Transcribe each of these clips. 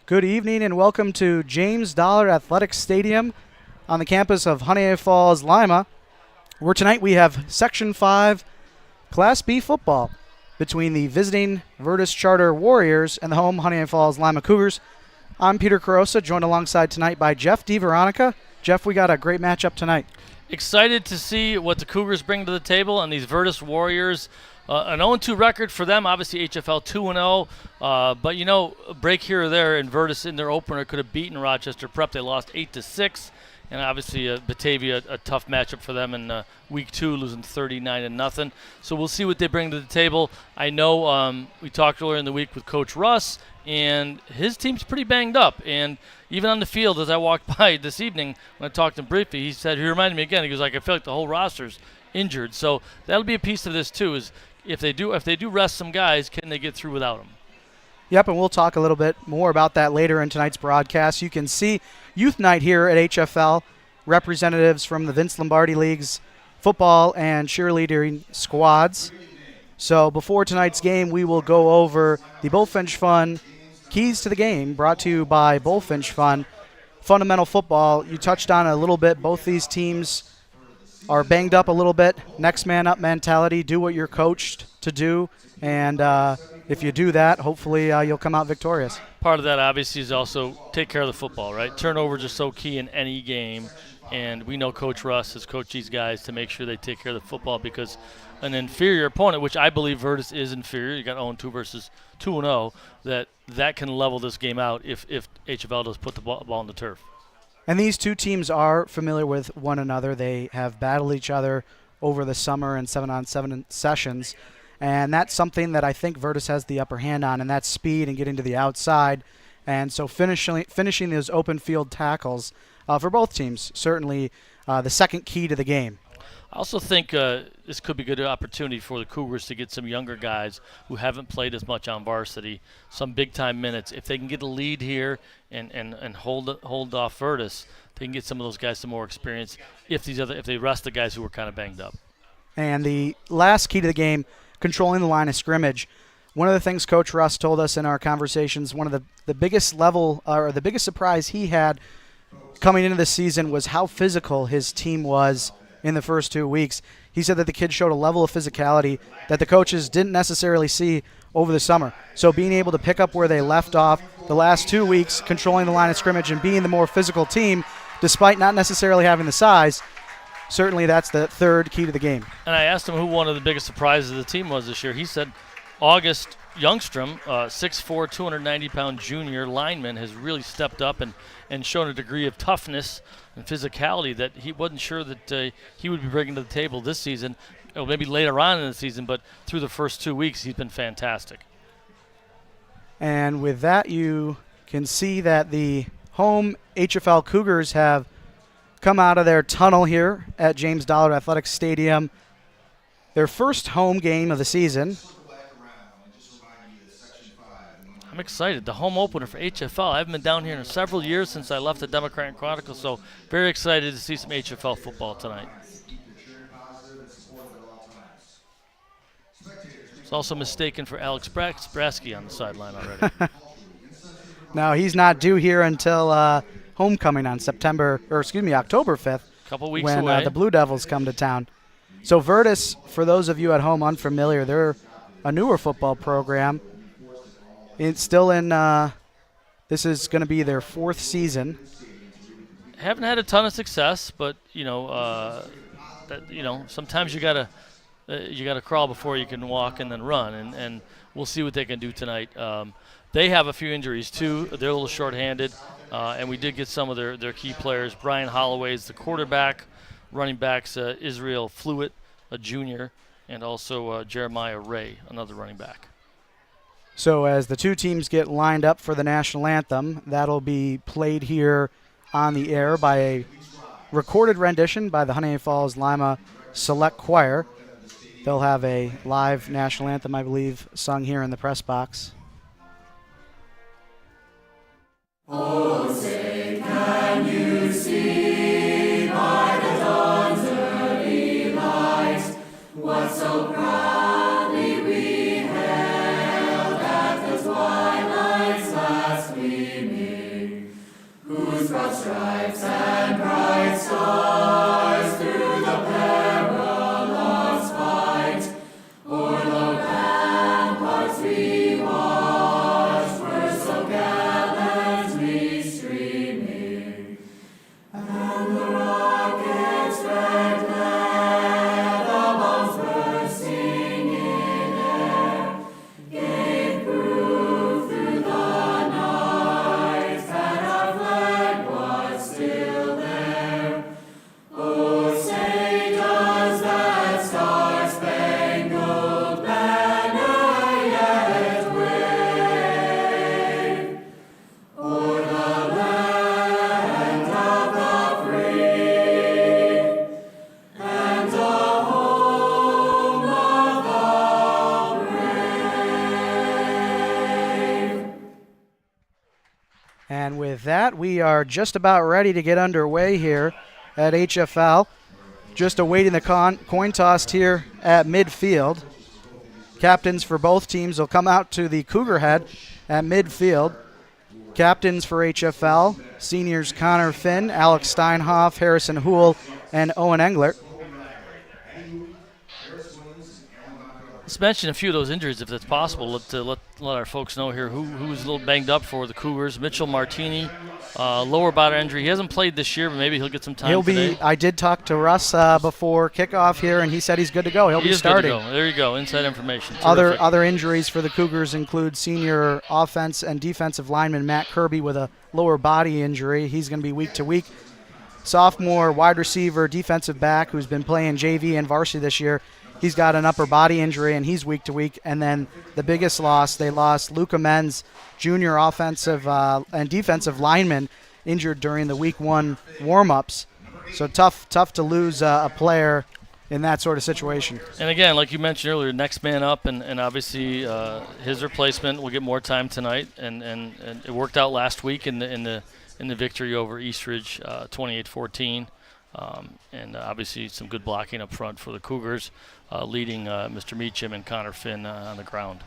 Good evening and welcome to James Dollar Athletic Stadium on the campus of Honeoye Falls-Lima, where tonight we have Section 5 Class B football between the visiting Vertus Warriors and the home Honeoye Falls-Lima Cougars. I'm Peter Carosa, joined alongside tonight by Jeff DeVeronica. Jeff, we got a great matchup tonight. Excited to see what the Cougars bring to the table and these Vertus Warriors. An 0-2 record for them, obviously HFL 2-0. But, a break here or there, and Vertus in their opener could have beaten Rochester Prep. They lost 8-6. And obviously Batavia, a tough matchup for them in week 2, losing 39-0. So we'll see what they bring to the table. I know we talked earlier in the week with Coach Russ, and his team's pretty banged up. And even on the field, as I walked by this evening, when I talked to him briefly, he reminded me again, he goes like, I feel like the whole roster's injured. So that'll be a piece of this too, is if they do rest some guys, can they get through without them? Yep, and we'll talk a little bit more about that later in tonight's broadcast. You can see Youth Night here at HFL, representatives from the Vince Lombardi League's football and cheerleading squads. So before tonight's game, we will go over the Bullfinch Fund Keys to the Game, brought to you by Bullfinch Fund. Fundamental football, you touched on it a little bit. Both these teams are banged up a little bit. Next man up mentality, do what you're coached to do, and if you do that, hopefully you'll come out victorious. Part of that obviously is also take care of the football, right? Turnovers are so key in any game, and we know Coach Russ has coached these guys to make sure they take care of the football, because an inferior opponent, which I believe Vertus is inferior, you got 0-2 versus 2-0, that can level this game out if HFL does put the ball on the turf. And these two teams are familiar with one another. They have battled each other over the summer in 7-on-7 sessions. And that's something that I think Vertus has the upper hand on, and that's speed and getting to the outside. And so finishing those open field tackles for both teams, certainly the second key to the game. I also think this could be a good opportunity for the Cougars to get some younger guys who haven't played as much on varsity, some big-time minutes. If they can get a lead here and hold off Vertus, they can get some of those guys some more experience if they rest the guys who were kind of banged up. And the last key to the game, controlling the line of scrimmage. One of the things Coach Russ told us in our conversations, one of the biggest the biggest surprise he had coming into the season was how physical his team was in the first 2 weeks. He said that the kids showed a level of physicality that the coaches didn't necessarily see over the summer. So being able to pick up where they left off the last 2 weeks, controlling the line of scrimmage and being the more physical team, despite not necessarily having the size, certainly that's the third key to the game. And I asked him who one of the biggest surprises of the team was this year. He said August Youngstrom, 6'4", 290-pound junior lineman, has really stepped up and shown a degree of toughness and physicality that he wasn't sure that he would be bringing to the table this season, or maybe later on in the season, but through the first 2 weeks he's been fantastic. And with that, you can see that the home HFL Cougars have come out of their tunnel here at James Dollar Athletic Stadium. Their first home game of the season. I'm excited. The home opener for HFL. I haven't been down here in several years since I left the Democrat and Chronicle, so very excited to see some HFL football tonight. It's also mistaken for Alex Brasky on the sideline already. No, he's not due here until homecoming on October 5th. Couple weeks when away. The Blue Devils come to town. So Vertus, for those of you at home unfamiliar, they're a newer football program. It's still in, this is going to be their 4th season. Haven't had a ton of success, but sometimes you gotta crawl before you can walk and then run, and we'll see what they can do tonight. They have a few injuries too. They're a little shorthanded, and we did get some of their key players. Brian Holloway is the quarterback. Running backs Israel Fluitt, a junior, and also Jeremiah Ray, another running back. So as the two teams get lined up for the national anthem, that'll be played here on the air by a recorded rendition by the Honeoye Falls-Lima Select Choir. They'll have a live national anthem, I believe, sung here in the press box. Oh, say, can you see by the dawn's early light what so proudly we hailed at the twilight's last gleaming? And with that, we are just about ready to get underway here at HFL. Just awaiting the coin toss here at midfield. Captains for both teams will come out to the Cougar head at midfield. Captains for HFL, seniors Connor Finn, Alex Steinhoff, Harrison Houle, and Owen Englert. Let's mention a few of those injuries if that's possible. Let our folks know here who's a little banged up for the Cougars. Mitchell Martini, lower body injury. He hasn't played this year, but maybe he'll get some time today. I did talk to Russ before kickoff here, and he said he's good to go. He'll be starting. Good to go. There you go, inside information. Other injuries for the Cougars include senior offense and defensive lineman Matt Kirby with a lower body injury. He's going to be week to week. Sophomore wide receiver, defensive back, who's been playing JV and varsity this year. He's got an upper body injury, and he's week to week. And then the biggest loss, they lost Luca Menz, junior offensive and defensive lineman, injured during the week 1 warm-ups. So tough to lose a player in that sort of situation. And again, like you mentioned earlier, next man up, and obviously his replacement will get more time tonight. And it worked out last week in the victory over Eastridge, 28-14. And obviously some good blocking up front for the Cougars, leading Mr. Meacham and Connor Finn on the ground.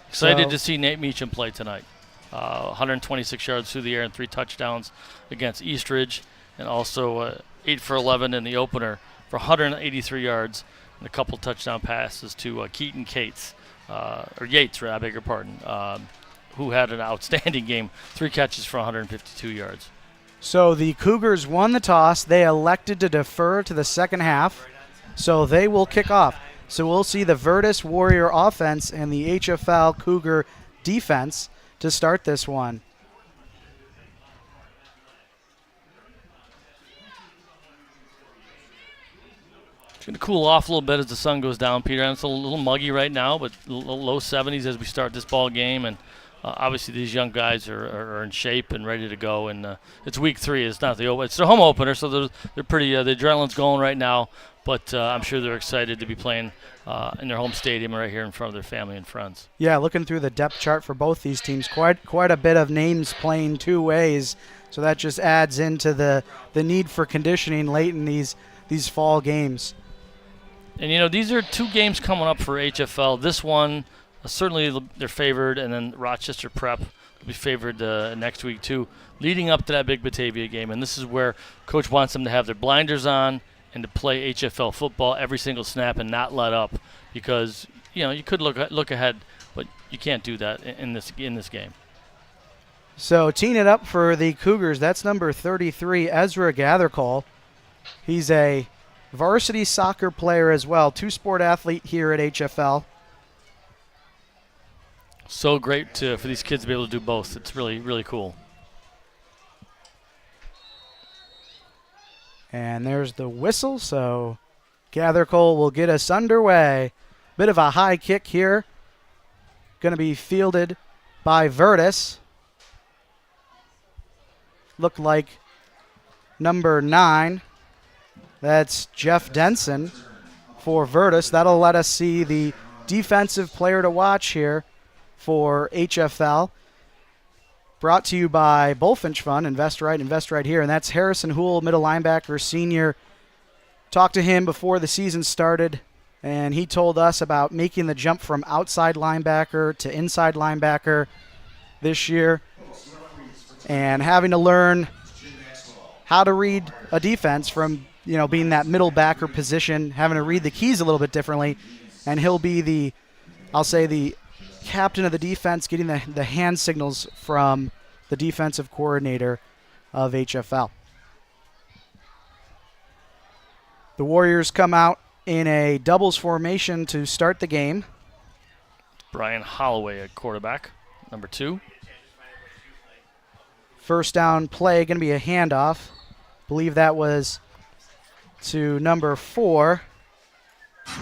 Excited to see Nate Meacham play tonight. 126 yards through the air and 3 touchdowns against Eastridge, and also 8 for 11 in the opener for 183 yards and a couple touchdown passes to Keaton Yates, I beg your pardon, who had an outstanding game, 3 catches for 152 yards. So the Cougars won the toss. They elected to defer to the second half, so they will kick off. So we'll see the Vertus Warrior offense and the HFL Cougar defense to start this one. It's going to cool off a little bit as the sun goes down, Peter. And it's a little muggy right now, but low 70s as we start this ball game. And obviously, these young guys are in shape and ready to go, and it's week 3. It's not it's the home opener, so they're pretty. The adrenaline's going right now, but I'm sure they're excited to be playing in their home stadium right here in front of their family and friends. Yeah, looking through the depth chart for both these teams, quite a bit of names playing 2 ways, so that just adds into the need for conditioning late in these fall games. And these are 2 games coming up for HFL. This one. Certainly they're favored, and then Rochester Prep will be favored next week too, leading up to that big Batavia game. And this is where Coach wants them to have their blinders on and to play HFL football every single snap and not let up, because you could look ahead, but you can't do that in this game. So teeing it up for the Cougars, that's number 33, Ezra Gathercole. He's a varsity soccer player as well, 2-sport athlete here at HFL. So great for these kids to be able to do both. It's really, really cool. And there's the whistle, so Gathercole will get us underway. Bit of a high kick here. Going to be fielded by Vertus. Look like number 9. That's Jeff Denson for Vertus. That'll let us see the defensive player to watch here for HFL. Brought to you by Bullfinch Fund, invest right here. And that's Harrison Houle, middle linebacker, senior. Talked to him before the season started, and he told us about making the jump from outside linebacker to inside linebacker this year and having to learn how to read a defense from, being that middle backer position, having to read the keys a little bit differently. And he'll be the captain of the defense, getting the hand signals from the defensive coordinator of HFL. The Warriors come out in a doubles formation to start the game. Brian Holloway at quarterback, number 2. First down play, going to be a handoff. Believe that was to number 4,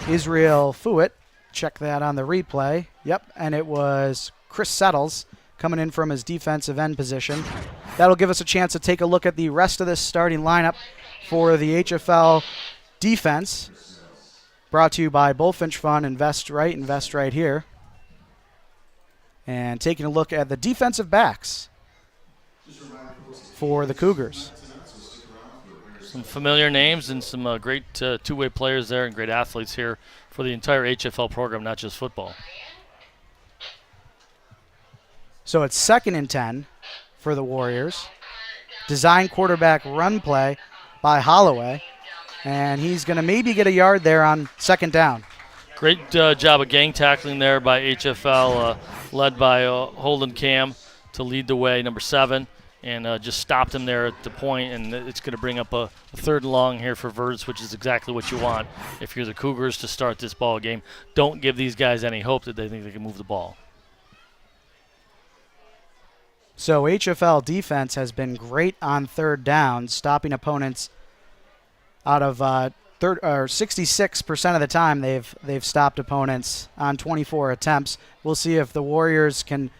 Israel Fuet. Check that on the replay. Yep, and it was Chris Settles coming in from his defensive end position. That'll give us a chance to take a look at the rest of this starting lineup for the HFL defense. Brought to you by Bullfinch Fund, invest right here. And taking a look at the defensive backs for the Cougars. Some familiar names and some great two-way players there and great athletes here for the entire HFL program, not just football. So it's 2nd and 10 for the Warriors. Design quarterback run play by Honeoye. And he's going to maybe get a yard there on 2nd down. Great job of gang tackling there by HFL, led by Holden Cam to lead the way, number 7, and just stopped him there at the point, and it's going to bring up a 3rd and long here for Vertus, which is exactly what you want if you're the Cougars to start this ball game. Don't give these guys any hope that they think they can move the ball. So HFL defense has been great on 3rd down, stopping opponents out of 66% of the time they've stopped opponents on 24 attempts. We'll see if the Warriors can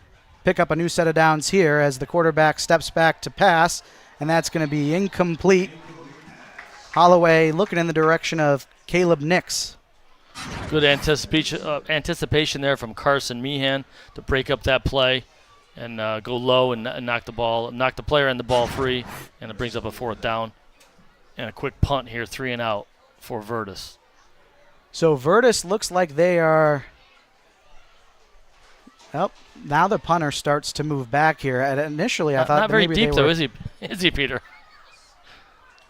pick up a new set of downs here as the quarterback steps back to pass, and that's going to be incomplete. Honeoye looking in the direction of Caleb Nix. Good anticipation there from Carson Meehan to break up that play and go low and knock the player and the ball free, and it brings up a 4th down. And a quick punt here, 3 and out for Vertus. So Vertus looks like they are. Oh, now the punter starts to move back here. And initially, I thought not very maybe deep they were, though, is he? Is he, Peter?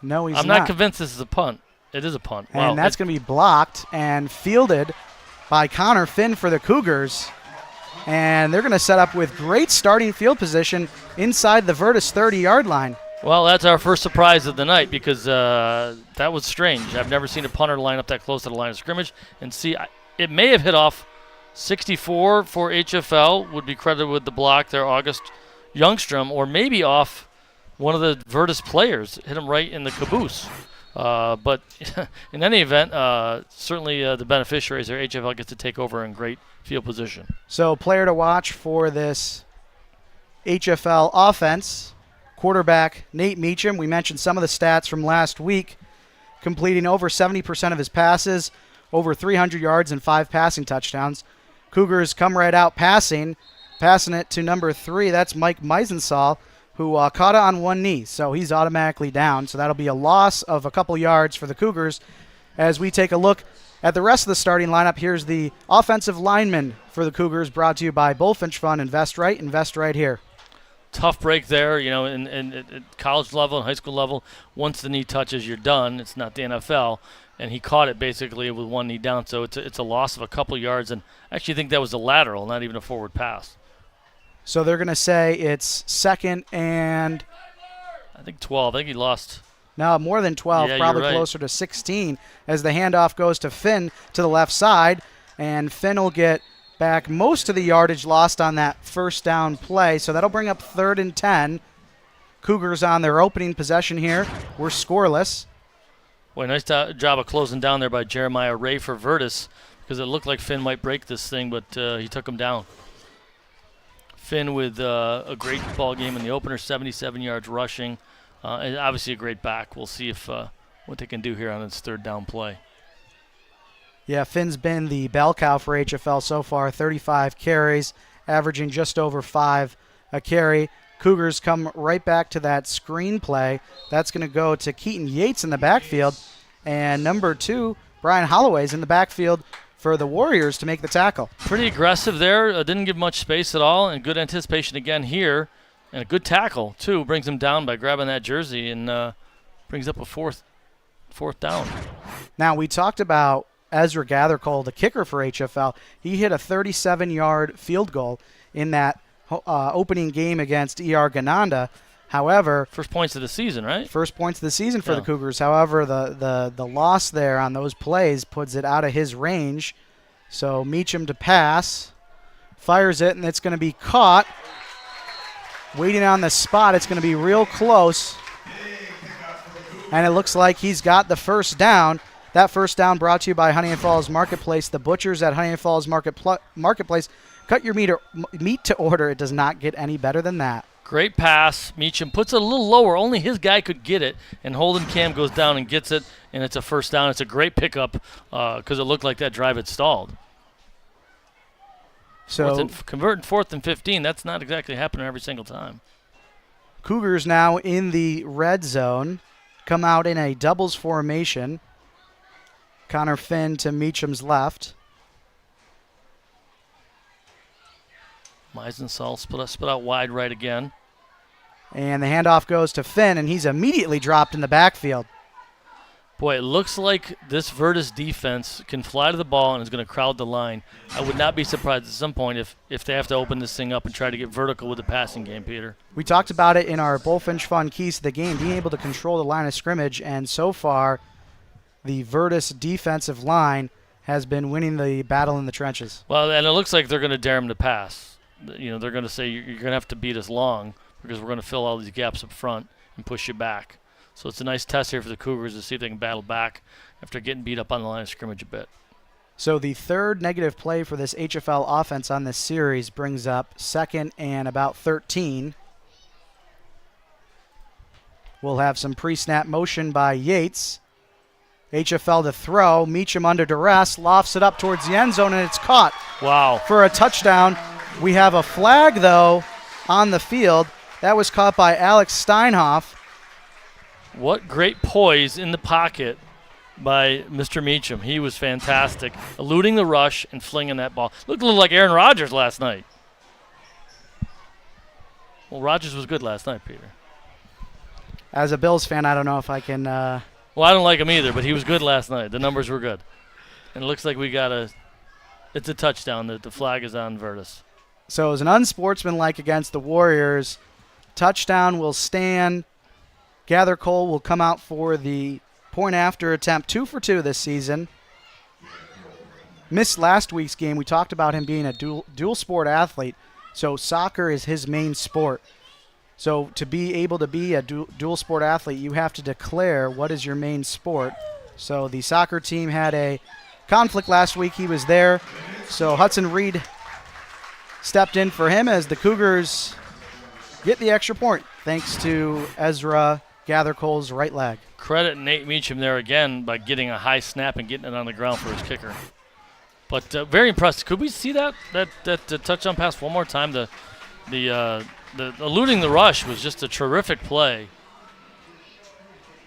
No, he's I'm not convinced this is a punt. It is a punt. And that's going to be blocked and fielded by Connor Finn for the Cougars. And they're going to set up with great starting field position inside the Vertus 30-yard line. Well, that's our first surprise of the night because that was strange. I've never seen a punter line up that close to the line of scrimmage. And see, it may have hit off 64 for HFL, would be credited with the block there, August Youngstrom, or maybe off one of the Vertus players, hit him right in the caboose. But in any event, certainly the beneficiaries there, HFL gets to take over in great field position. So player to watch for this HFL offense. Quarterback Nate Meacham, we mentioned some of the stats from last week, completing over 70% of his passes, over 300 yards and 5 passing touchdowns. Cougars come right out passing it to number 3. That's Mike Meisensall, who caught it on one knee, so he's automatically down. So that'll be a loss of a couple yards for the Cougars. As we take a look at the rest of the starting lineup, here's the offensive lineman for the Cougars, brought to you by Bullfinch Fund. Invest right here. Tough break there, in college level and high school level. Once the knee touches, you're done. It's not the NFL, and he caught it basically with one knee down. So it's a loss of a couple yards, and I actually think that was a lateral, not even a forward pass. So they're going to say it's 2nd and I think 12. I think he lost. No, more than 12, yeah, probably you're right. Closer to 16 as the handoff goes to Finn to the left side, and Finn will get back most of the yardage lost on that 1st down play. So that'll bring up 3rd and 10. Cougars on their opening possession here. We're scoreless. Boy, nice job of closing down there by Jeremiah Ray for Vertus, because it looked like Finn might break this thing, but he took him down. Finn with a great ball game in the opener, 77 yards rushing, and obviously a great back. We'll see if what they can do here on this 3rd down play. Yeah, Finn's been the bell cow for HFL so far, 35 carries, averaging just over 5 a carry. Cougars come right back to that screen play. That's going to go to Keaton Yates in the backfield, and number 2, Brian Holloway's in the backfield for the Warriors to make the tackle. Pretty aggressive there. Didn't give much space at all, and good anticipation again here, and a good tackle, too. Brings him down by grabbing that jersey and brings up a fourth down. Now, we talked about Ezra Gathercole, the kicker for HFL. He hit a 37-yard field goal in that opening game against ER Gananda. However, first points of the season, right? First points of the season for the Cougars. However, the loss there on those plays puts it out of his range. So Meacham to pass, fires it, and it's going to be caught. Waiting on the spot, it's going to be real close. And it looks like he's got the 1st down. That 1st down brought to you by Honeoye Falls Marketplace. The butchers at Honeoye Falls Marketplace. Cut your meat to order. It does not get any better than that. Great pass. Meacham puts it a little lower. Only his guy could get it. And Holden Cam goes down and gets it, and it's a 1st down. It's a great pickup because it looked like that drive had stalled. So converting 4th and 15, that's not exactly happening every single time. Cougars now in the red zone, come out in a doubles formation. Connor Finn to Meacham's left. Meisensall split out wide right again. And the handoff goes to Finn, and he's immediately dropped in the backfield. Boy, it looks like this Vertus defense can fly to the ball and is going to crowd the line. I would not be surprised at some point if they have to open this thing up and try to get vertical with the passing game, Peter. We talked about it in our Bullfinch Fun keys to the game, being able to control the line of scrimmage, and so far the Vertus defensive line has been winning the battle in the trenches. Well, and it looks like they're going to dare him to pass. You know, they're going to say, you're going to have to beat us long because we're going to fill all these gaps up front and push you back. So it's a nice test here for the Cougars to see if they can battle back after getting beat up on the line of scrimmage a bit. So the third negative play for this HFL offense on this series brings up 2nd and about 13. We'll have some pre-snap motion by Yates. HFL to throw. Meacham under duress. Lofts it up towards the end zone, and it's caught. Wow. For a touchdown. We have a flag, though, on the field. That was caught by Alex Steinhoff. What great poise in the pocket by Mr. Meacham. He was fantastic, eluding the rush and flinging that ball. Looked a little like Aaron Rodgers last night. Well, Rodgers was good last night, Peter. As a Bills fan, I don't know if I can... Well, I don't like him either, but he was good last night. The numbers were good. And it looks like we got it's a touchdown. The flag is on Vertus. So it was an unsportsmanlike against the Warriors. Touchdown will stand. Gather Cole will come out for the point after attempt, 2 for 2 this season. Missed last week's game. We talked about him being a dual sport athlete. So soccer is his main sport. So to be able to be a dual sport athlete, you have to declare what is your main sport. So the soccer team had a conflict last week. He was there. So Hudson Reed stepped in for him as the Cougars get the extra point thanks to Ezra Gather Cole's right leg. Credit Nate Meacham there again by getting a high snap and getting it on the ground for his kicker. But very impressed. Could we see that touchdown pass one more time? The eluding the rush was just a terrific play.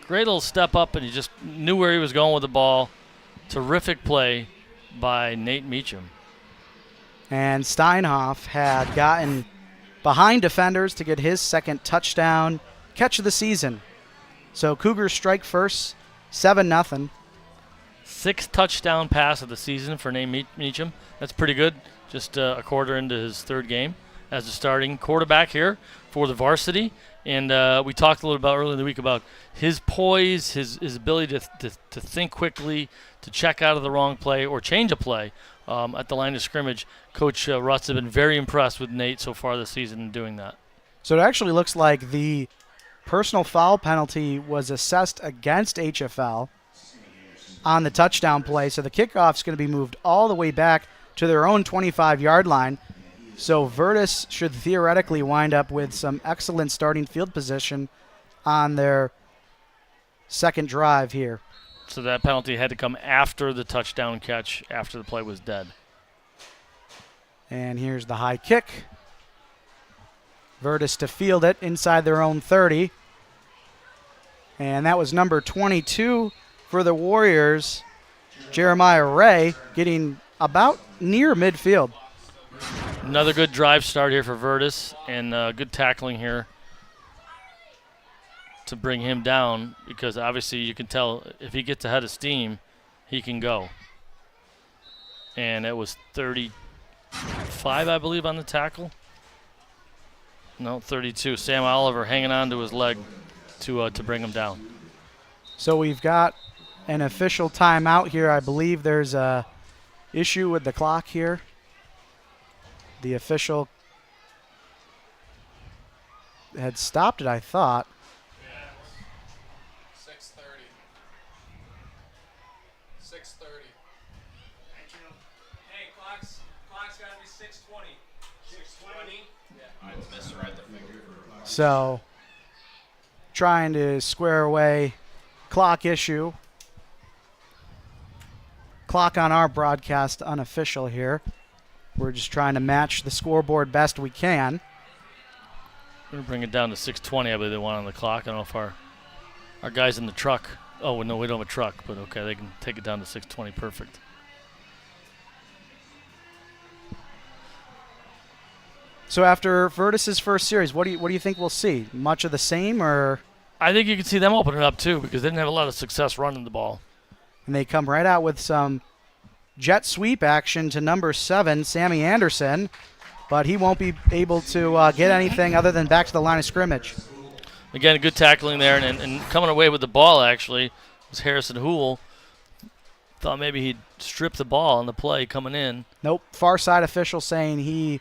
Great little step up, and he just knew where he was going with the ball. Terrific play by Nate Meacham. And Steinhoff had gotten behind defenders to get his 2nd touchdown catch of the season. So Cougars strike first, 7-0. 6th touchdown pass of the season for Nate Meacham. That's pretty good. Just a quarter into his 3rd game as the starting quarterback here for the Varsity. And we talked a little about earlier in the week about his poise, his ability to think quickly, to check out of the wrong play or change a play at the line of scrimmage. Coach Rutz has been very impressed with Nate so far this season in doing that. So it actually looks like the personal foul penalty was assessed against HFL on the touchdown play. So the kickoff's going to be moved all the way back to their own 25-yard line. So Vertus should theoretically wind up with some excellent starting field position on their 2nd drive here. So that penalty had to come after the touchdown catch, after the play was dead. And here's the high kick. Vertus to field it inside their own 30. And that was number 22 for the Warriors, Jeremiah Ray, getting about near midfield. Another good drive start here for Vertus, and good tackling here to bring him down, because obviously you can tell if he gets ahead of steam, he can go. And it was 35, I believe, on the tackle. No, 32. Sam Oliver hanging on to his leg to bring him down. So we've got an official timeout here. I believe there's a issue with the clock here. The official had stopped it, I thought. Yeah. 6:30. 6:30. Hey, clock's gotta be 6:20. 6:20? Yeah. I misread the finger. So trying to square away clock issue. Clock on our broadcast unofficial here. We're just trying to match the scoreboard best we can. We're going to bring it down to 6:20, I believe they want on the clock. I don't know if our guys in the truck. Oh, no, we don't have a truck, but okay, they can take it down to 6:20. Perfect. So after Vertus's first series, what do you think we'll see? Much of the same, or? I think you can see them open it up too because they didn't have a lot of success running the ball. And they come right out with some jet sweep action to number 7, Sammy Anderson, but he won't be able to get anything other than back to the line of scrimmage. Again, good tackling there, and coming away with the ball actually was Harrison Houle. Thought maybe he'd strip the ball on the play coming in. Nope. Far side official saying he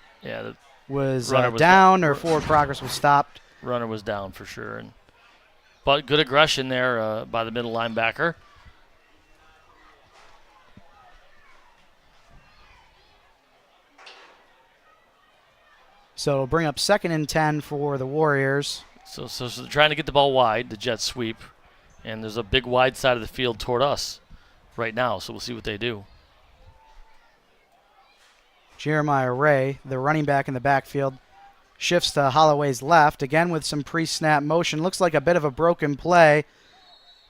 was was down or forward progress was stopped. Runner was down for sure. But good aggression there by the middle linebacker. So it'll bring up 2nd and 10 for the Warriors. So they're trying to get the ball wide, the jet sweep, and there's a big wide side of the field toward us right now, so we'll see what they do. Jeremiah Ray, the running back in the backfield, shifts to Holloway's left, again with some pre-snap motion. Looks like a bit of a broken play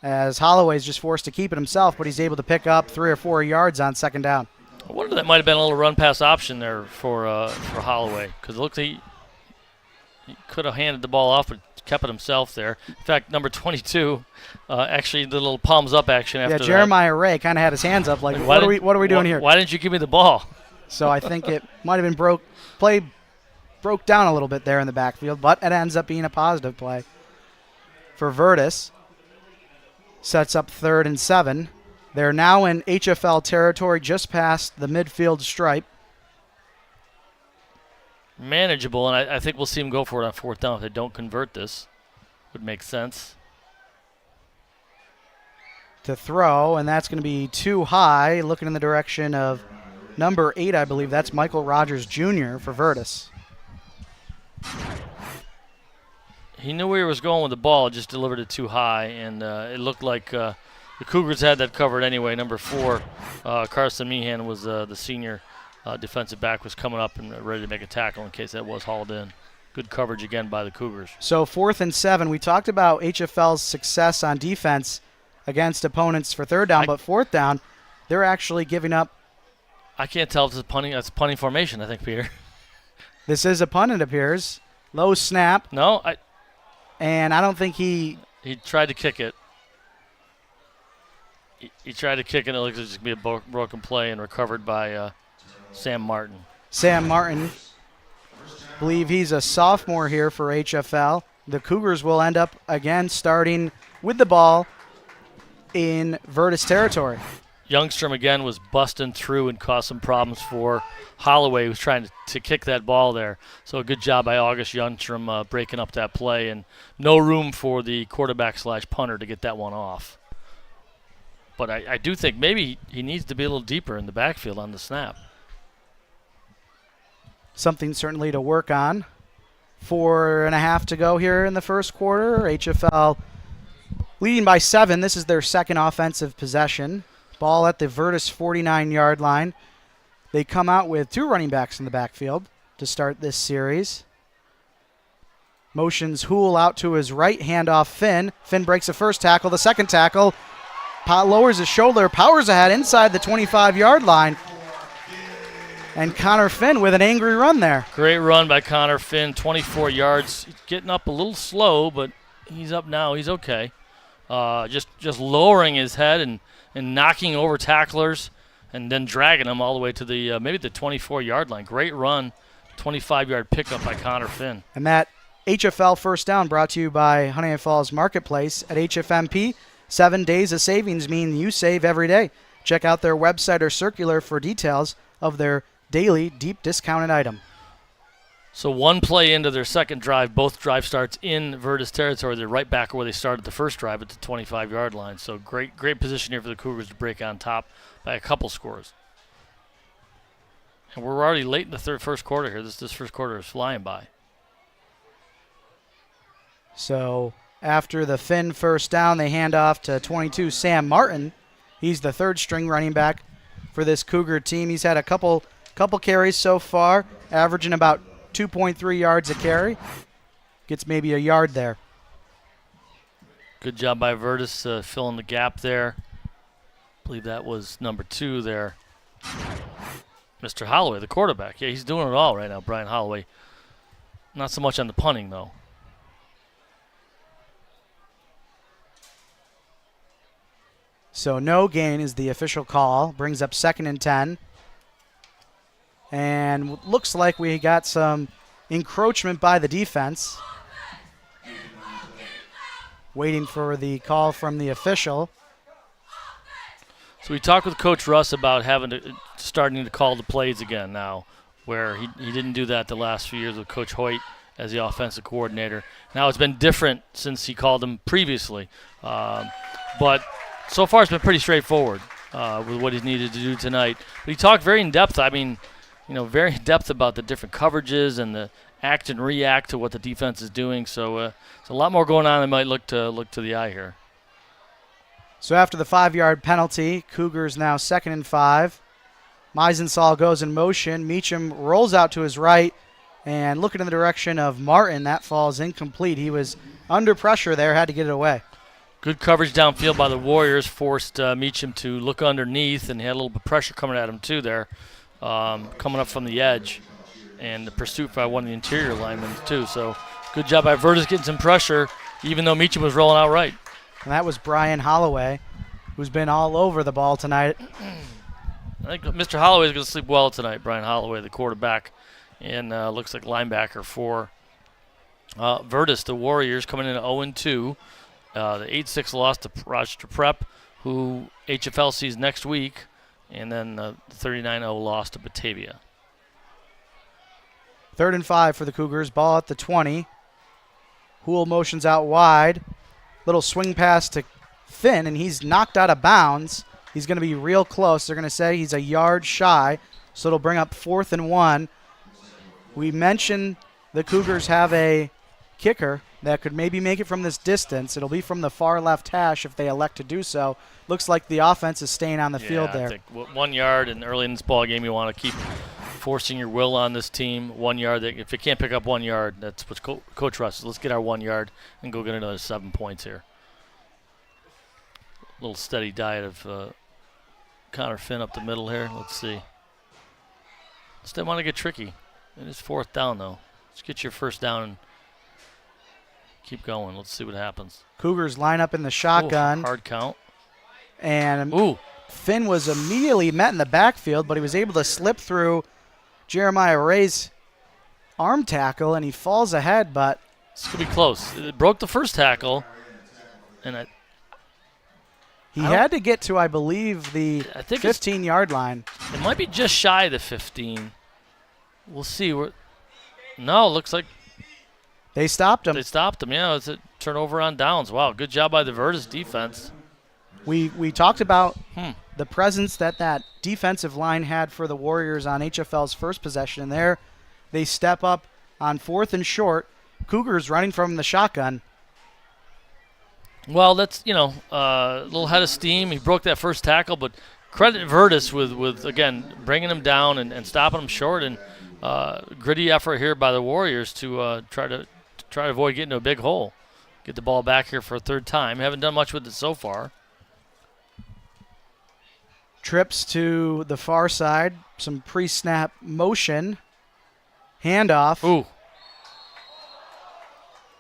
as Holloway's just forced to keep it himself, but he's able to pick up 3 or 4 yards on 2nd down. I wonder if that might have been a little run-pass option there for Holloway because it looks like he could have handed the ball off but kept it himself there. In fact, number 22 actually did a little palms-up action after that. Yeah, Jeremiah Ray kind of had his hands up like, what are we doing here? Why didn't you give me the ball? So I think it might have been play broke down a little bit there in the backfield, but it ends up being a positive play for Vertus. Sets up 3rd and 7. They're now in HFL territory just past the midfield stripe. Manageable, and I think we'll see them go for it on 4th down if they don't convert this. Would make sense. To throw, and that's going to be too high, looking in the direction of number 8, I believe. That's Michael Rogers Jr. for Vertus. He knew where he was going with the ball, just delivered it too high, and it looked like the Cougars had that covered anyway. Number 4, Carson Meehan was the senior defensive back, was coming up and ready to make a tackle in case that was hauled in. Good coverage again by the Cougars. So 4th and 7. We talked about HFL's success on defense against opponents for 3rd down, but 4th down, they're actually giving up. I can't tell if it's punting. That's punting formation, I think, Peter. This is a punt, it appears. Low snap. No, and I don't think he tried to kick it. He tried to kick it, and it looks like it's going to be a broken play and recovered by Sam Martin. Sam Martin, believe he's a sophomore here for HFL. The Cougars will end up again starting with the ball in Vertus territory. Youngstrom again was busting through and caused some problems for Holloway, who was trying to kick that ball there. So a good job by August Youngstrom breaking up that play, and no room for the quarterback/punter to get that one off. But I do think maybe he needs to be a little deeper in the backfield on the snap. Something certainly to work on. 4.5 to go here in the first quarter. HFL leading by 7. This is their 2nd offensive possession. Ball at the Vertus 49-yard line. They come out with 2 running backs in the backfield to start this series. Motions Houle out to his right, handoff Finn. Finn breaks the first tackle. The second tackle, lowers his shoulder, powers ahead inside the 25-yard line. And Connor Finn with an angry run there. Great run by Connor Finn, 24 yards. Getting up a little slow, but he's up now. He's okay. Just lowering his head and knocking over tacklers and then dragging them all the way to the maybe the 24-yard line. Great run, 25-yard pickup by Connor Finn. And that HFL first down brought to you by Honeoye Falls Marketplace at HFMP. 7 days of savings mean you save every day. Check out their website or circular for details of their daily deep discounted item. So one play into their second drive, both drive starts in Vertus territory. They're right back where they started the first drive at the 25-yard line. So great position here for the Cougars to break on top by a couple scores. And we're already late in the first quarter here. This first quarter is flying by. So after the Finn first down, they hand off to 22 Sam Martin. He's the 3rd string running back for this Cougar team. He's had a couple Couple carries so far, averaging about 2.3 yards a carry. Gets maybe a yard there. Good job by Vertus filling the gap there. I believe that was number 2 there. Mr. Holloway, the quarterback. Yeah, he's doing it all right now, Brian Holloway. Not so much on the punting, though. So no gain is the official call. Brings up 2nd and 10. And looks like we got some encroachment by the defense. Waiting for the call from the official. So we talked with Coach Russ about starting to call the plays again now, where he didn't do that the last few years with Coach Hoyt as the offensive coordinator. Now it's been different since he called them previously. But so far it's been pretty straightforward with what he needed to do tonight. But he talked very in-depth. I mean, very in-depth about the different coverages and the act and react to what the defense is doing. So there's a lot more going on than might look to the eye here. So after the 5-yard penalty, Cougars now 2nd and 5. Meisensaal goes in motion. Meacham rolls out to his right and looking in the direction of Martin. That falls incomplete. He was under pressure there, had to get it away. Good coverage downfield by the Warriors forced Meacham to look underneath, and he had a little bit of pressure coming at him too there, coming up from the edge, and the pursuit by one of the interior linemen too. So good job by Vertus getting some pressure, even though Meacham was rolling out right. And that was Brian Holloway, who's been all over the ball tonight. I think Mr. Holloway is going to sleep well tonight. Brian Holloway, the quarterback, and looks like linebacker for Vertus. The Warriors coming in at 0-2. The 8-6 loss to Rochester Prep, who HFL sees next week, and then the 39-0 loss to Batavia. 3rd and 5 for the Cougars. Ball at the 20. Hool motions out wide. Little swing pass to Finn, and he's knocked out of bounds. He's going to be real close. They're going to say he's a yard shy, so it'll bring up 4th and 1. We mentioned the Cougars have a kicker that could maybe make it from this distance. It'll be from the far left hash if they elect to do so. Looks like the offense is staying on the field there. I think 1 yard, and early in this ball game you want to keep forcing your will on this team. 1 yard. If you can't pick up 1 yard, that's what Coach Russ says. Let's get our 1 yard and go get another 7 points here. A little steady diet of Connor Finn up the middle here. Let's see. Just didn't want to get tricky. It is 4th down, though. Let's get your first down and keep going. Let's see what happens. Cougars line up in the shotgun. Ooh, hard count. And Ooh. Finn was immediately met in the backfield, but he was able to slip through Jeremiah Ray's arm tackle, and he falls ahead, but This could be close. It broke the first tackle, and he had to get to, I believe, the I think 15-yard line. it might be just shy of the 15. We'll see. No, it looks like They stopped him. they stopped him. Yeah, it's a turnover on downs. Wow, good job by the Vertus defense. We talked about the presence that defensive line had for the Warriors on HFL's first possession. And there they step up on 4th and short. Cougars running from the shotgun. Well, that's, a little head of steam. He broke that first tackle, but credit Vertus with again, bringing him down and stopping him short, and gritty effort here by the Warriors to try to avoid getting to a big hole. Get the ball back here for a 3rd time. Haven't done much with it so far. Trips to the far side. Some pre-snap motion. Handoff. Ooh.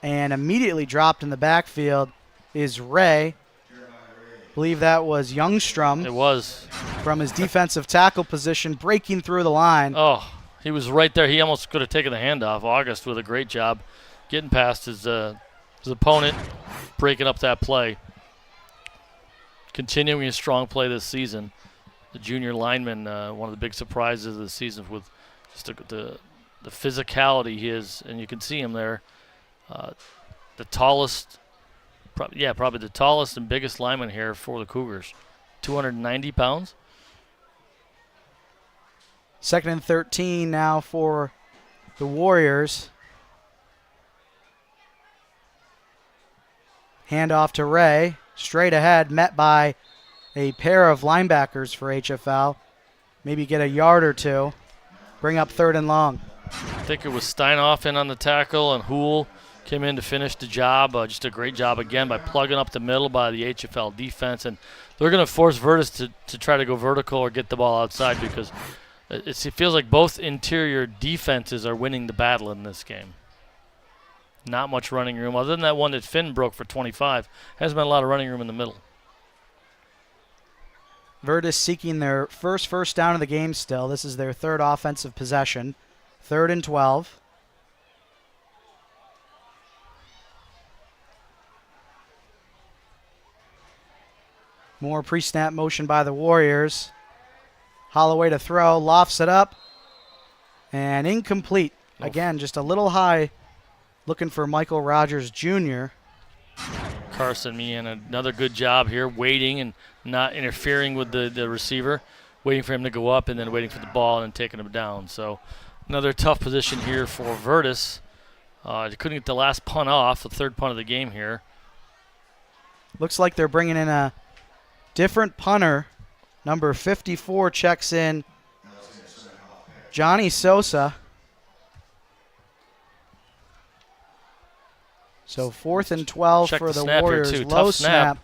And immediately dropped in the backfield is Ray. I believe that was Youngstrom. It was. From his defensive tackle position, breaking through the line. Oh, he was right there. He almost could have taken the handoff. August with a great job getting past his opponent, breaking up that play. Continuing his strong play this season. The junior lineman, one of the big surprises of the season with just the physicality he is, and you can see him there. The tallest, probably the tallest and biggest lineman here for the Cougars. 290 pounds. 2nd and 13 now for the Warriors. Handoff to Ray. Straight ahead, met by a pair of linebackers for HFL. Maybe get a yard or two. bring up 3rd and long. I think it was Steinhoff in on the tackle, and Hool came in to finish the job. Just a great job again by plugging up the middle by the HFL defense. And they're going to force Vertus to try to go vertical or get the ball outside because it feels like both interior defenses are winning the battle in this game. Not much running room. Other than that one that Finn broke for 25, hasn't been a lot of running room in the middle. Vertus seeking their first down of the game still. This is their 3rd offensive possession. 3rd and 12. More pre-snap motion by the Warriors. Holloway to throw, lofts it up, and incomplete. Again, just a little high, looking for Michael Rogers Jr. Carson Meehan, another good job here, waiting and not interfering with the receiver, waiting for him to go up and then waiting for the ball and then taking him down. So another tough position here for Vertus. They couldn't get the last punt off, the 3rd punt of the game here. Looks like they're bringing in a different punter. Number 54 checks in Johnny Sosa. So 4th and 12 Check for the the snap here, Warriors. too. Low Tough snap.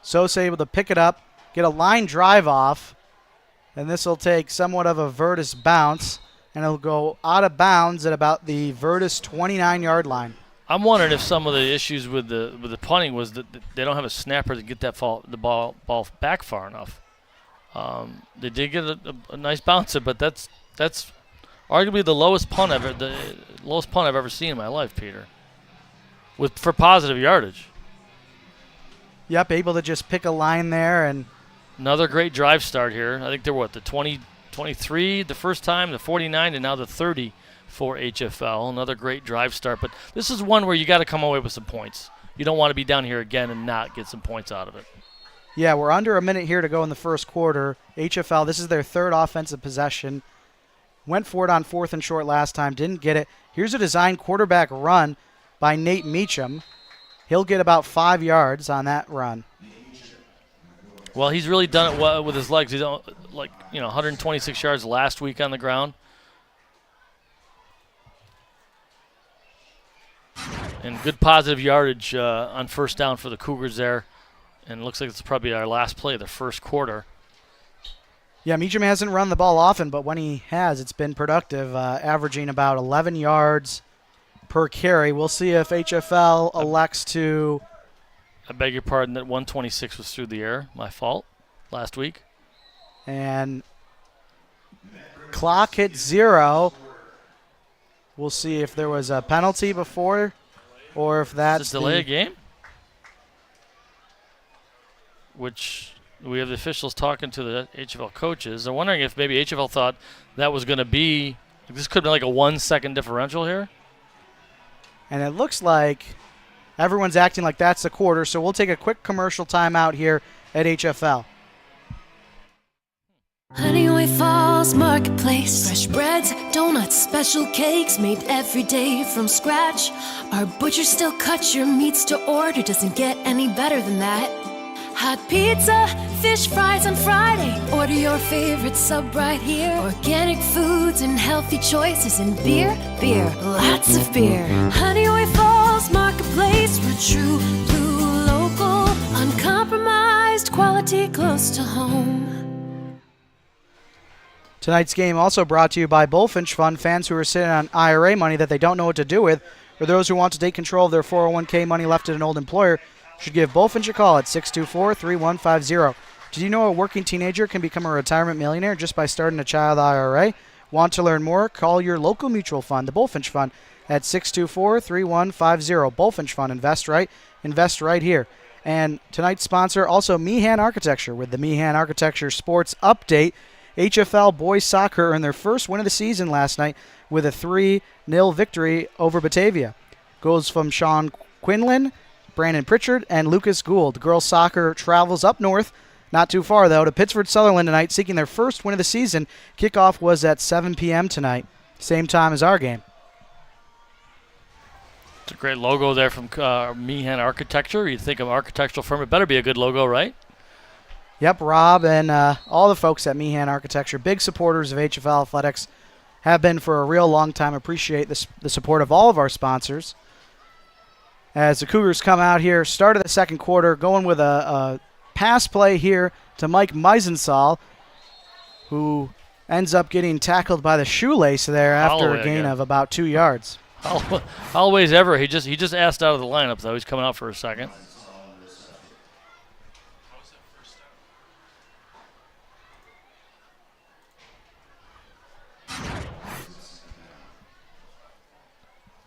Sosa able to pick it up, get a line drive off, and this will take somewhat of a Vertus bounce, and it'll go out of bounds at about the Vertus 29-yard line. I'm wondering if some of the issues with the punting was that they don't have a snapper to get the ball back far enough. They did get a nice bouncer, but that's arguably the lowest punt I've ever seen in my life, Peter. For positive yardage. Yep, able to just pick a line there. And another great drive start here. I think they're the 23 the first time, the 49, and now the 30 for HFL. Another great drive start. But this is one where you got to come away with some points. You don't want to be down here again and not get some points out of it. Yeah, we're under a minute here to go in the first quarter. HFL, this is their 3rd offensive possession. Went for it on 4th and short last time, didn't get it. Here's a design quarterback run by Nate Meacham. He'll get about 5 yards on that run. Well, he's really done it well with his legs. He's 126 yards last week on the ground. And good positive yardage on 1st down for the Cougars there. And it looks like it's probably our last play of the first quarter. Yeah, Meacham hasn't run the ball often, but when he has, it's been productive, averaging about 11 yards per carry. We'll see if HFL elects to... I beg your pardon, that 126 was through the air. My fault last week. And clock hit 0. We'll see if there was a penalty before or if that's Does it delay a game? Which we have the officials talking to the HFL coaches. I'm wondering if maybe HFL thought that was going to be, this could be like a 1-second differential here. And it looks like everyone's acting like that's a quarter, so we'll take a quick commercial timeout here at HFL. Honeoye Falls Marketplace. Fresh breads, donuts, special cakes made every day from scratch. Our butcher still cuts your meats to order. Doesn't get any better than that. Hot pizza, fish fries on Friday. Order your favorite sub right here. Organic foods and healthy choices. And beer, lots of beer. Honeoye Falls Marketplace. We're true blue local. Uncompromised quality close to home. Tonight's game also brought to you by Bullfinch Fund. Fans who are sitting on IRA money that they don't know what to do with, or those who want to take control of their 401k money left at an old employer, should give Bullfinch a call at 624-3150. Did you know a working teenager can become a retirement millionaire just by starting a child IRA? Want to learn more? Call your local mutual fund, the Bullfinch Fund, at 624-3150. Bullfinch Fund. Invest right here. And tonight's sponsor, also Meehan Architecture, with the Meehan Architecture Sports Update. HFL boys soccer earned their first win of the season last night with a 3-0 victory over Batavia. Goals from Sean Quinlan, Brandon Pritchard, and Lucas Gould. Girls soccer travels up north, not too far though, to Pittsford Sutherland tonight, seeking their first win of the season. Kickoff was at 7 p.m. tonight, same time as our game. It's a great logo there from Meehan Architecture. You'd think of an architectural firm. It better be a good logo, right? Yep, Rob and all the folks at Meehan Architecture, big supporters of HFL Athletics. have been for a real long time. Appreciate the support of all of our sponsors. As the Cougars come out here, start of the second quarter, going with a pass play here to Mike Meisensal, who ends up getting tackled by the shoelace there after Holloway a gain again. of about 2 yards. Always ever. He just asked out of the lineup, though. He's coming out for a second.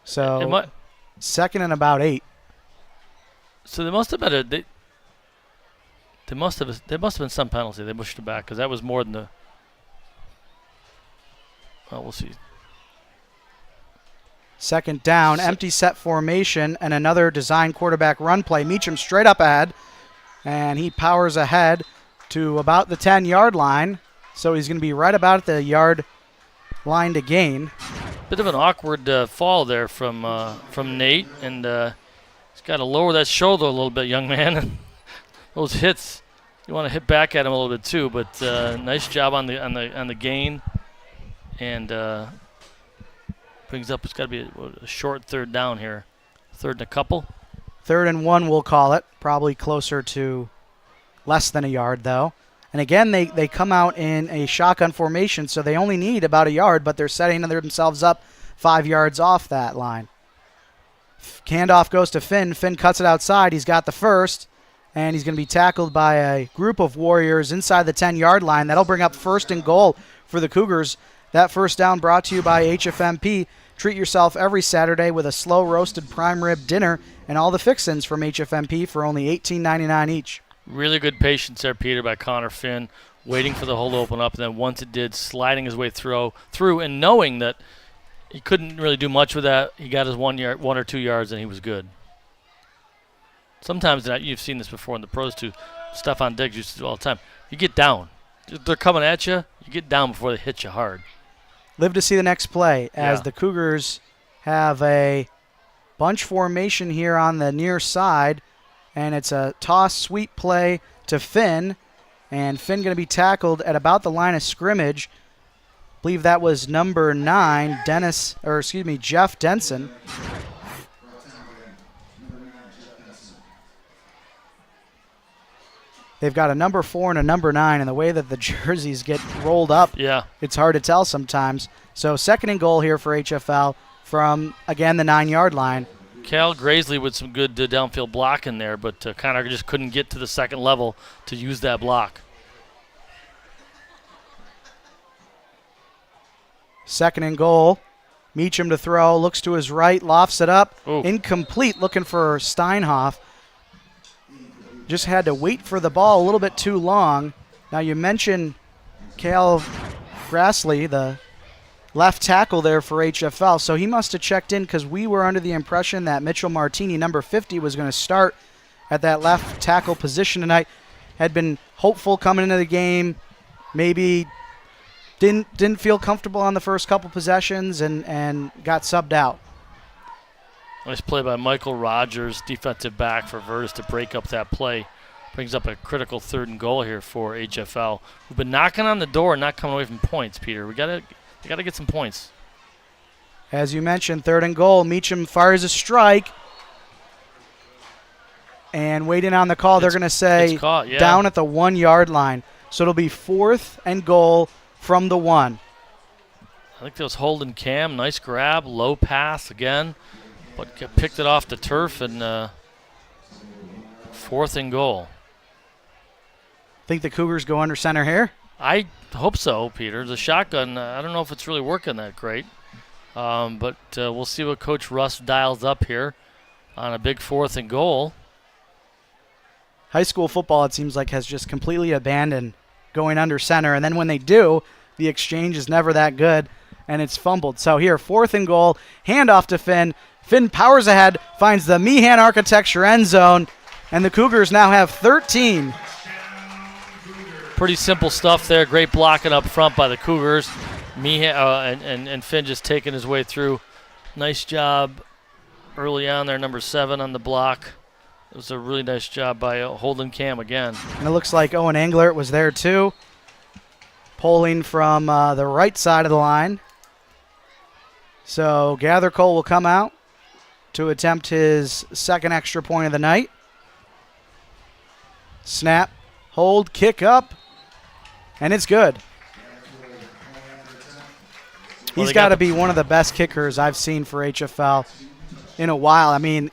So second and about 8. So they must have been they must have been some penalty. They pushed it back because that was more than the. Well, we'll see. Second down, empty set formation, and another design quarterback run play. Meacham straight up ahead, and he powers ahead to about the 10-yard line. So he's going to be right about at the yard line to gain. Bit of an awkward fall there from Nate, and he's got to lower that shoulder a little bit, young man. Those hits, you want to hit back at him a little bit too. But nice job on the gain, and brings up. It's got to be a short third down here, third and a couple. 3rd and 1, we'll call it. Probably closer to less than a yard though. And again, they come out in a shotgun formation, so they only need about a yard, but they're setting themselves up 5 yards off that line. Handoff goes to Finn. Finn cuts it outside. He's got the first, and he's going to be tackled by a group of Warriors inside the 10-yard line. That'll bring up 1st and goal for the Cougars. That first down brought to you by HFMP. Treat yourself every Saturday with a slow-roasted prime rib dinner and all the fixins from HFMP for only $18.99 each. Really good patience there, Peter, by Connor Finn, waiting for the hole to open up, and then once it did, sliding his way through, and knowing that he couldn't really do much with that. He got his 1 or 2 yards, and he was good. Sometimes, you've seen this before in the pros too, Stephon Diggs used to do all the time. You get down. They're coming at you. You get down before they hit you hard. Live to see the next play as Yeah. the Cougars have a bunch formation here on the near side, and it's a toss sweep play to Finn, and Finn going to be tackled at about the line of scrimmage. I believe that was number 9, Jeff Denson. They've got a number 4 and a number 9, and the way that the jerseys get rolled up, Yeah. it's hard to tell sometimes. So 2nd and goal here for HFL from, again, the 9-yard line. Cal Graisley with some good downfield blocking there, but Connor just couldn't get to the second level to use that block. 2nd and goal. Meacham to throw, looks to his right, lofts it up. Ooh. Incomplete, looking for Steinhoff. Just had to wait for the ball a little bit too long. Now you mentioned Cal Grassley, the left tackle there for HFL. So he must have checked in because we were under the impression that Mitchell Martini, number 50, was going to start at that left tackle position tonight. Had been hopeful coming into the game. Maybe didn't feel comfortable on the first couple possessions and got subbed out. Nice play by Michael Rogers, defensive back for Vertus to break up that play. Brings up a critical 3rd and goal here for HFL. We've been knocking on the door and not coming away from points, Peter. We gotta get some points. As you mentioned, 3rd and goal. Meacham fires a strike. And waiting on the call, they're going to say it's caught, yeah. Down at the 1-yard line. So it'll be 4th and goal from the 1. I think that was Holden Cam. Nice grab, low pass again, but picked it off the turf, and 4th and goal. Think the Cougars go under center here? I hope so, Peter. The shotgun, I don't know if it's really working that great, but we'll see what Coach Russ dials up here on a big 4th and goal. High school football, it seems like, has just completely abandoned going under center, and then when they do, the exchange is never that good, and it's fumbled. So here, 4th and goal, handoff to Finn. Finn powers ahead, finds the Meehan Architecture end zone, and the Cougars now have 13. Pretty simple stuff there. Great blocking up front by the Cougars. Meehan and Finn just taking his way through. Nice job early on there, number 7 on the block. It was a really nice job by Holden Cam again. And it looks like Owen Englert was there too. Polling from the right side of the line. So Gather Cole will come out to attempt his second extra point of the night. Snap, hold, kick up, and it's good. Well, He's got to be one of the best kickers I've seen for HFL in a while. I mean,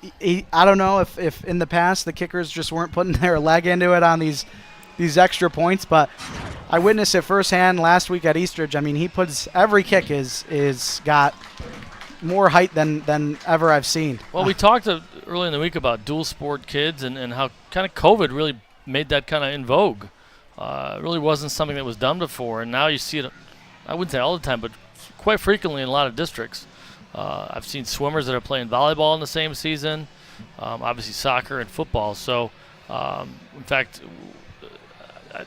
I don't know if in the past the kickers just weren't putting their leg into it on these extra points, but I witnessed it firsthand last week at Eastridge. I mean, he puts every kick is got more height than ever I've seen. Well, we talked early in the week about dual sport kids and how kind of COVID really made that kind of in vogue. It really wasn't something that was done before, and now you see it, I wouldn't say all the time, but quite frequently in a lot of districts. I've seen swimmers that are playing volleyball in the same season, obviously soccer and football. So, in fact,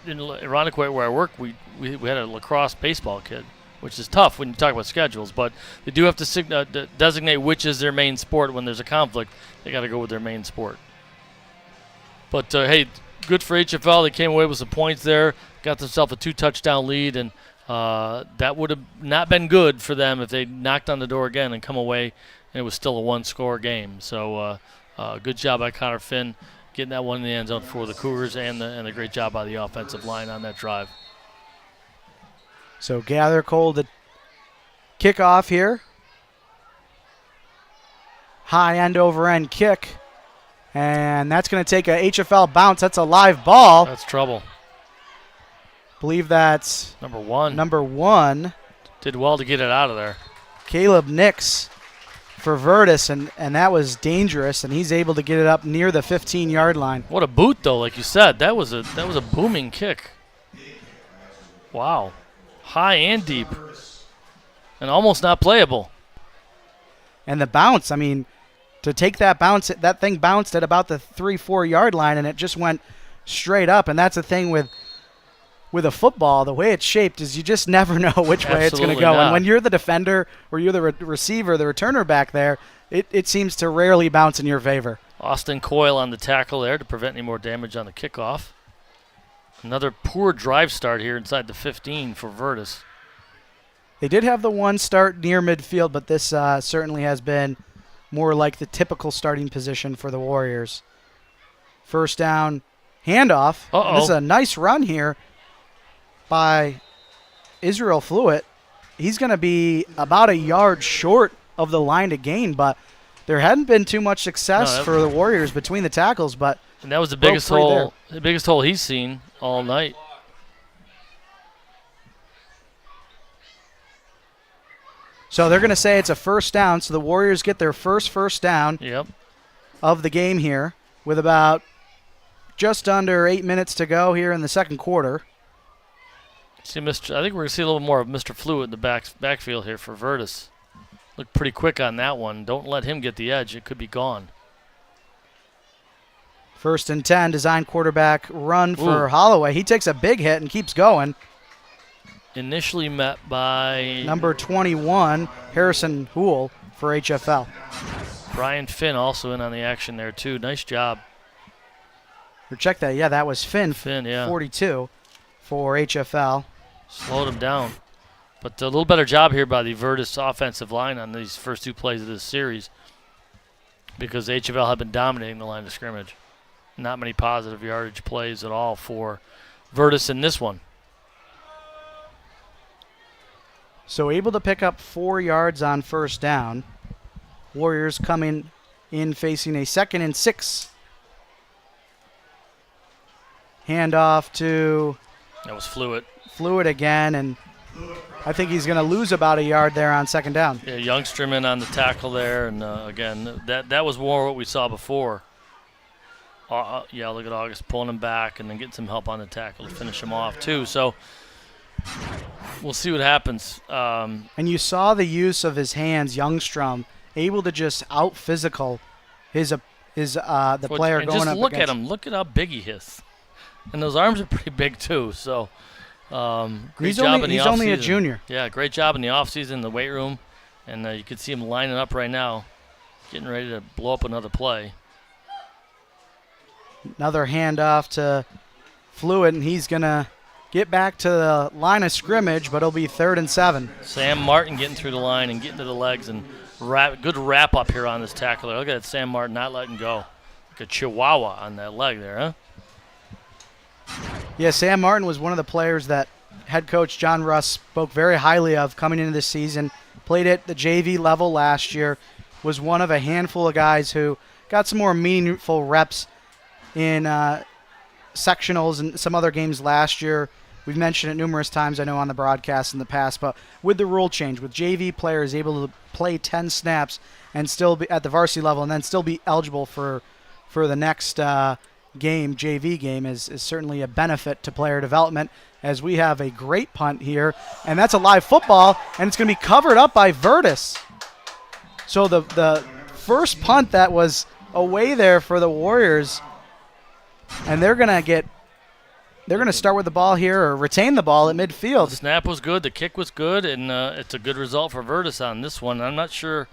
in Irondequoit where I work, we had a lacrosse baseball kid, which is tough when you talk about schedules, but they do have to designate which is their main sport. When there's a conflict, they got to go with their main sport. But, hey, good for HFL. They came away with some points there, got themselves a 2-touchdown lead, and that would have not been good for them if they knocked on the door again and come away and it was still a one-score game. So good job by Connor Finn getting that one in the end zone for the Cougars, and a great job by the offensive line on that drive. So Gather Cole to kick off here. High end over end kick. And that's going to take a HFL bounce. That's a live ball. That's trouble. Believe that's Number one. number 1. Did well to get it out of there. Caleb Nix for Vertus, and that was dangerous, and he's able to get it up near the 15-yard line. What a boot, though, like you said. That was a booming kick. Wow. High and deep. And almost not playable. And the bounce, I mean, to take that bounce, that thing bounced at about the 3-4 yard line, and it just went straight up. And that's the thing with a football, the way it's shaped is you just never know which way it's going to go. Not. And when you're the defender or you're the receiver, the returner back there, it seems to rarely bounce in your favor. Austin Coyle on the tackle there to prevent any more damage on the kickoff. Another poor drive start here inside the 15 for Vertus. They did have the one start near midfield, but this certainly has been more like the typical starting position for the Warriors. First down, handoff. Uh-oh. This is a nice run here by Israel Fluitt. He's going to be about a yard short of the line to gain, but there hadn't been too much success for the Warriors between the tackles. But and that was the biggest hole he's seen all night. So they're going to say it's a first down. So the Warriors get their first down of the game here with about just under 8 minutes to go here in the second quarter. I think we're going to see a little more of Mr. Fluitt in the backfield here for Vertus. Looked pretty quick on that one. Don't let him get the edge. It could be gone. 1st and 10, design quarterback run for Holloway. He takes a big hit and keeps going. Initially met by number 21, Harrison Houle for HFL. Brian Finn also in on the action there too. Nice job. Check that. Yeah, that was Finn, 42 for HFL. Slowed him down. But a little better job here by the Vertus offensive line on these first 2 plays of this series, because HFL have been dominating the line of scrimmage. Not many positive yardage plays at all for Vertus in this one. So able to pick up 4 yards on first down. Warriors coming in facing a 2nd and 6. Handoff to that was Fluitt. Fluitt again, and I think he's going to lose about a yard there on 2nd down. Yeah, Youngsterman on the tackle there, and again, that was more what we saw before. Yeah, look at August pulling him back and then getting some help on the tackle to finish him off too. So we'll see what happens. And you saw the use of his hands, Youngstrom, able to just out-physical the player and going just up look against at him. Look at how big he is. And those arms are pretty big too. So great job in the offseason. He's only a junior. Yeah, great job in the offseason in the weight room. And you can see him lining up right now, getting ready to blow up another play. Another handoff to Fluitt, and he's going to get back to the line of scrimmage, but it'll be 3rd and 7. Sam Martin getting through the line and getting to the legs, and good wrap up here on this tackle. Look at that, Sam Martin not letting go. Like a chihuahua on that leg there, huh? Yeah, Sam Martin was one of the players that head coach John Russ spoke very highly of coming into this season. Played at the JV level last year. Was one of a handful of guys who got some more meaningful reps in sectionals and some other games last year. We've mentioned it numerous times, I know, on the broadcast in the past, but with the rule change, with JV players able to play 10 snaps and still be at the varsity level and then still be eligible for the next game, JV game, is certainly a benefit to player development, as we have a great punt here, and that's a live football, and it's going to be covered up by Vertus. So the first punt that was away there for the Warriors, and they're going to start with the ball here, or retain the ball at midfield. The snap was good, the kick was good, and it's a good result for Vertus on this one. I'm not sure.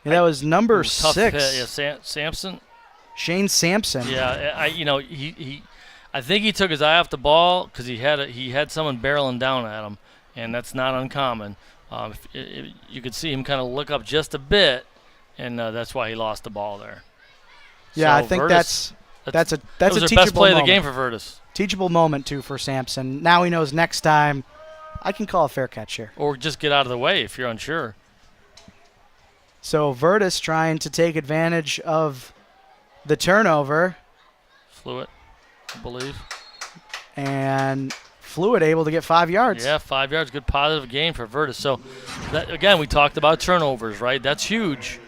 Yeah, that was number Tough 6. hit. Yeah, Sampson. Shane Sampson. Yeah, I think he took his eye off the ball because he had someone barreling down at him, and that's not uncommon. You could see him kind of look up just a bit, and that's why he lost the ball there. Yeah, so I think Vertus, that's a that was teachable their best play moment. of the game for Vertus. Teachable moment, too, for Sampson. Now he knows next time I can call a fair catch here. Or just get out of the way if you're unsure. So Vertus trying to take advantage of the turnover. Flew it, I believe. And Fluid able to get 5 yards. Yeah, 5 yards, good positive gain for Vertus. So, again, we talked about turnovers, right? That's huge.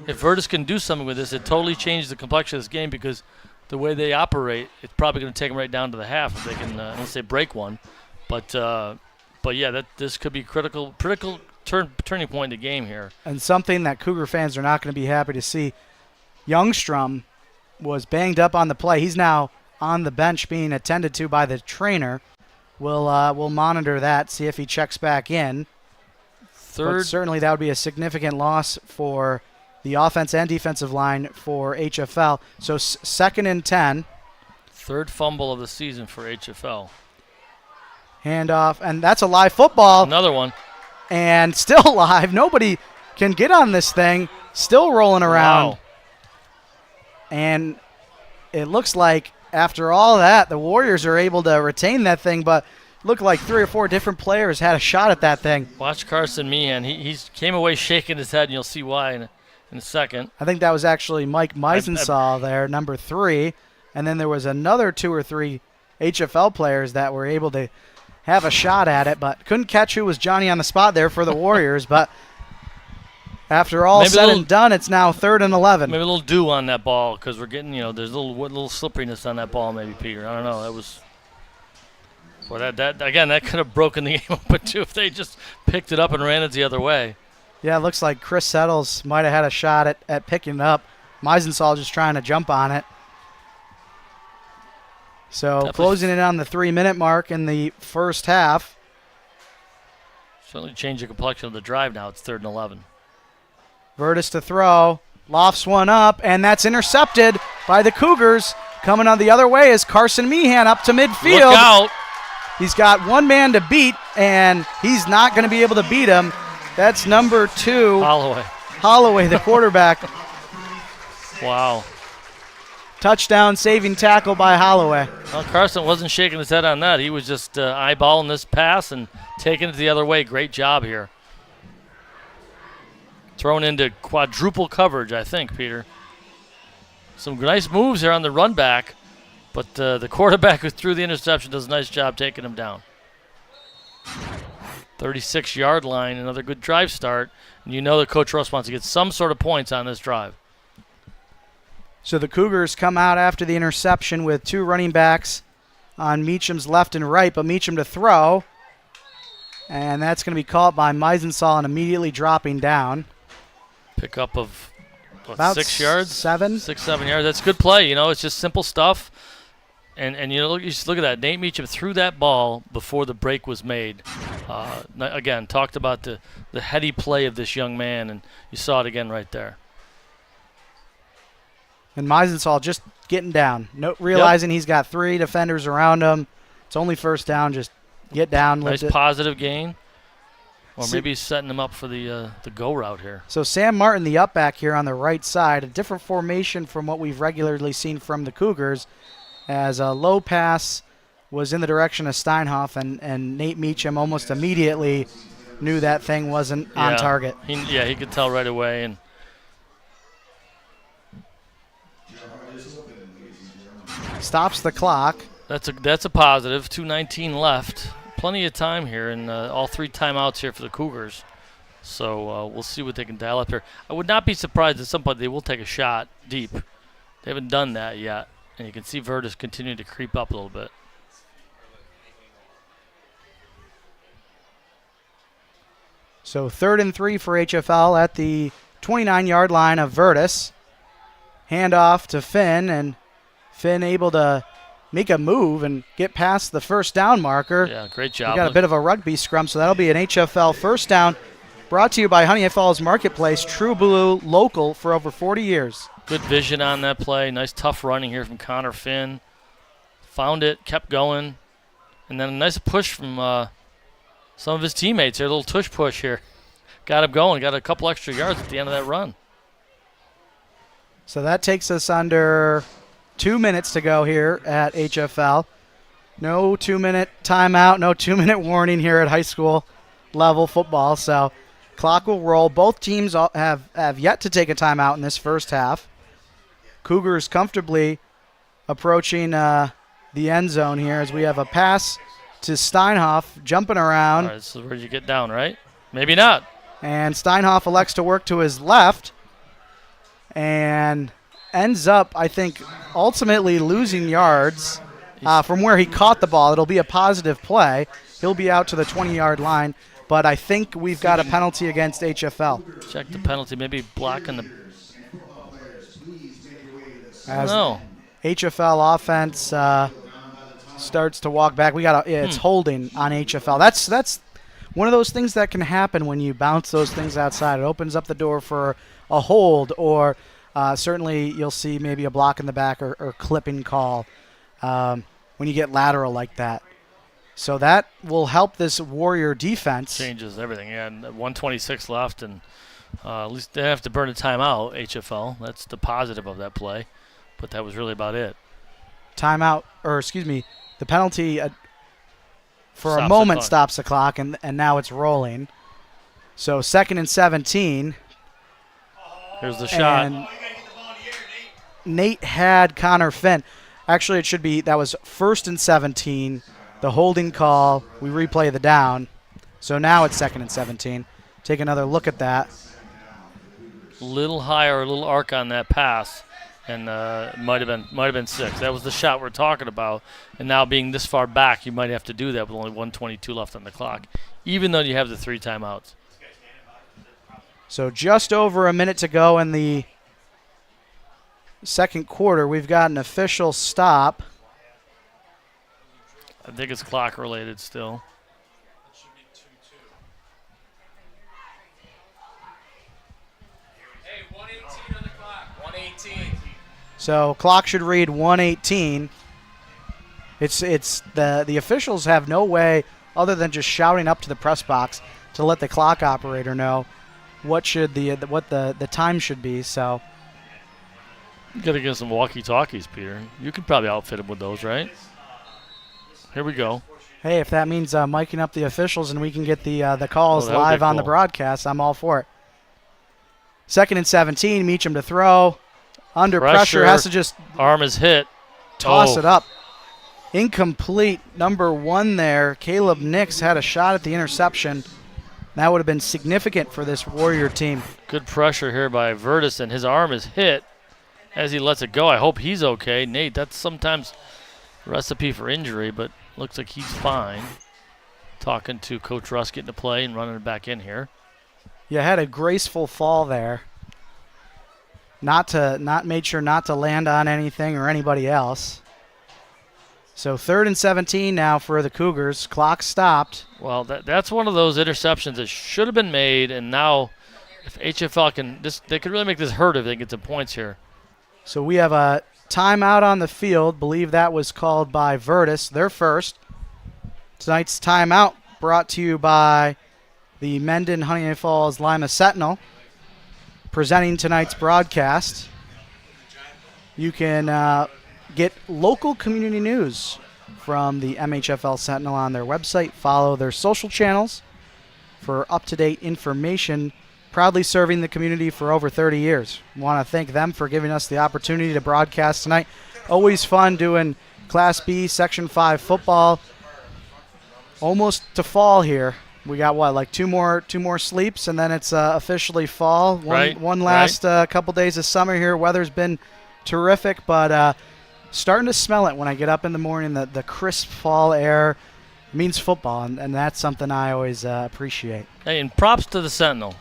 If Vertus can do something with this, it totally changes the complexion of this game, because the way they operate, it's probably going to take them right down to the half if they can, unless they break one. But yeah, this could be critical turning point in the game here. And something that Cougar fans are not going to be happy to see. Youngstrom was banged up on the play. He's now on the bench being attended to by the trainer. We'll monitor that, see if he checks back in. But certainly that would be a significant loss for the offense and defensive line for HFL. So 2nd and 10. Third fumble of the season for HFL. Handoff, and that's a live football. Another one. And still live. Nobody can get on this thing. Still rolling around. Wow. And it looks like after all that, the Warriors are able to retain that thing, but looked like 3 or 4 different players had a shot at that thing. Watch Carson Meehan. He came away shaking his head, and you'll see why in a second. I think that was actually Mike Meisensaw there, number 3. And then there was another 2 or 3 HFL players that were able to have a shot at it, but couldn't catch who was Johnny on the spot there for the Warriors. But after all said and done, it's now 3rd and 11. Maybe a little dew on that ball, because we're getting, there's a little slipperiness on that ball, maybe, Peter. I don't know. That was, well, that again, that could have broken the game open too if they just picked it up and ran it the other way. Yeah, it looks like Chris Settles might have had a shot at picking it up. Meisensaw just trying to jump on it. So Definitely. Closing in on the 3-minute mark in the first half. Certainly changed the complexion of the drive now. It's 3rd and 11. Vertus to throw. Lofts one up, and that's intercepted by the Cougars. Coming on the other way is Carson Meehan up to midfield. Look out. He's got one man to beat, and he's not going to be able to beat him. That's number 2. Holloway, the quarterback. Wow. Touchdown saving tackle by Holloway. Well, Carson wasn't shaking his head on that. He was just eyeballing this pass and taking it the other way. Great job here. Thrown into quadruple coverage, I think, Peter. Some nice moves here on the run back, but the quarterback who threw the interception does a nice job taking him down. 36-yard line, another good drive start. And you know that Coach Russ wants to get some sort of points on this drive. So the Cougars come out after the interception with 2 running backs on Meacham's left and right, but Meacham to throw. And that's going to be caught by Meisensaw and immediately dropping down. Pickup of about 6 yards? 7. 6, 7 yards. That's good play. It's just simple stuff. And you just look at that. Nate Meacham threw that ball before the break was made. Again, talked about the heady play of this young man, and you saw it again right there. And Meisensaw just getting down, realizing he's got 3 defenders around him, It's only first down. Just get down. Nice lift it. positive gain. Or See- maybe setting him up for the go route here. So Sam Martin, the up back here on the right side, a different formation from what we've regularly seen from the Cougars, as a low pass was in the direction of Steinhoff, and Nate Meacham almost immediately knew that thing wasn't on target. He could tell right away. And Stops the clock. that's a positive. 2:19 left. Plenty of time here, and all 3 timeouts here for the Cougars. So we'll see what they can dial up here. I would not be surprised at some point they will take a shot deep. They haven't done that yet, and you can see Vertus continue to creep up a little bit. So 3rd and 3 for HFL at the 29-yard line of Vertus. Handoff to Finn, and Finn able to make a move and get past the first down marker. Yeah, great We job. got a bit of a rugby scrum, so that'll be an HFL first down. Brought to you by Honeoye Falls Marketplace, True Blue local for over 40 years. Good vision on that play. Nice tough running here from Connor Finn. Found it, kept going. And then a nice push from some of his teammates here. A little tush push here. Got him going. Got a couple extra yards at the end of that run. So that takes us under 2 minutes to go here at HFL. No 2-minute timeout, no 2-minute warning here at high school level football. So clock will roll. Both teams have yet to take a timeout in this first half. Cougars comfortably approaching the end zone here as we have a pass to Steinhoff jumping around. All right, so where you get down, right? Maybe not. And Steinhoff elects to work to his left and ends up, I think, ultimately losing yards from where he caught the ball. It'll be a positive play. He'll be out to the 20-yard line, but I think we've got a penalty against HFL. Check the penalty. Maybe blocking the. As No. HFL offense starts to walk back. It's holding on HFL. That's one of those things that can happen when you bounce those things outside. It opens up the door for a hold, or certainly you'll see maybe a block in the back or clipping call when you get lateral like that. So that will help this Warrior defense. Changes everything. Yeah, and 126 left, and at least they have to burn a timeout, HFL. That's the positive of that play. But that was really about it. The penalty for Stops a the moment clock. stops the clock, and now it's rolling. So 2nd and 17. Here's the shot. And Nate had Connor Finn. Actually, that was 1st and 17. The holding call, we replay the down. So now it's 2nd and 17. Take another look at that. Little higher, a little arc on that pass, and might have been 6. That was the shot we're talking about. And now being this far back, you might have to do that with only 1:22 left on the clock, even though you have the 3 timeouts. So just over a minute to go in the second quarter. We've got an official stop. I think it's clock related still. Hey, 118 on the clock. 118. So clock should read 118. It's the officials have no way other than just shouting up to the press box to let the clock operator know what the time should be. So You got to get some walkie-talkies, Peter. You could probably outfit them with those, right? Here we go. hey, if that means miking up the officials and we can get the calls that would be live on the cool. broadcast, I'm all for it. 2nd and 17, Meacham to throw. Under pressure, Pressure. has to just Arm is hit. toss Oh. it up. Incomplete. Number 1 there. Caleb Nix had a shot at the interception. That would have been significant for this Warrior team. Good pressure here by Vertus, and his arm is hit as he lets it go. I hope he's okay. Nate, that's sometimes a recipe for injury, but looks like he's fine. Talking to Coach Russ getting to play and running it back in here. You had a graceful fall there. Made sure not to land on anything or anybody else. So 3rd and 17 now for the Cougars. Clock stopped. Well, that's one of those interceptions that should have been made, and now if HFL they could really make this hurt if they get some points here. So we have a timeout on the field. Believe that was called by Vertus. Their first. Tonight's timeout brought to you by the Mendon-Honeoye Falls-Lima Sentinel. Presenting tonight's broadcast, you can get local community news from the MHFL Sentinel on their website. Follow their social channels for up-to-date information. Proudly serving the community for over 30 years. Want to thank them for giving us the opportunity to broadcast tonight. Always fun doing Class B, Section 5 football. Almost to fall here. We got like two more sleeps, and then it's officially fall. One last couple days of summer here. Weather's been terrific, but starting to smell it when I get up in the morning. The crisp fall air means football, and that's something I always appreciate. Hey, and props to the Sentinel.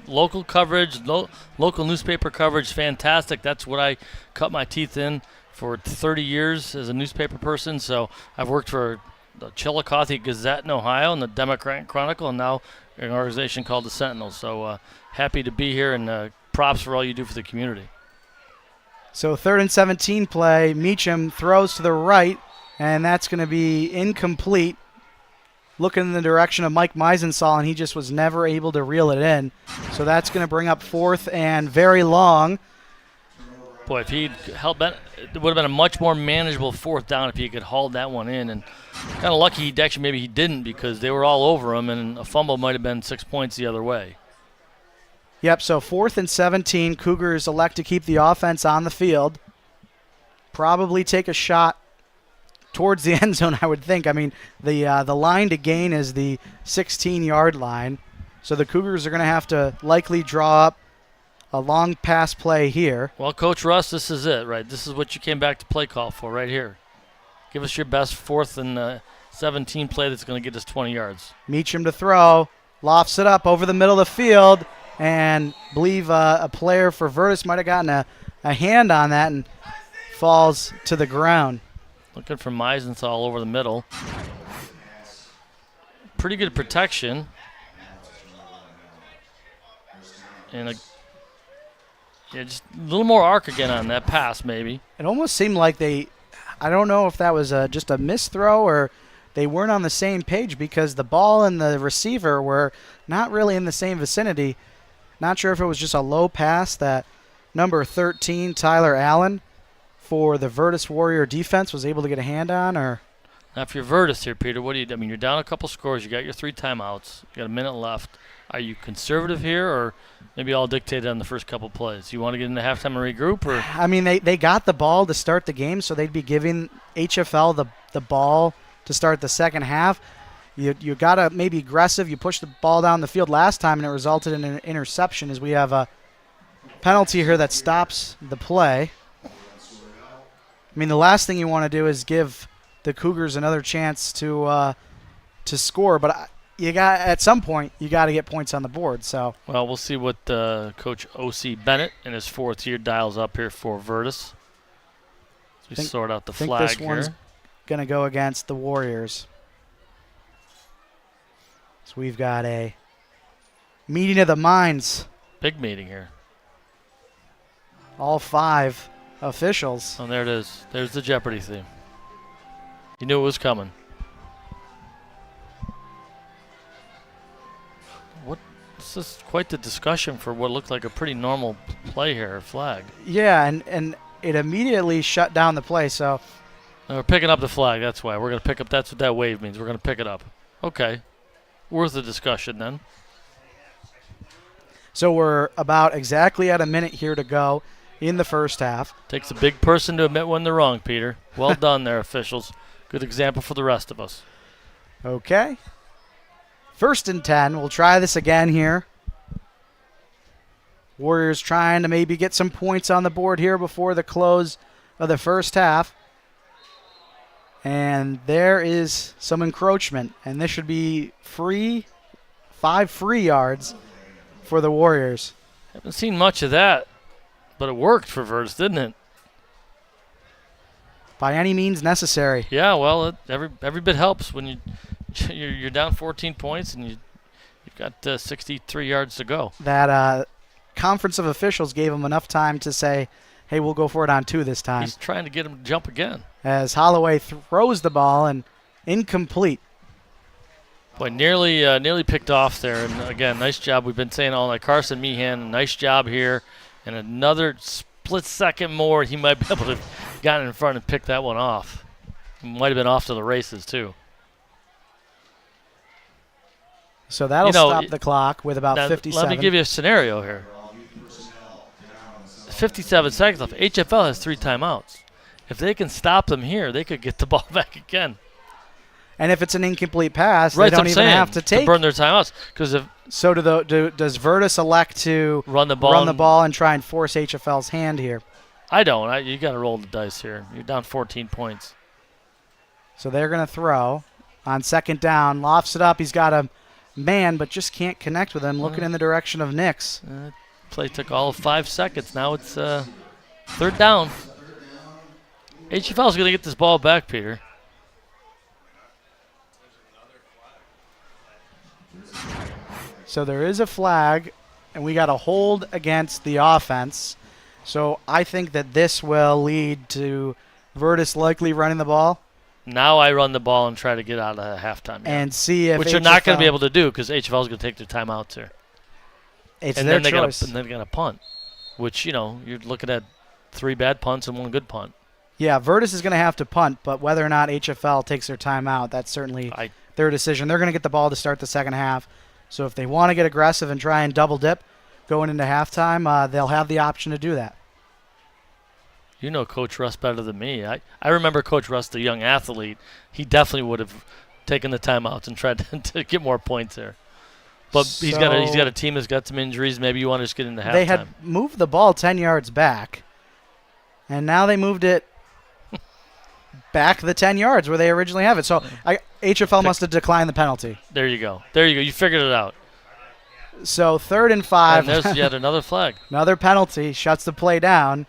Local coverage, local newspaper coverage, fantastic. That's what I cut my teeth in for 30 years as a newspaper person. So I've worked for the Chillicothe Gazette in Ohio and the Democrat Chronicle, and now an organization called the Sentinel. So happy to be here, and props for all you do for the community. So 3rd and 17 play. Meacham throws to the right, and that's going to be incomplete. Looking in the direction of Mike Meisensaal, and he just was never able to reel it in. So that's going to bring up 4th and very long. Boy, if he'd held that, it would have been a much more manageable 4th down if he could haul that one in. And kind of lucky maybe he didn't, because they were all over him, and a fumble might have been 6 points the other way. Yep, so 4th and 17. Cougars elect to keep the offense on the field. Probably take a shot towards the end zone, I would think. I mean, the line to gain is the 16-yard line. So the Cougars are going to have to likely draw up a long pass play here. Well, Coach Russ, this is it, right? This is what you came back to play call for right here. Give us your best 4th and 17 play that's going to get us 20 yards. Meacham to throw. Lofts it up over the middle of the field. And believe a player for Vertus might have gotten a hand on that and falls to the ground. Looking for Meisensaal over the middle. Pretty good protection. And just a little more arc again on that pass, maybe. It almost seemed like I don't know if that was just a misthrow or they weren't on the same page, because the ball and the receiver were not really in the same vicinity. Not sure if it was just a low pass that number 13, Tyler Allen, for the Vertus Warrior defense was able to get a hand on, or. Now, if you're Vertus here, Peter, what do you do? I mean, you're down a couple scores. You got your 3 timeouts. You got a minute left. Are you conservative here, or maybe all dictated on the first couple plays? You want to get into halftime and regroup, or? I mean, they got the ball to start the game, so they'd be giving HFL the ball to start the second half. You got to maybe aggressive. You pushed the ball down the field last time, and it resulted in an interception, as we have a penalty here that stops the play. I mean, the last thing you want to do is give the Cougars another chance to score, but at some point you got to get points on the board. So well, we'll see what Coach O.C. Bennett in his 4th year dials up here for Vertus. As we sort out the flag this here. One's going to go against the Warriors. So we've got a meeting of the minds. Big meeting here. All 5 officials. Oh, there it is. There's the Jeopardy theme. You knew it was coming. This is quite the discussion for what looked like a pretty normal play here, flag. Yeah, and it immediately shut down the play. So we're picking up the flag. That's why we're going to pick up. That's what that wave means. We're going to pick it up. Okay, worth the discussion then. So we're about exactly at a minute here to go in the first half. Takes a big person to admit when they're wrong, Peter. Well done there, officials. Good example for the rest of us. Okay. 1st and 10. We'll try this again here. Warriors trying to maybe get some points on the board here before the close of the first half. And there is some encroachment. And this should be free, 5 free yards for the Warriors. Haven't seen much of that, but it worked for Vertus, didn't it? By any means necessary. Yeah, well, every bit helps when you're down 14 points and you've got 63 yards to go. That conference of officials gave him enough time to say, hey, we'll go for it on 2 this time. He's trying to get him to jump again. As Holloway throws the ball and incomplete. Boy, nearly picked off there. And again, nice job. We've been saying all night. Carson Meehan, nice job here. And another split second more, he might be able to get in front and pick that one off. Might have been off to the races too. So that'll stop the clock with about 57. Let me give you a scenario here. 57 seconds left. HFL has 3 timeouts. If they can stop them here, they could get the ball back again. And if it's an incomplete pass, right, they don't even have to burn their timeouts. So does Vertus elect to run the ball and try and force HFL's hand here? I don't. You got to roll the dice here. You're down 14 points. So they're going to throw on second down. Lofts it up. He's got a man, but just can't connect with him. Looking in the direction of Nix. Play took all of 5 seconds. Now it's third down. HFL's going to get this ball back, Peter. So there is a flag, and we got a hold against the offense. So I think that this will lead to Vertus likely running the ball. Now I run the ball and try to get out of halftime. And see if which you're not going to be able to do because HFL is going to take their timeouts here. It's their choice. And then they're going to punt, which, you're looking at 3 bad punts and 1 good punt. Yeah, Vertus is going to have to punt, but whether or not HFL takes their timeout, that's certainly their decision. They're going to get the ball to start the second half. So if they want to get aggressive and try and double dip going into halftime, they'll have the option to do that. You know Coach Russ better than me. I remember Coach Russ, the young athlete. He definitely would have taken the timeouts and tried to get more points there. But he's got a team that's got some injuries. Maybe you want to just get into halftime. They had moved the ball 10 yards back, and now they moved it back the 10 yards where they originally have it. So HFL must have declined the penalty. There you go. You figured it out. So 3rd and 5. And there's yet another flag. Another penalty. Shuts the play down.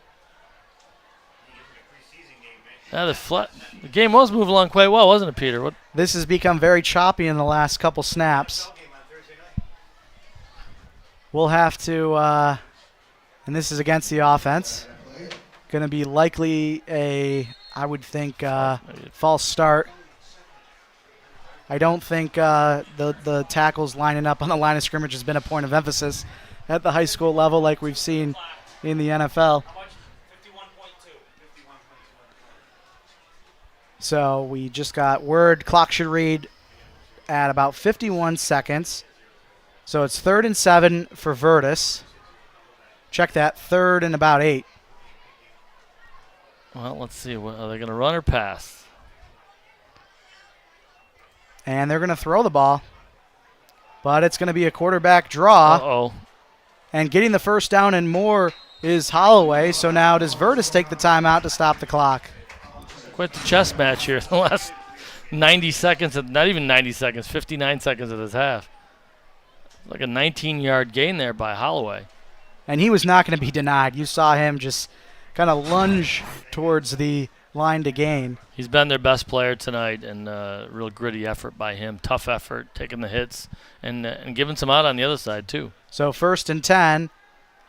The game was moving along quite well, wasn't it, Peter? This has become very choppy in the last couple snaps. We'll have to, and this is against the offense, going to be likely I would think, false start. I don't think the tackles lining up on the line of scrimmage has been a point of emphasis at the high school level like we've seen in the NFL. So we just got word. Clock should read at about 51 seconds. So it's 3rd and 7 for Vertus. Check that. 3rd and about 8. Well, let's see. Are they going to run or pass? And they're going to throw the ball. But it's going to be a quarterback draw. Uh-oh. And getting the first down and more is Honeoye. So now does Vertus take the timeout to stop the clock? Quite the chess match here. The last 90 seconds, not even 90 seconds, 59 seconds of this half. Like a 19-yard gain there by Honeoye. And he was not going to be denied. You saw him just kind of lunge towards the line to gain. He's been their best player tonight, and real gritty effort by him. Tough effort, taking the hits, and giving some out on the other side, too. So 1st and 10.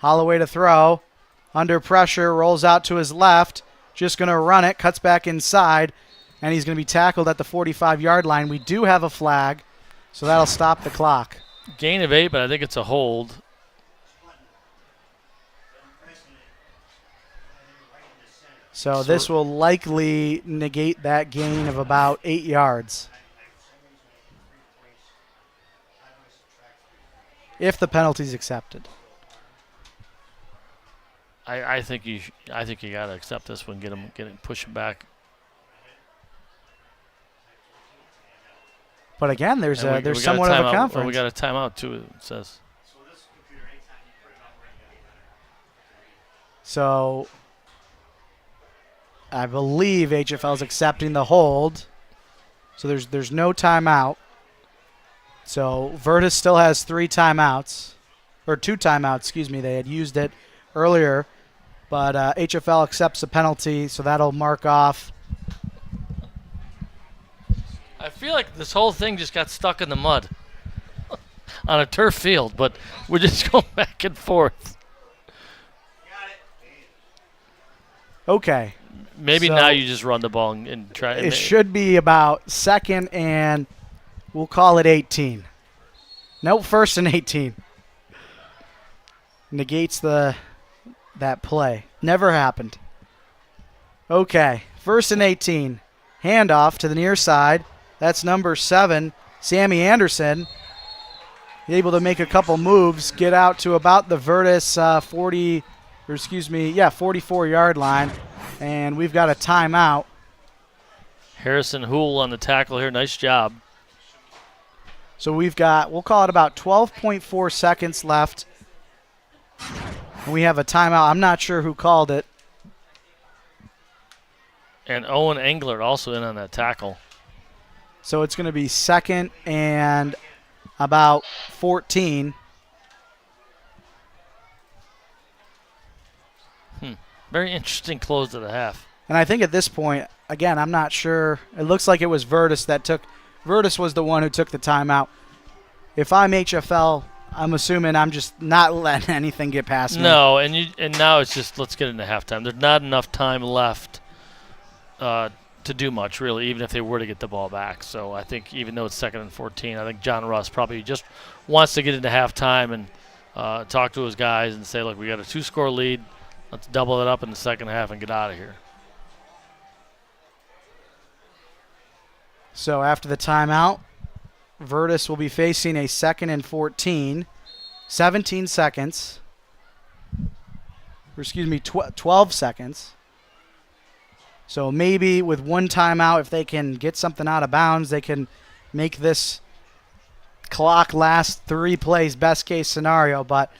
Honeoye to throw. Under pressure, rolls out to his left. Just going to run it, cuts back inside, and he's going to be tackled at the 45-yard line. We do have a flag, so that'll stop the clock. Gain of 8, but I think it's a hold. So this will likely negate that gain of about 8 yards. If the penalty is accepted. I think you got to accept this one, push him back. But again, there's somewhat of a conference. Well, we got a timeout too. It says. So I believe HFL is accepting the hold. So there's no timeout. So Vertus still has 3 timeouts, or 2 timeouts. Excuse me. They had used it earlier. But HFL accepts the penalty, so that'll mark off. I feel like this whole thing just got stuck in the mud on a turf field, but we're just going back and forth. Okay. Maybe now you just run the ball and try. It should be about 2nd and We'll call it 18. Nope, 1st and 18. Negates that play. Never happened. Okay, 1st and 18. Handoff to the near side. That's number 7, Sammy Anderson. Able to make a couple moves, get out to about the Vertus 44-yard line, and we've got a timeout. Harrison Hool on the tackle here. Nice job. So we've got, we'll call it about 12.4 seconds left. And we have a timeout. I'm not sure who called it. And Owen Englert also in on that tackle. So it's going to be 2nd and about 14. Very interesting close to the half. And I think at this point, again, I'm not sure. It looks like it was Vertus Vertus was the one who took the timeout. If I'm HFL, I'm assuming I'm just not letting anything get past me. No, and now it's just let's get into halftime. There's not enough time left to do much, really, even if they were to get the ball back. So I think even though it's 2nd and 14, I think John Russ probably just wants to get into halftime and talk to his guys and say, look, we got a 2-score lead. Let's double it up in the second half and get out of here. So after the timeout, Vertus will be facing a 2nd and 14. 17 seconds. Or excuse me, 12 seconds. So maybe with one timeout, if they can get something out of bounds, they can make this clock last 3 plays, best case scenario. But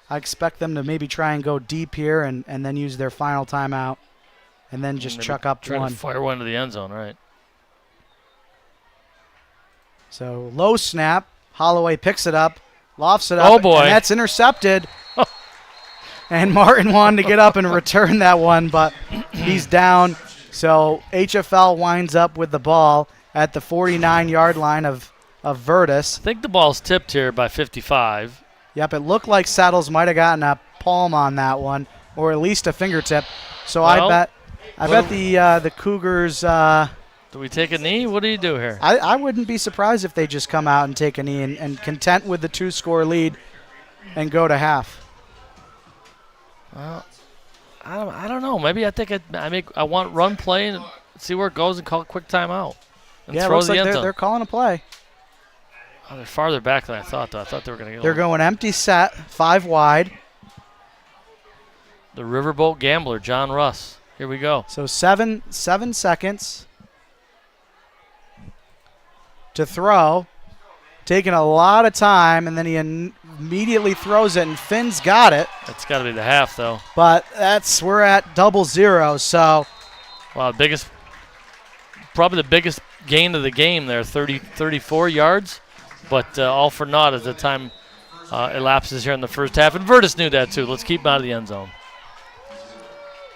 I expect them to maybe try and go deep here and then use their final timeout and then just chuck up trying one. to fire one to the end zone, right? So low snap. Holloway picks it up, lofts it up. Oh, boy. And that's intercepted. And Martin wanted to get up and return that one, but he's down. So HFL winds up with the ball at the 49-yard line of Vertus. I think the ball's tipped here by 55. Yep, it looked like Settles might have gotten a palm on that one, or at least a fingertip. So Well, I bet the Cougars. Do we take a knee? What do you do here? I wouldn't be surprised if they just come out and take a knee and content with the 2-score lead and go to half. Well, I don't know. Maybe I think I want run play and see where it goes and call a quick timeout. And Yeah, it throw looks the like end zone. they're calling a play. Oh, they're farther back than I thought, though. I thought they were going to go. They're going empty set, 5 wide. The Riverboat Gambler, John Russ. Here we go. So 7 seconds to throw. Taking a lot of time, and then he immediately throws it, and Finn's got it. That's got to be the half, though. But we're at 0-0, so. Wow, probably the biggest gain of the game there, 34 yards. But all for naught as the time elapses here in the first half. And Vertus knew that, too. Let's keep him out of the end zone.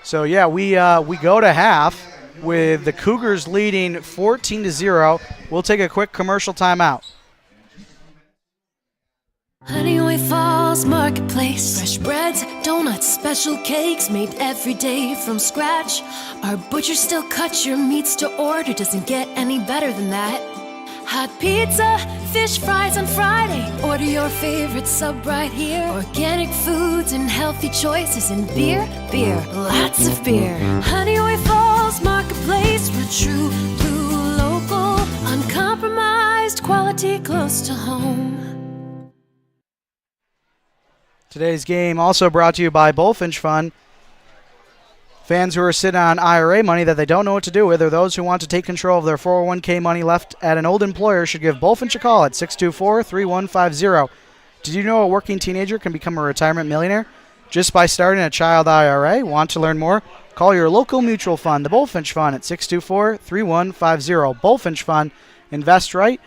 So, yeah, we go to half with the Cougars leading 14-0. We'll take a quick commercial timeout. Honeoye Falls Marketplace. Fresh breads, donuts, special cakes made every day from scratch. Our butcher still cuts your meats to order. Doesn't get any better than that. Hot pizza, fish fries on Friday. Order your favorite sub right here. Organic foods and healthy choices. And beer, lots of beer. Honeoye Falls Marketplace. We're true blue local. Uncompromised quality close to home. Today's game also brought to you by Bullfinch Fund. Fans who are sitting on IRA money that they don't know what to do with, or those who want to take control of their 401k money left at an old employer, should give Bullfinch a call at 624-3150. Did you know a working teenager can become a retirement millionaire just by starting a child IRA? Want to learn more? Call your local mutual fund, the Bullfinch Fund, at 624-3150. Bullfinch Fund. Invest right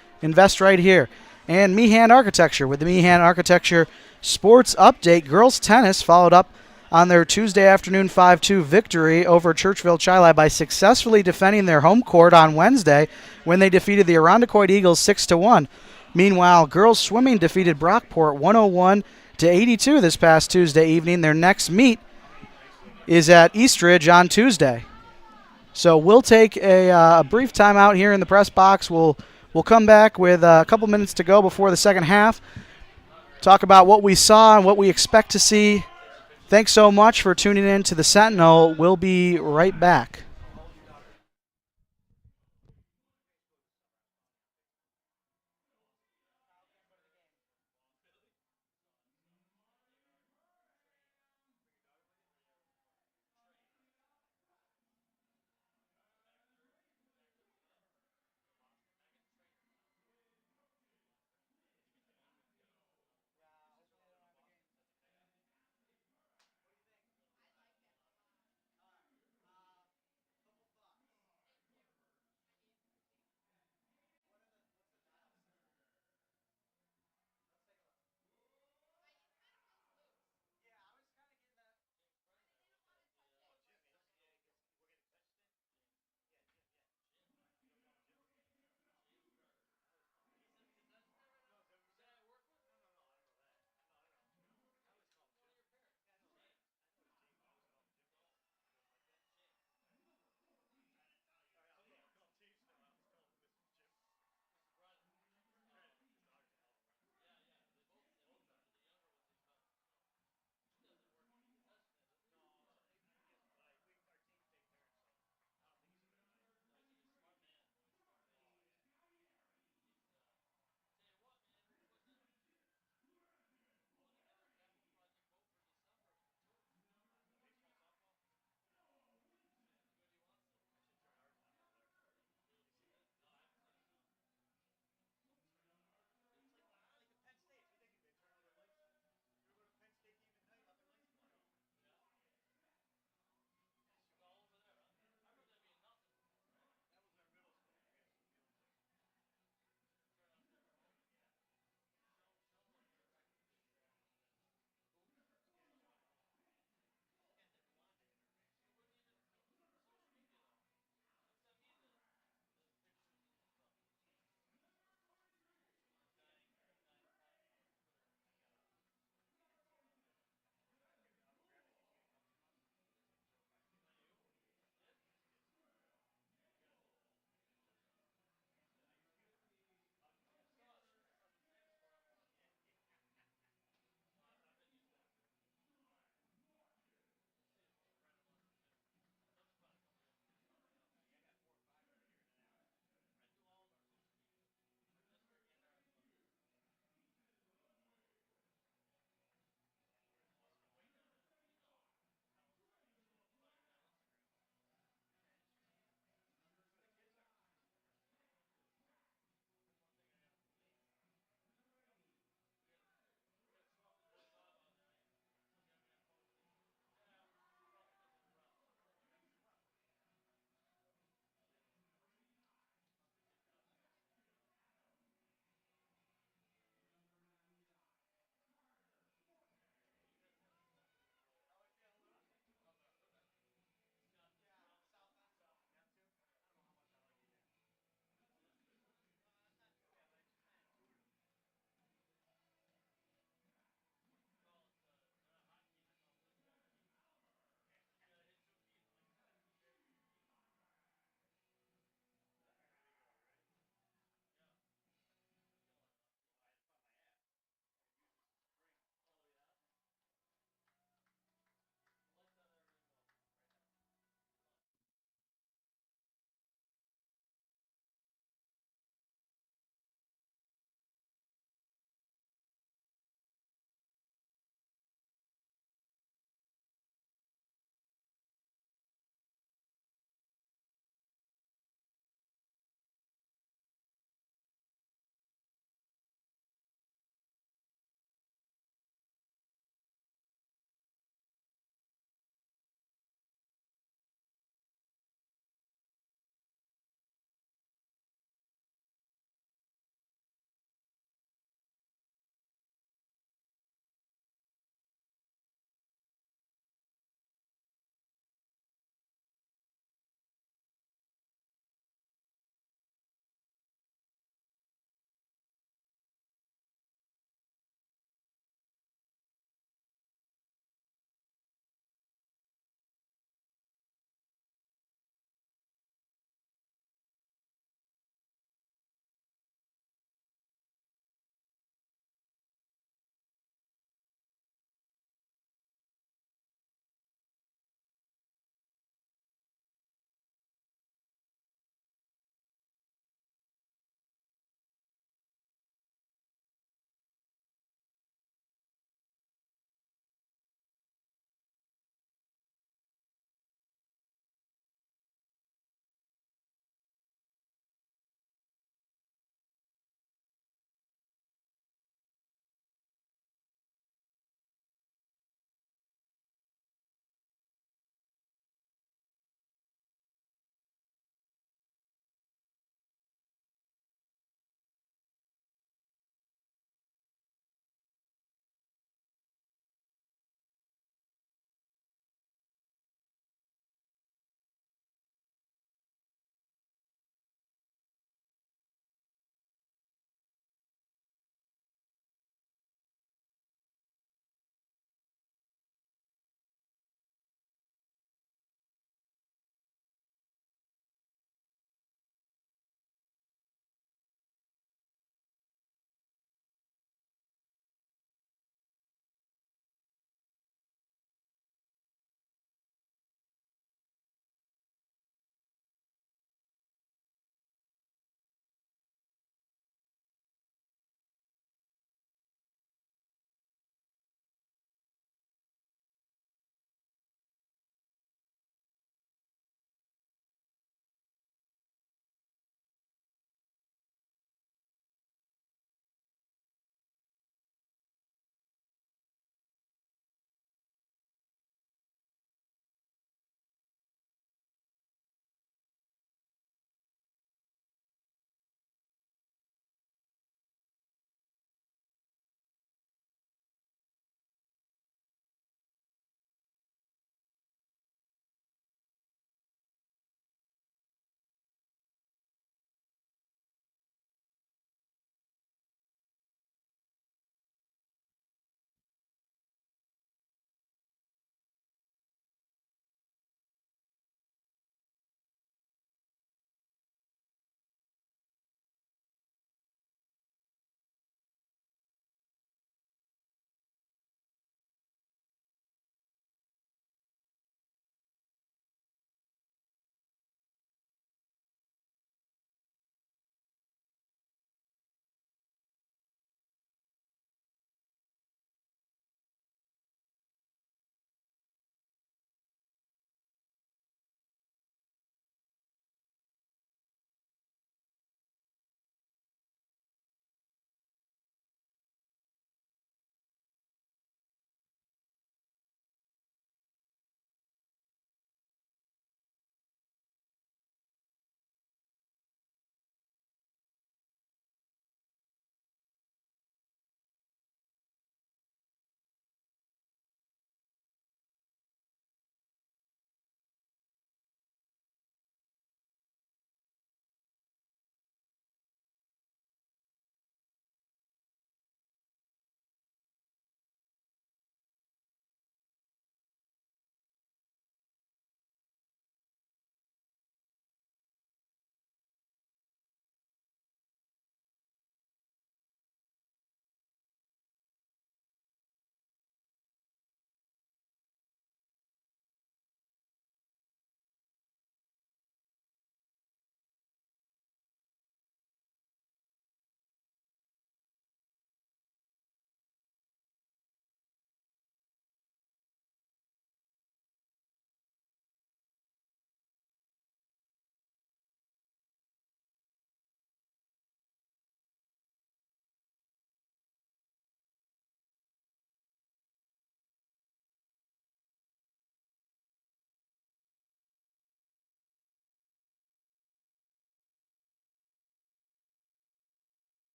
here. And Meehan Architecture. With the Meehan Architecture Sports Update, girls tennis followed up on their Tuesday afternoon 5-2 victory over Churchville Chili by successfully defending their home court on Wednesday when they defeated the Irondequoit Eagles 6-1. Meanwhile, girls swimming defeated Brockport 101-82 this past Tuesday evening. Their next meet is at Eastridge on Tuesday. So we'll take a brief timeout here in the press box. We'll We'll come back with a couple minutes to go before the second half. Talk about what we saw and what we expect to see. Thanks so much for tuning in to the Sentinel. We'll be right back.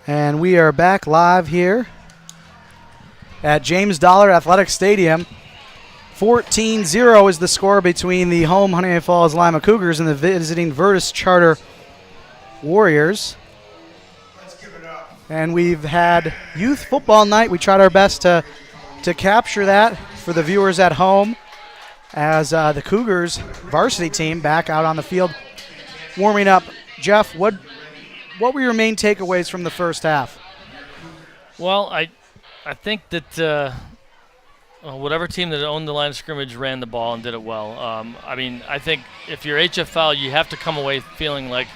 And we are back live here at James Dollar Athletic Stadium. 14-0 is the score between the home Honeoye Falls-Lima Cougars and the visiting Vertus Charter Warriors. And we've had youth football night. We tried our best to capture that for the viewers at home as the Cougars varsity team back out on the field warming up. Jeff, what were your main takeaways from the first half? Well, I think that whatever team that owned the line of scrimmage ran the ball and did it well. I think if you're HFL, you have to come away feeling like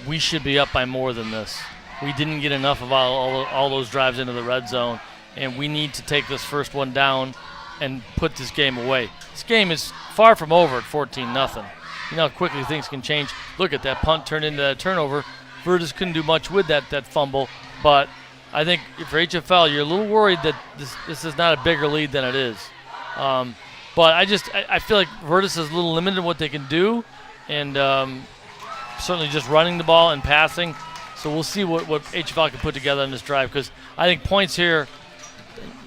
we should be up by more than this. We didn't get enough of all those drives into the red zone, and we need to take this first one down and put this game away. This game is far from over at 14-0. You know how quickly things can change. Look at that punt turned into that turnover. Vertus couldn't do much with that fumble, but I think for HFL, you're a little worried that this is not a bigger lead than it is. But I feel like Vertus is a little limited in what they can do, and certainly just running the ball and passing. So we'll see what HFL can put together on this drive, because I think points here,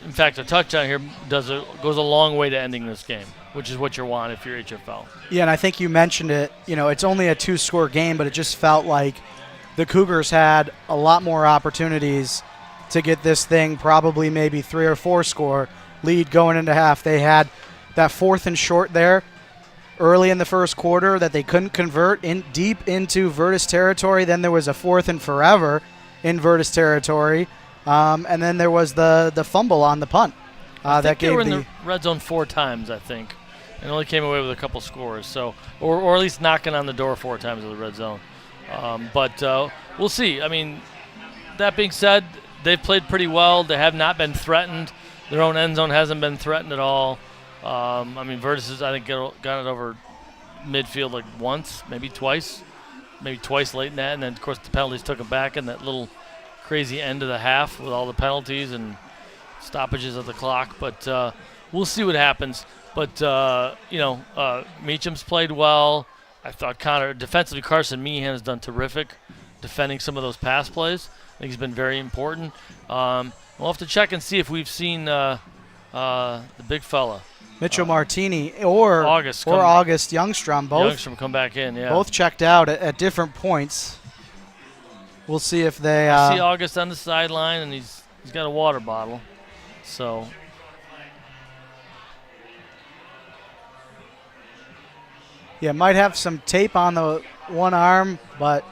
in fact, a touchdown here goes a long way to ending this game, which is what you want if you're HFL. Yeah, and I think you mentioned it. You know, it's only a 2-score game, but it just felt like the Cougars had a lot more opportunities to get this thing probably maybe 3 or 4 score lead going into half. They had that 4th and short there early in the first quarter that they couldn't convert in deep into Vertus territory. Then there was a 4th and forever in Vertus territory. And then there was the fumble on the punt. They were in the red zone 4 times, I think, and only came away with a couple scores. So, or at least knocking on the door 4 times in the red zone. But we'll see. I mean, that being said, they've played pretty well. They have not been threatened. Their own end zone hasn't been threatened at all. Vertus has, I think, got it over midfield like once, maybe twice late in that. And then, of course, the penalties took them back in that little crazy end of the half with all the penalties and stoppages of the clock. But we'll see what happens. But, Meacham's played well. I thought defensively, Carson Meehan has done terrific defending some of those pass plays. I think he's been very important. We'll have to check and see if we've seen the big fella. Mitchell Martini or August Youngstrom. Youngstrom come back in, yeah. Both checked out at different points. We'll see if they I see August on the sideline, and he's got a water bottle. So yeah, might have some tape on the one arm, but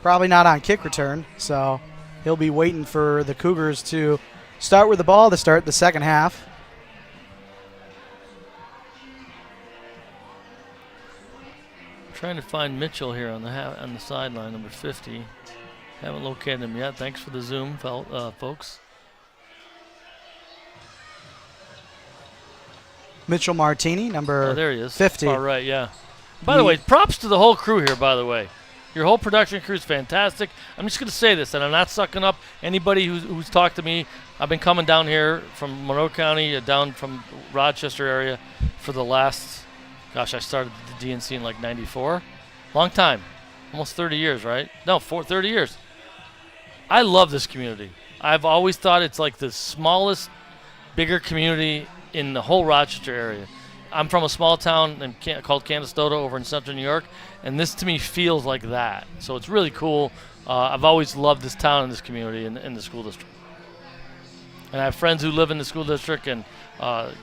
probably not on kick return. So he'll be waiting for the Cougars to start with the ball to start the second half. Trying to find Mitchell here on the sideline, number 50. Haven't located him yet. Thanks for the zoom, folks. Mitchell Martini, number there he is. 50. All right, yeah. By the way, props to the whole crew here, by the way. Your whole production crew is fantastic. I'm just going to say this, and I'm not sucking up anybody who's talked to me. I've been coming down here from Monroe County, down from Rochester area for the last, I started the DNC in like 94. Long time. Almost 30 years, right? No, 30 years. I love this community. I've always thought it's like the smallest, bigger community in the whole Rochester area. I'm from a small town called Canastota over in central New York, and this to me feels like that. So it's really cool. I've always loved this town and this community in the school district. And I have friends who live in the school district and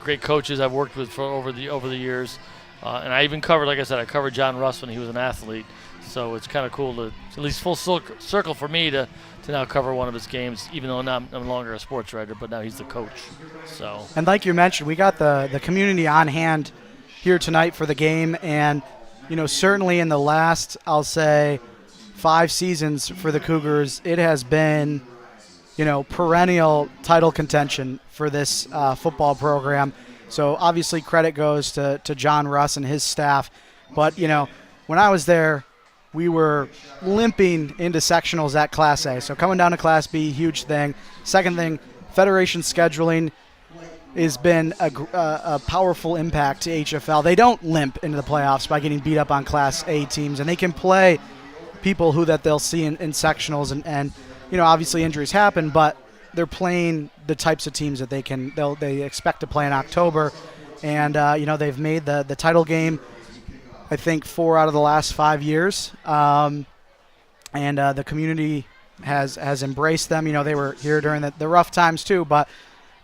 great coaches I've worked with for over the years. And I even covered, like I said, I covered John Russ when he was an athlete. So it's kind of cool to at least full circle for me to now cover one of his games, even though I'm no longer a sports writer, but now he's the coach. So. And like you mentioned, we got the community on hand here tonight for the game, and certainly in the last, I'll say, 5 seasons for the Cougars, it has been perennial title contention for this football program. So obviously credit goes to John Russ and his staff, but when I was there, we were limping into sectionals at Class A. So coming down to Class B, huge thing. Second thing, Federation scheduling has been a powerful impact to HFL. They don't limp into the playoffs by getting beat up on Class A teams, and they can play people who that they'll see in sectionals, and obviously injuries happen, but they're playing the types of teams that they expect to play in October, and they've made the title game, I think 4 out of the last 5 years, and the community has embraced them. They were here during the rough times too, but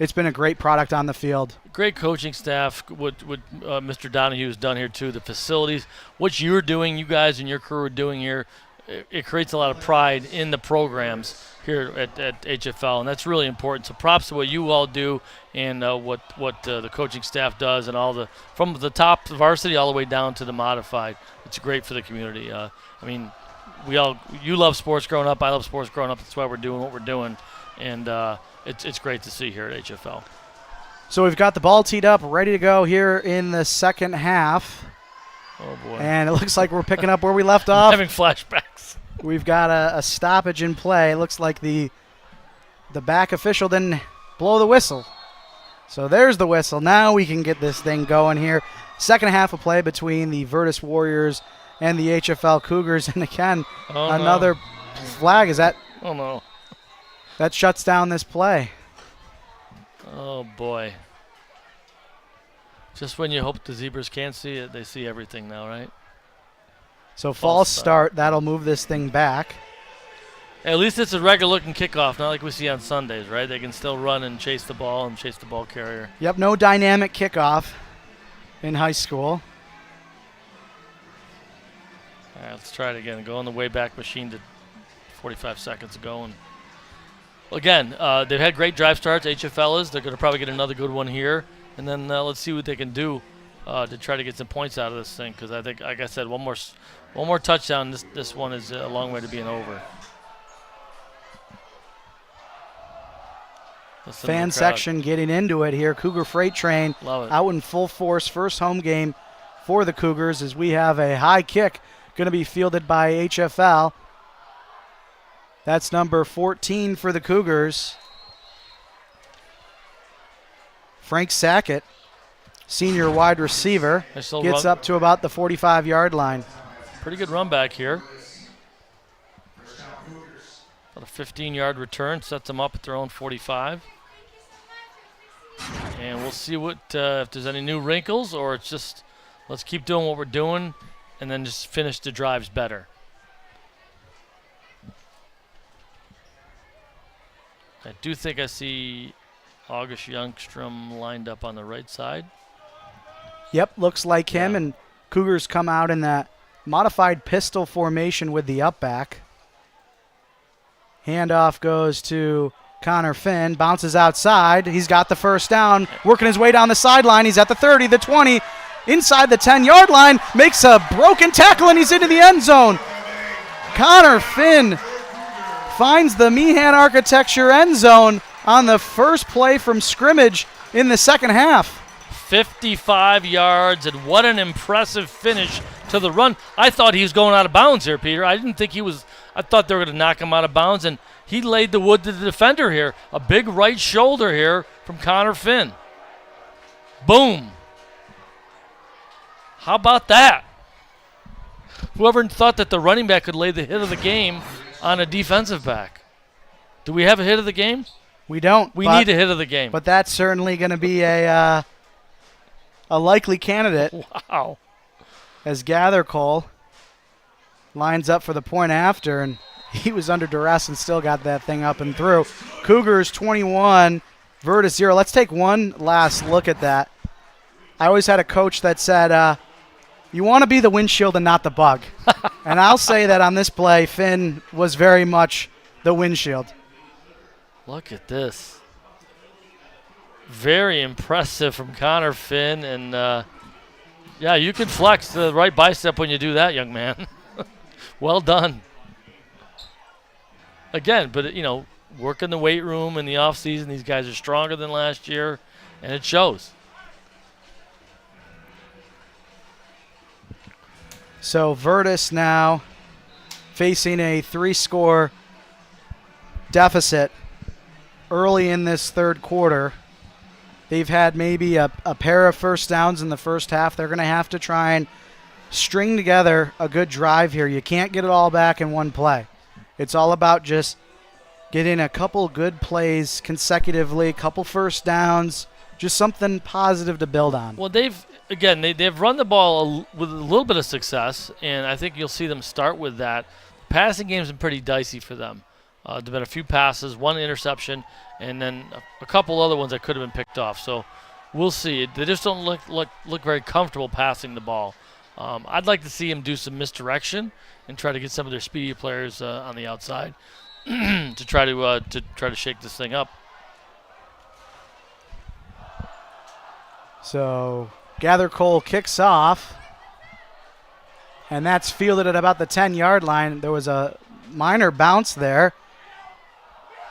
it's been a great product on the field. Great coaching staff. What Mr. Donahue has done here too. The facilities, what you're doing, you guys and your crew are doing here, it creates a lot of pride in the programs here at HFL, and that's really important. So props to what you all do and what the coaching staff does, and from the top varsity all the way down to the modified. It's great for the community. You love sports growing up. I love sports growing up. That's why we're doing what we're doing, and it's great to see here at HFL. So we've got the ball teed up, ready to go here in the second half. Oh boy! And it looks like we're picking up where we left off. Having flashbacks. We've got a stoppage in play. It looks like the back official didn't blow the whistle. So there's the whistle. Now we can get this thing going here. Second half of play between the Vertus Warriors and the HFL Cougars. And again, another flag. Is that? Oh, no. That shuts down this play. Oh, boy. Just when you hope the Zebras can't see it, they see everything now, right? So false start. That'll move this thing back. At least it's a regular-looking kickoff, not like we see on Sundays, right? They can still run and chase the ball carrier. Yep, no dynamic kickoff in high school. All right, let's try it again. Go on the way-back machine to 45 seconds ago. And again, they've had great drive starts, HFL is. They're going to probably get another good one here. And then let's see what they can do to try to get some points out of this thing, because I think, like I said, one more touchdown. This one is a long way to being over. Fan section getting into it here. Cougar Freight Train out in full force. First home game for the Cougars as we have a high kick going to be fielded by HFL. That's number 14 for the Cougars. Frank Sackett, senior wide receiver, gets up to about the 45-yard line. Pretty good run back here. About a 15-yard return, sets them up at their own 45. And we'll see if there's any new wrinkles, or it's just let's keep doing what we're doing and then just finish the drives better. I do think I see August Youngstrom lined up on the right side. Yep, looks like him, and Cougars come out in that modified pistol formation with the up back. Handoff goes to Connor Finn, bounces outside. He's got the first down, working his way down the sideline. He's at the 30, the 20, inside the 10-yard line, makes a broken tackle, and he's into the end zone. Connor Finn finds the Meehan Architecture end zone on the first play from scrimmage in the second half. 55 yards, and what an impressive finish to the run. I thought he was going out of bounds here, Peter. I didn't think he was. I thought they were going to knock him out of bounds, and he laid the wood to the defender here. A big right shoulder here from Connor Finn. Boom. How about that? Whoever thought that the running back could lay the hit of the game on a defensive back? Do we have a hit of the game? We don't. We need a hit of the game. But that's certainly going to be a likely candidate. Wow. As Gathercole lines up for the point after, and he was under duress and still got that thing up and through. Cougars 21, Vertus 0. Let's take one last look at that. I always had a coach that said, you want to be the windshield and not the bug. And I'll say that on this play, Finn was very much the windshield. Look at this. Very impressive from Connor Finn. And, yeah, you can flex the right bicep when you do that, young man. Well done. Again, but, work in the weight room in the offseason. These guys are stronger than last year, and it shows. So Vertus now facing a 3-score deficit early in this third quarter. They've had maybe a pair of first downs in the first half. They're going to have to try and string together a good drive here. You can't get it all back in one play. It's all about just getting a couple good plays consecutively, a couple first downs, just something positive to build on. Well, they've run the ball with a little bit of success, and I think you'll see them start with that. The passing game's been pretty dicey for them. There've been a few passes, one interception, and then a couple other ones that could have been picked off. So we'll see. They just don't look very comfortable passing the ball. I'd like to see them do some misdirection and try to get some of their speedy players on the outside to try to shake this thing up. So Gather Cole kicks off, and that's fielded at about the 10-yard line. There was a minor bounce there.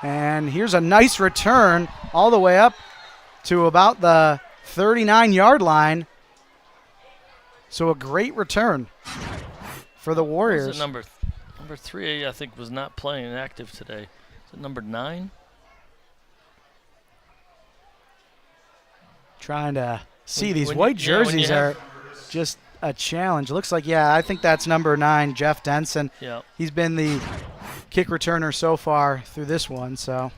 And here's a nice return all the way up to about the 39-yard line. So a great return for the Warriors. Number 3, I think, was not playing active today. Is it number 9? Trying to see these white jerseys are just a challenge. Looks like, I think that's number 9, Jeff Denson. Yeah. He's been the kick returner so far through this one. So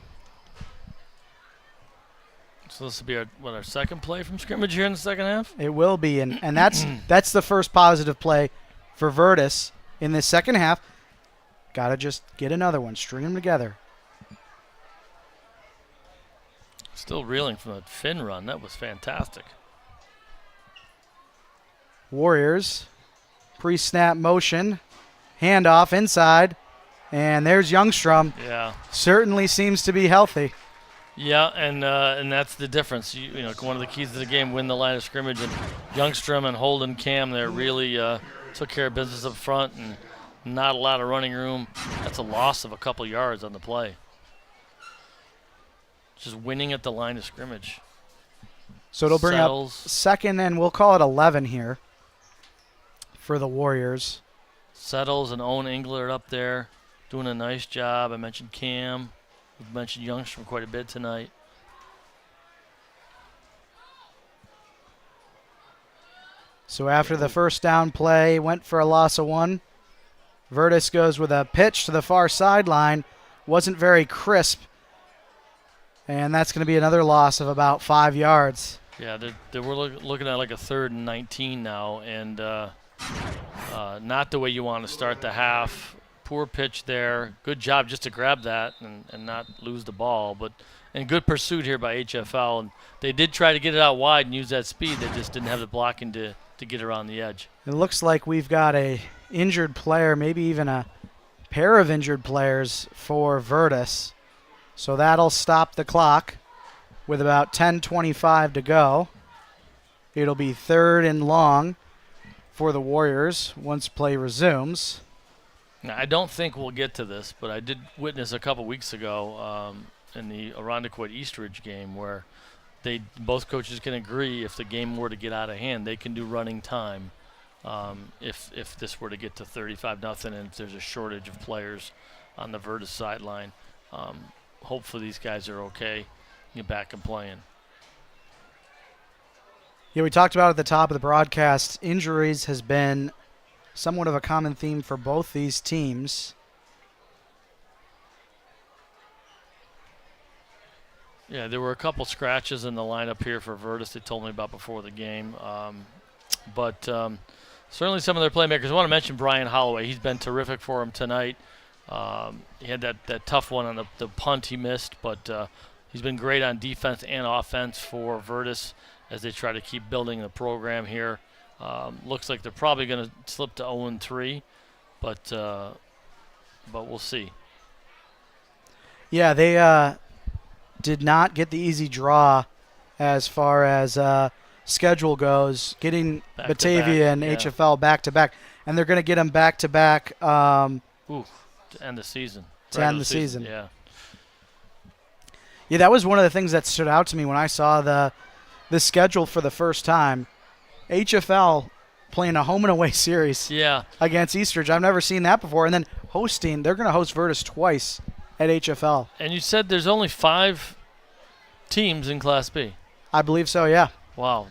this will be our second play from scrimmage here in the second half? It will be, and that's the first positive play for Vertus in this second half. Got to just get another one, string them together. Still reeling from that fin run. That was fantastic. Warriors, pre-snap motion, handoff inside, and there's Youngstrom. Yeah. Certainly seems to be healthy. Yeah, and that's the difference. You know, one of the keys to the game, win the line of scrimmage, and Youngstrom and Holden Cam there really took care of business up front, and not a lot of running room. That's a loss of a couple yards on the play. Just winning at the line of scrimmage. So it'll bring up second, and we'll call it 11 here for the Warriors. Settles and Owen Englert up there doing a nice job. I mentioned Cam. We've mentioned Youngstrom quite a bit tonight. So after the first down play, went for a loss of 1. Vertus goes with a pitch to the far sideline. Wasn't very crisp. And that's going to be another loss of about 5 yards. Yeah, they were looking at like a 3rd and 19 now, and not the way you want to start the half. Poor pitch there. Good job just to grab that and not lose the ball. And good pursuit here by HFL. And they did try to get it out wide and use that speed. They just didn't have the blocking to get around the edge. It looks like we've got a injured player, maybe even a pair of injured players for Vertus. So that'll stop the clock with about 10:25 to go. It'll be 3rd and long for the Warriors once play resumes. Now, I don't think we'll get to this, but I did witness a couple weeks ago in the Irondequoit Eastridge game where both coaches can agree if the game were to get out of hand, they can do running time if this were to get to 35-0 and if there's a shortage of players on the Vertus sideline. Hopefully these guys are okay, get back and playing. Yeah, we talked about at the top of the broadcast, injuries has been somewhat of a common theme for both these teams. Yeah, there were a couple scratches in the lineup here for Vertus they told me about before the game. But certainly some of their playmakers. I want to mention Brian Holloway. He's been terrific for him tonight. He had that tough one on the punt he missed, but he's been great on defense and offense for Vertus as they try to keep building the program here. Looks like they're probably going to slip to 0-3, but we'll see. Yeah, they did not get the easy draw as far as schedule goes, getting Batavia and HFL back-to-back. And they're going to get them back-to-back. To end the season. To end the season. Yeah. Yeah, that was one of the things that stood out to me when I saw the schedule for the first time. HFL playing a home and away series against Eastridge. I've never seen that before. And then they're going to host Vertus twice at HFL. And you said there's only 5 teams in Class B. I believe so, yeah. Wow,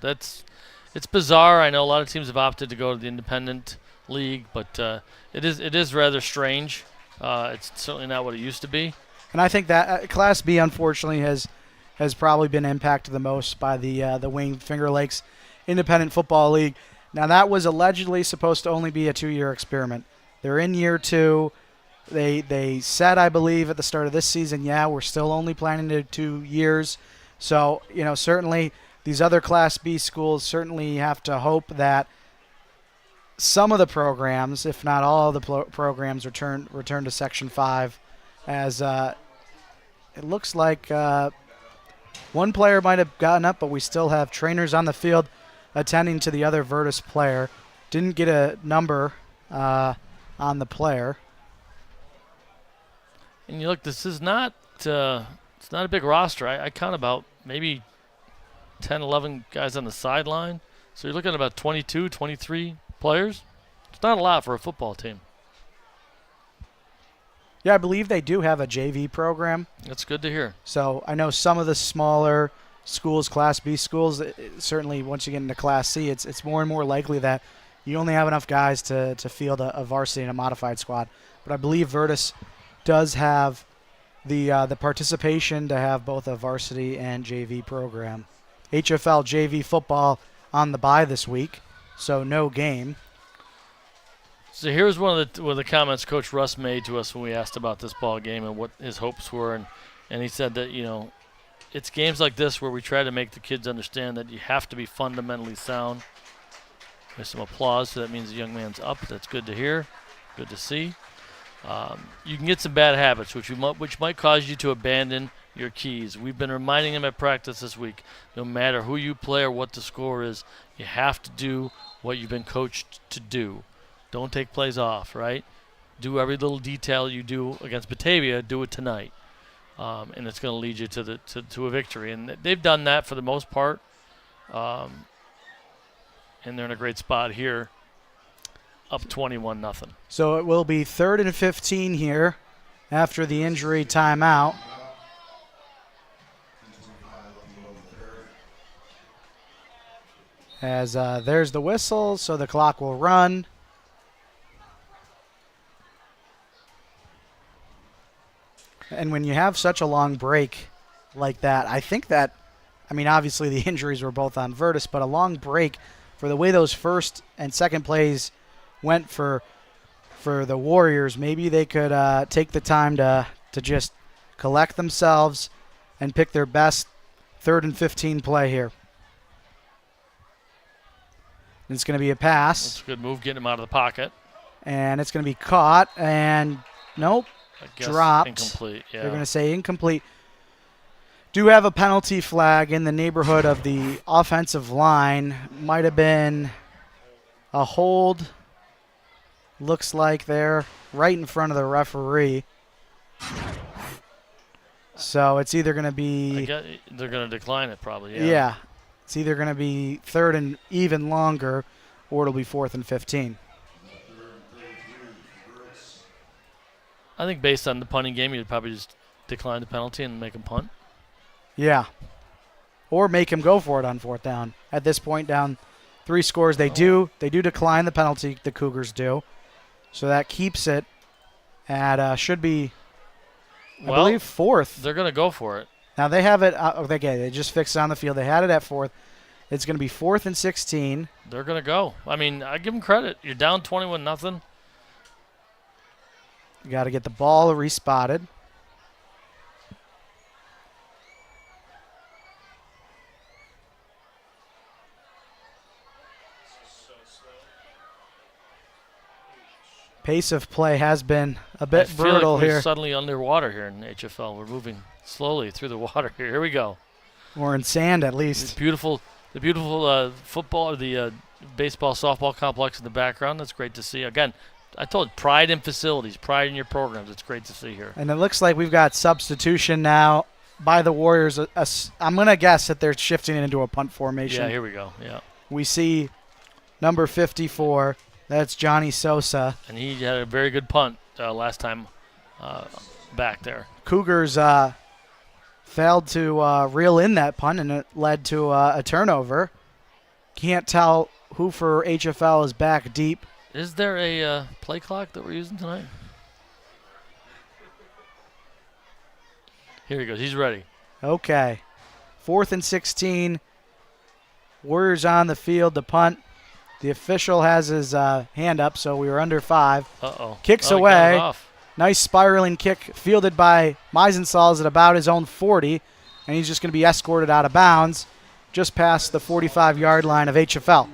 it's bizarre. I know a lot of teams have opted to go to the independent league, but it is rather strange. It's certainly not what it used to be. And I think that Class B, unfortunately, has probably been impacted the most by the Wayne Finger Lakes Independent Football League. Now, that was allegedly supposed to only be a 2-year experiment. They're in year 2. They said, I believe, at the start of this season, yeah, we're still only planning to 2 years. So, certainly these other Class B schools certainly have to hope that some of the programs, if not all of the programs, return to Section 5, as it looks like one player might have gotten up, but we still have trainers on the field attending to the other Vertus player. Didn't get a number on the player. And you look, this is not it's not a big roster. I count about maybe 10, 11 guys on the sideline. So you're looking at about 22, 23 players. It's not a lot for a football team. Yeah, I believe they do have a JV program. That's good to hear. So I know some of the smaller schools, Class B schools, certainly once you get into Class C, it's more and more likely that you only have enough guys to field a varsity and a modified squad. But I believe Vertus does have the participation to have both a varsity and JV program. HFL JV football on the bye this week, so no game. So here's one of the comments Coach Russ made to us when we asked about this ball game and what his hopes were, and he said that it's games like this where we try to make the kids understand that you have to be fundamentally sound. There's some applause, so that means the young man's up. That's good to hear, good to see. You can get some bad habits, which might cause you to abandon your keys. We've been reminding him at practice this week, no matter who you play or what the score is, you have to do what you've been coached to do. Don't take plays off, right? Do every little detail you do against Batavia, do it tonight. And it's going to lead you to a victory. And they've done that for the most part. And they're in a great spot here, up 21-0. So it will be 3rd and 15 here after the injury timeout. As there's the whistle, so the clock will run. And when you have such a long break like that, I think that, obviously the injuries were both on Vertus, but a long break for the way those first and second plays went for the Warriors, maybe they could take the time to just collect themselves and pick their best 3rd and 15 play here. And it's going to be a pass. That's a good move, getting him out of the pocket. And it's going to be caught, and nope. I guess dropped. Incomplete, yeah. They're going to say incomplete. Do have a penalty flag in the neighborhood of the offensive line. Might have been a hold. Looks like they're right in front of the referee. So it's either going to be... they're going to decline it probably, yeah. Yeah. It's either going to be 3rd and even longer, or it'll be 4th and 15. I think based on the punting game, you'd probably just decline the penalty and make him punt. Yeah. Or make him go for it on 4th down. At this point, down 3 scores. They do decline the penalty, the Cougars do. So that keeps it at, should be, I believe, 4th. They're going to go for it. Now they have it, they just fixed it on the field. They had it at 4th. It's going to be 4th and 16. They're going to go. I give them credit. You're down 21-0. You got to get the ball respotted. Pace of play has been a bit brutal like we're here. Suddenly underwater here in HFL. We're moving slowly through the water here. Here we go. Or in sand, at least. The beautiful football, the baseball, softball complex in the background. That's great to see. Again, I told you, pride in facilities, pride in your programs. It's great to see here. And it looks like we've got substitution now by the Warriors. I'm going to guess that they're shifting it into a punt formation. Yeah, here we go. Yeah. We see number 54. That's Johnny Sosa. And he had a very good punt last time back there. Cougars failed to reel in that punt, and it led to a turnover. Can't tell who for HFL is back deep. Is there a play clock that we're using tonight? Here he goes. He's ready. Okay. 4th and 16. Warriors on the field to punt. The official has his hand up, so we were under 5. Uh-oh. Kicks Oh, he got it away. off. Nice spiraling kick fielded by Meisensalz at about his own 40, and he's just going to be escorted out of bounds just past the 45-yard line of HFL.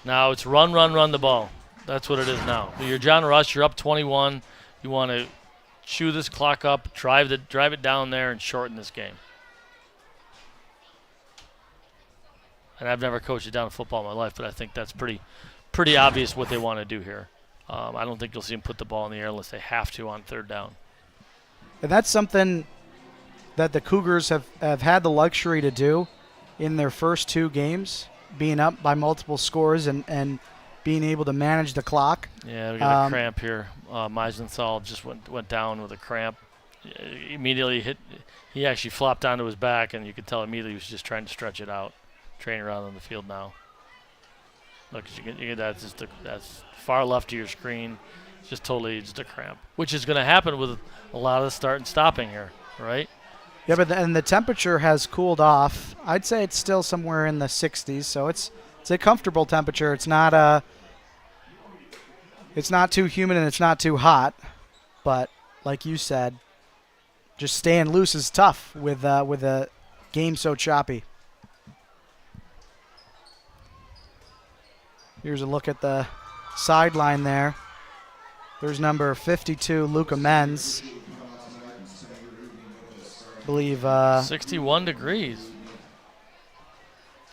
Now it's run the ball. That's what it is now. You're John Rush. You're up 21. You want to chew this clock up, drive it down there, and shorten this game. And I've never coached it down in football in my life, but I think that's pretty obvious what they want to do here. I don't think you'll see them put the ball in the air unless they have to on 3rd down. And that's something that the Cougars have had the luxury to do in their first 2 games, being up by multiple scores and being able to manage the clock. Yeah, we got a cramp here. Meisenthal just went down with a cramp. Immediately hit. He actually flopped onto his back, and you could tell immediately he was just trying to stretch it out. Training around on the field now. Look, you get that's far left of your screen. It's just totally just a cramp, which is going to happen with a lot of the start and stopping here, right? Yeah, but and the temperature has cooled off. I'd say it's still somewhere in the 60s, so it's a comfortable temperature. It's not too humid and it's not too hot, but like you said, just staying loose is tough with a game so choppy. Here's a look at the sideline there. There's number 52, Luca Menz. I believe 61 degrees.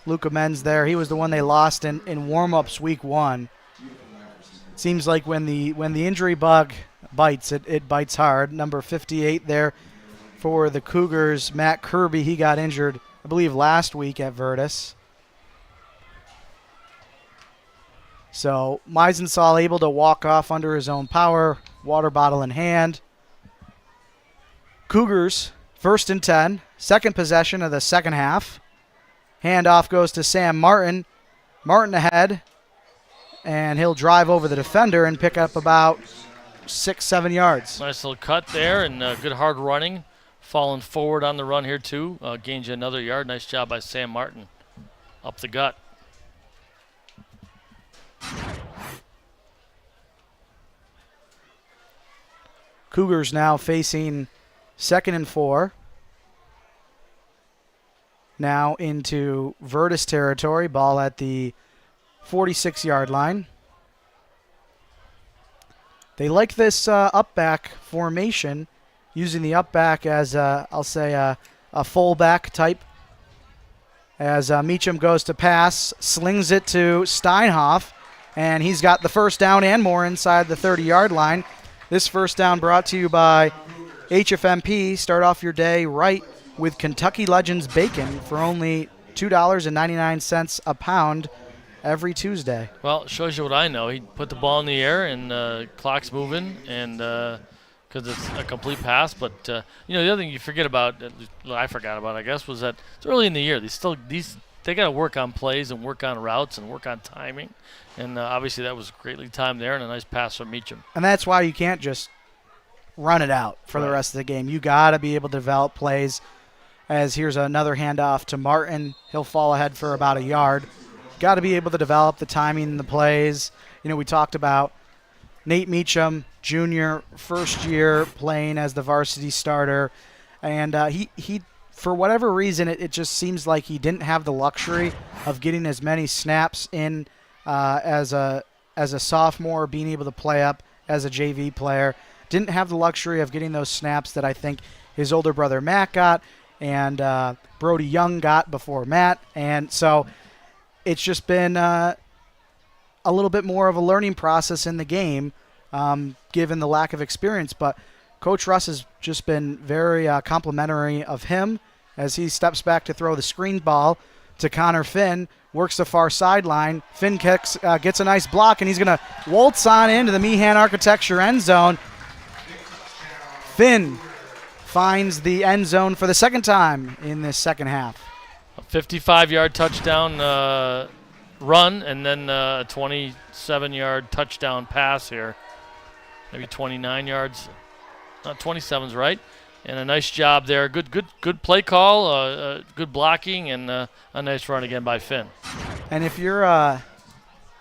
Luca Menz there. He was the one they lost in warm-ups week 1. Seems like when the injury bug bites, it bites hard. Number 58 there for the Cougars, Matt Kirby. He got injured, I believe, last week at Vertus. So Meisenthal able to walk off under his own power, water bottle in hand. Cougars, 1st and 10, second possession of the second half. Handoff goes to Sam Martin. Martin ahead, and he'll drive over the defender and pick up about 6-7 yards. Nice little cut there and good hard running. Falling forward on the run here too. Gains you another yard. Nice job by Sam Martin. Up the gut. Cougars now facing 2nd and 4. Now into Vertus territory. Ball at the 46-yard line. They like this up-back formation, using the up-back as, I'll say, a full-back type. As Meacham goes to pass, slings it to Steinhoff, and he's got the first down and more inside the 30-yard line. This first down brought to you by HFMP. Start off your day right with Kentucky Legends Bacon for only $2.99 a pound every Tuesday. Well, it shows you what I know. He put the ball in the air and clock's moving, and because it's a complete pass. But the other thing you forget about, I forgot about, I guess, was that it's early in the year. They got to work on plays and work on routes and work on timing, and obviously that was greatly timed there and a nice pass from Meacham. And that's why you can't just run it out for the rest of the game. You got to be able to develop plays. As here's another handoff to Martin. He'll fall ahead for about a yard. Got to be able to develop the timing and the plays. We talked about Nate Meacham, junior, first year playing as the varsity starter. And he for whatever reason, it just seems like he didn't have the luxury of getting as many snaps in as a sophomore, being able to play up as a JV player. Didn't have the luxury of getting those snaps that I think his older brother Matt got and Brody Young got before Matt. And so it's just been a little bit more of a learning process in the game, given the lack of experience. But Coach Russ has just been very complimentary of him as he steps back to throw the screen ball to Connor Finn, works the far sideline. Finn kicks, gets a nice block, and he's going to waltz on into the Meehan Architecture end zone. Finn finds the end zone for the second time in this second half. A 55-yard touchdown run and then a 27-yard touchdown pass here. Maybe 29 yards. 27's right. And a nice job there. Good play call, good blocking, and a nice run again by Finn. And if you're an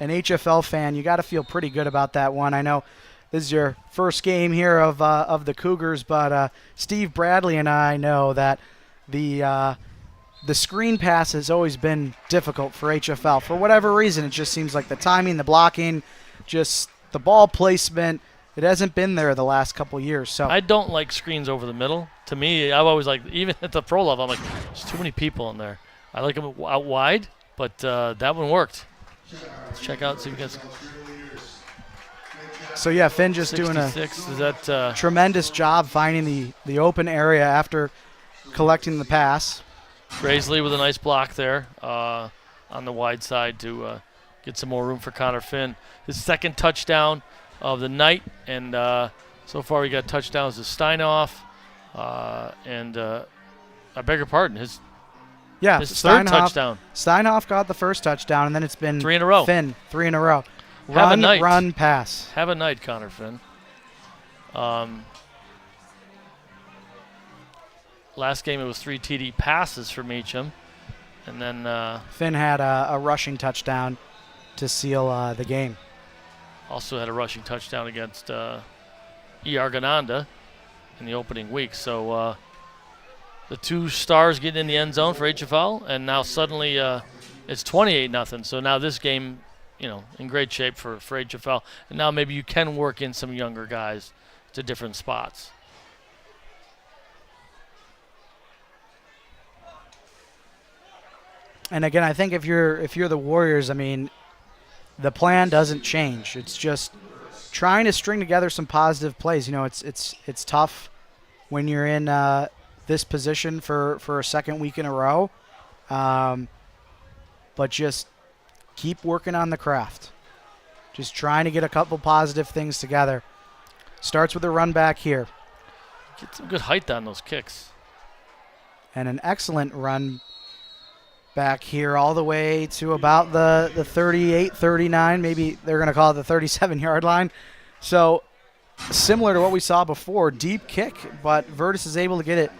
HFL fan, you got to feel pretty good about that one. I know this is your first game here of the Cougars, but Steve Bradley and I know that the screen pass has always been difficult for HFL. For whatever reason, it just seems like the timing, the blocking, just the ball placement, it hasn't been there the last couple years. So I don't like screens over the middle. To me, I've always like, even at the pro level, I'm like, there's too many people in there. I like them out wide, but that one worked. Let's check out, see if we can. So yeah, Finn just doing a is that, tremendous job finding the open area after collecting the pass. Graisley with a nice block there on the wide side to get some more room for Connor Finn. His second touchdown of the night, and so far we got touchdowns to Steinhoff, and I beg your pardon, his third touchdown. Steinhoff got the first touchdown, and then it's been 3 in a row. Finn, 3 in a row. Have a night. Run, pass. Have a night, Connor Finn. Last game it was 3 TD passes for Meacham, and then Finn had a rushing touchdown to seal the game. Also had a rushing touchdown against Argananda in the opening week. So the 2 stars getting in the end zone for HFL, and now suddenly it's 28-0. So now this game, in great shape for HFL. And now maybe you can work in some younger guys to different spots. And again, I think if you're the Warriors, I mean, the plan doesn't change. It's just trying to string together some positive plays. It's tough when you're in this position for a second week in a row, but just keep working on the craft. Just trying to get a couple positive things together. Starts with a run back here. Get some good height on those kicks. And an excellent run back here all the way to about the 38, 39, maybe they're going to call it the 37-yard line. So similar to what we saw before, deep kick, but Vertus is able to get it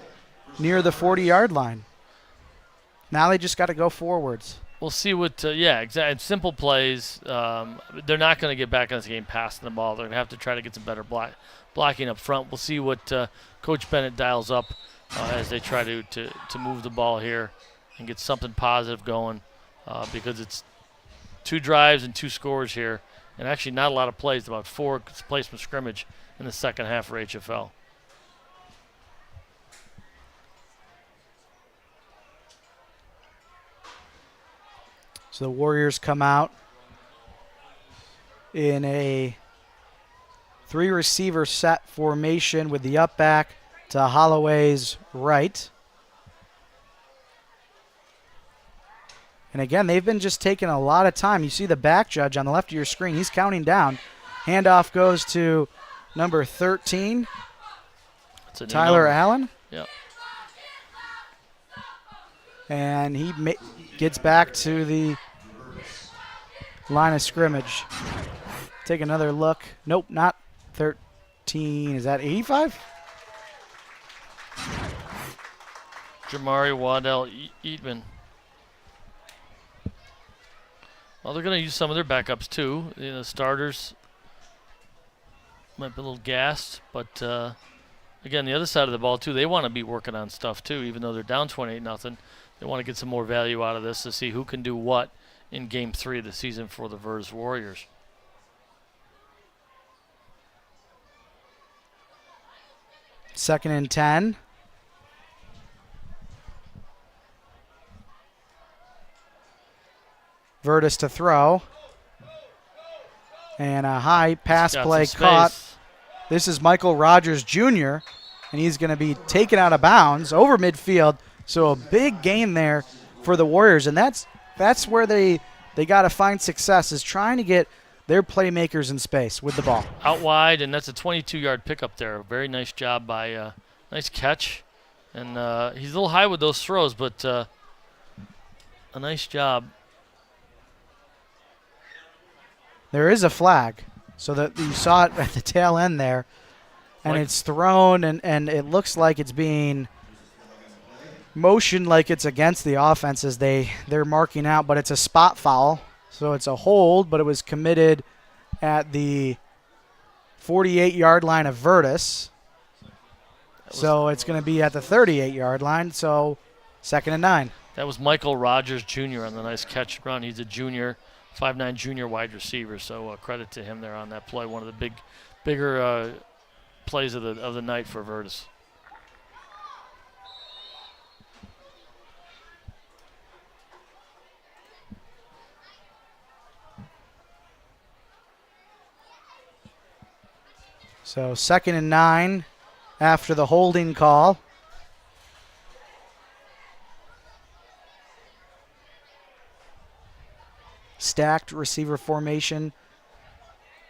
near the 40-yard line. Now they just got to go forwards. We'll see what, exactly. Simple plays. They're not going to get back in this game passing the ball. They're going to have to try to get some better blocking up front. We'll see what Coach Bennett dials up as they try to move the ball here and get something positive going, because it's 2 drives and 2 scores here, and actually not a lot of plays, about 4 plays from scrimmage in the second half for HFL. So the Warriors come out in a 3-receiver set formation with the up back to Holloway's right. And again, they've been just taking a lot of time. You see the back judge on the left of your screen. He's counting down. Handoff goes to number 13, Tyler Allen. Yep. And he gets back to the line of scrimmage. Take another look. Nope, not 13. Is that 85? Jamari Waddell Eatman. Well, they're going to use some of their backups too. The starters might be a little gassed, but again, the other side of the ball too, they want to be working on stuff too, even though they're down 28-0. They want to get some more value out of this to see who can do what in Game 3 of the season for the Vertus Warriors. Second and 10. Vertus to throw. And a high pass play caught. This is Michael Rogers Jr., and he's going to be taken out of bounds over midfield. So a big gain there for the Warriors, and that's where they got to find success, is trying to get their playmakers in space with the ball. Out wide, and that's a 22-yard pickup there. Very nice job by nice catch. And he's a little high with those throws, but a nice job There is a flag, so that you saw it at the tail end there, and Like- it's thrown, and it looks like it's being motioned like it's against the offense as they're marking out, but it's a spot foul, so it's a hold, but it was committed at the 48-yard line of Vertus. So it's going to be at the 38-yard line, so 2nd and 9. That was Michael Rogers Jr. on the nice catch and run. He's a junior, 5'9" junior wide receiver, so credit to him there on that play. One of the bigger plays of the night for Vertus. So 2nd and 9 after the holding call. Stacked receiver formation.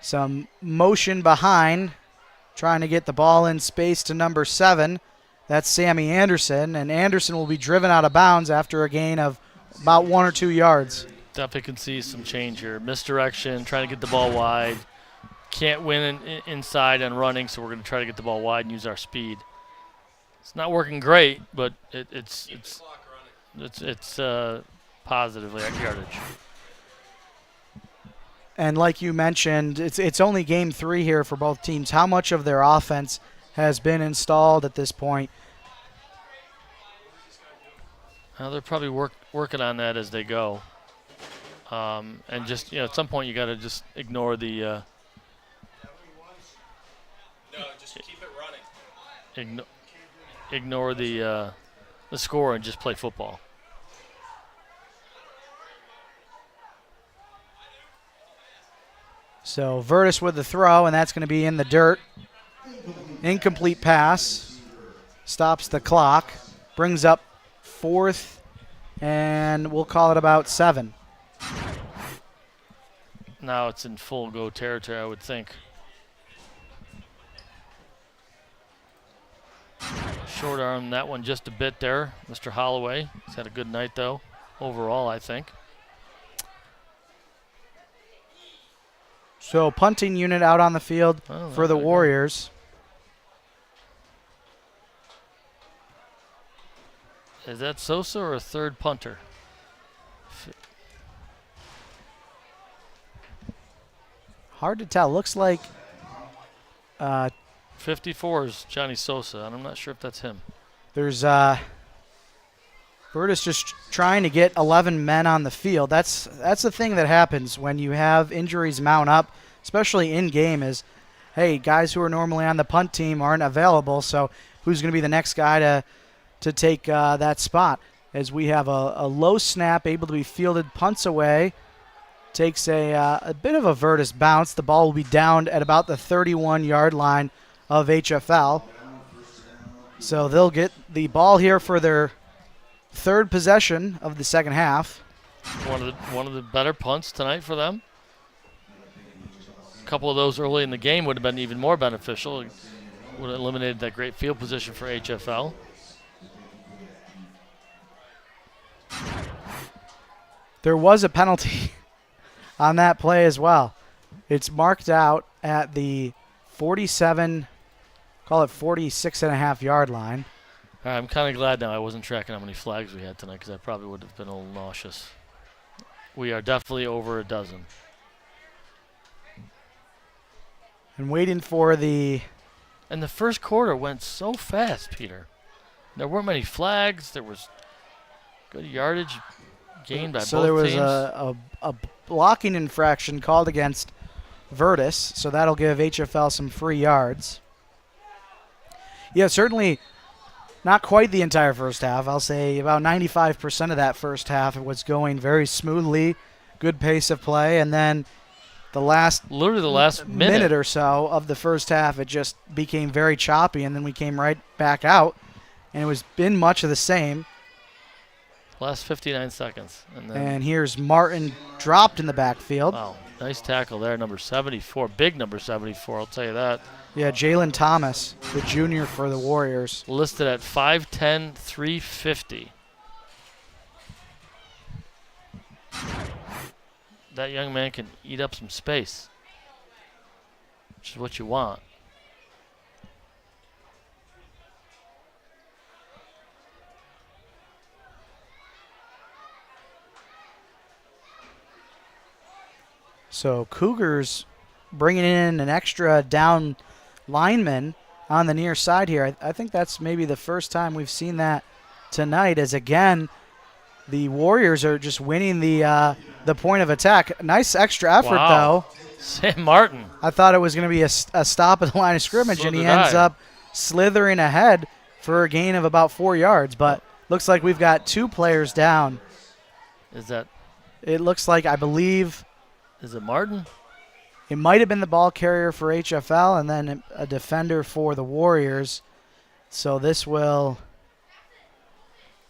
Some motion behind, trying to get the ball in space to number 7. That's Sammy Anderson, and Anderson will be driven out of bounds after a gain of about 1 or 2 yards. Definitely can see some change here. Misdirection, trying to get the ball wide. Can't win inside and running, so we're going to try to get the ball wide and use our speed. It's not working great, but it's positively at yardage. And like you mentioned, it's only game 3 here for both teams. How much of their offense has been installed at this point? They're probably working on that as they go. And just, at some point you got to just ignore the No, just keep it running. ignore the score and just play football. So Vertus with the throw, and that's going to be in the dirt. Incomplete pass. Stops the clock. Brings up 4th, and we'll call it about 7. Now it's in full go territory, I would think. Short arm that one just a bit there, Mr. Holloway. He's had a good night, though, overall, I think. So punting unit out on the field Oh, for the okay. Warriors. Is that Sosa or a third punter? Hard to tell. Looks like 54 is Johnny Sosa, and I'm not sure if that's him. there's Vertus just trying to get 11 men on the field. That's the thing that happens when you have injuries mount up, especially in game, is, hey, guys who are normally on the punt team aren't available, so who's going to be the next guy to take that spot? As we have a low snap able to be fielded, punts away, takes a bit of a Vertus bounce. The ball will be downed at about the 31-yard line of HFL. So they'll get the ball here for their 3rd possession of the 2nd half. One of the better punts tonight for them. A couple of those early in the game would have been even more beneficial. It would have eliminated that great field position for HFL. There was a penalty on that play as well. It's marked out at the 47, call it 46.5-yard line. All right, I'm kind of glad now I wasn't tracking how many flags we had tonight, because I probably would have been a little nauseous. We are definitely over a dozen. And waiting for the... And the first quarter went so fast, Peter. There weren't many flags. There was good yardage gained by both teams. So there was a blocking infraction called against Vertus, so that'll give HFL some free yards. Yeah, certainly not quite the entire first half. I'll say about 95% of that first half was going very smoothly, good pace of play, and then literally the last minute or so of the first half, it just became very choppy, and then we came right back out, and it was been much of the same. Last 59 seconds. And here's Martin dropped in the backfield. Wow, nice tackle there, number 74. Big number 74, I'll tell you that. Yeah, Jalen Thomas, the junior for the Warriors. Listed at 5'10", 350. that young man can eat up some space, which is what you want. So Cougars bringing in an extra down lineman on the near side here. I think that's maybe the first time we've seen that tonight, as again the Warriors are just winning the point of attack. Nice extra effort, though. Sam Martin. I thought it was going to be a stop at the line of scrimmage, So and he did ends I. up slithering ahead for a gain of about 4 yards. But looks like we've got 2 players down. Is that? It looks like, I believe, Is it Martin? it might have been the ball carrier for HFL and then a defender for the Warriors. So this will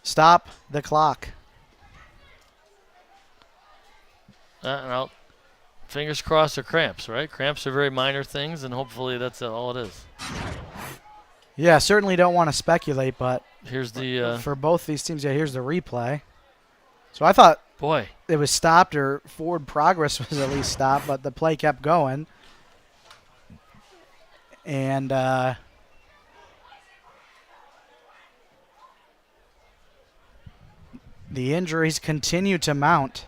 stop the clock. Fingers crossed are cramps, right? Cramps are very minor things, and hopefully that's all it is. Yeah, certainly don't want to speculate, but Here's the for both these teams, yeah, here's the replay. So I thought boy. it was stopped, or forward progress was at least stopped, but the play kept going. And the injuries continue to mount.